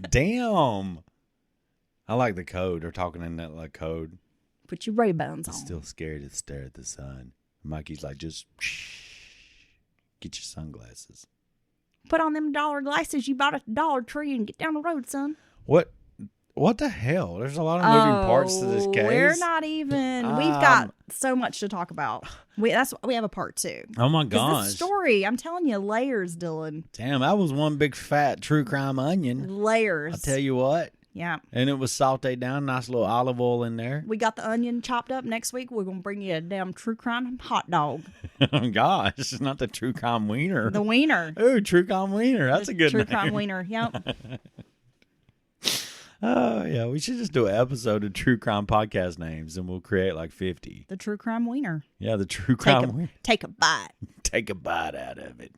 Damn. I like the code. They're talking in that like code. Put your Ray-Bans on. Still scared to stare at the sun. Mikey's like, just get your sunglasses. Put on them dollar glasses you bought at the Dollar Tree and get down the road, son. What the hell? There's a lot of moving parts to this case. We're not even. We've got so much to talk about. We have a part 2. Oh my gosh. This story, I'm telling you, layers, Dylan. Damn, that was one big fat true crime onion. Layers. I'll tell you what. Yeah. And it was sauteed down, nice little olive oil in there. We got the onion chopped up. Next week, we're going to bring you a damn true crime hot dog. Oh, gosh. It's not the true crime wiener. The wiener. Ooh, true crime wiener. That's a good true name. True crime wiener. Yep. Oh, yeah. We should just do an episode of true crime podcast names, and we'll create like 50. The true crime wiener. Yeah, the true crime wiener. Take a bite. Take a bite out of it.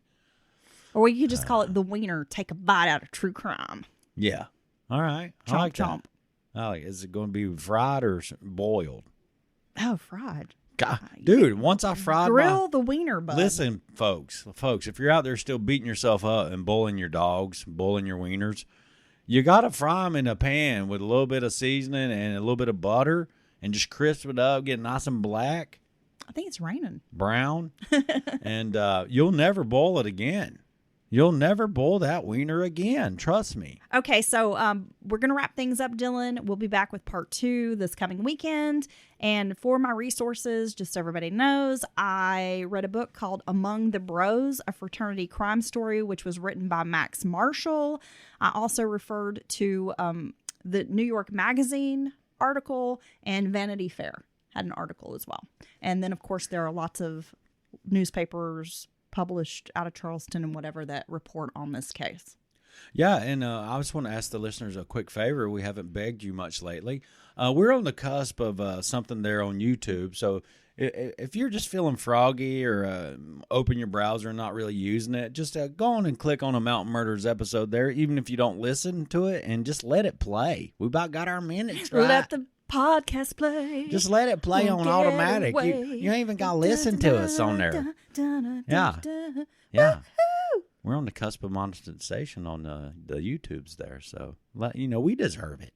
Or you could just call it the wiener. Take a bite out of true crime. Yeah. All right. Chomp, I like chomp. that. I like it. Is it going to be fried or boiled? Oh, fried. God, dude, once I fried Grill the wiener, bud. Listen, folks, if you're out there still beating yourself up and bullying your dogs, bullying your wieners, You got to fry them in a pan with a little bit of seasoning and a little bit of butter and just crisp it up, get nice and black. I think it's raining. Brown. And you'll never boil it again. You'll never boil that wiener again. Trust me. Okay, so we're going to wrap things up, Dylan. We'll be back with part 2 this coming weekend. And for my resources, just so everybody knows, I read a book called Among the Bros, a fraternity crime story, which was written by Max Marshall. I also referred to the New York Magazine article, and Vanity Fair had an article as well. And then, of course, there are lots of newspapers published out of Charleston and whatever that report on this case. Yeah, and I just want to ask the listeners a quick favor. We haven't begged you much lately. We're on the cusp of something there on YouTube. So if you're just feeling froggy or open your browser and not really using it, just go on and click on a Mountain Murders episode there, even if you don't listen to it, and just let it play. We about got our minutes right. Let the podcast play. Just let it play on automatic. You ain't even got to listen to us on there. Yeah. Yeah. We're on the cusp of monetization on the YouTubes there. So, we deserve it.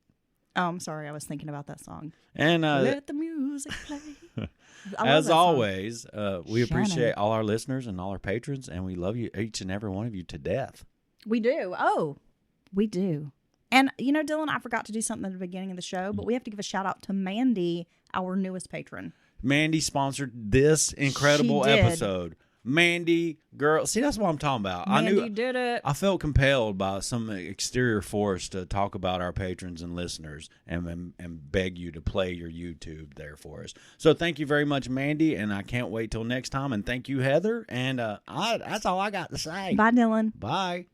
Oh, I'm sorry. I was thinking about that song. And let the music play. As always, we appreciate all our listeners and all our patrons, and we love you, each and every one of you, to death. We do. Oh, we do. And, Dylan, I forgot to do something at the beginning of the show, but we have to give a shout out to Mandy, our newest patron. Mandy sponsored this incredible episode. Mandy, girl, see, that's what I'm talking about. Mandy did it. I felt compelled by some exterior force to talk about our patrons and listeners and beg you to play your YouTube there for us. So thank you very much, Mandy, and I can't wait till next time. And thank you, Heather. And that's all I got to say. Bye, Dylan. Bye.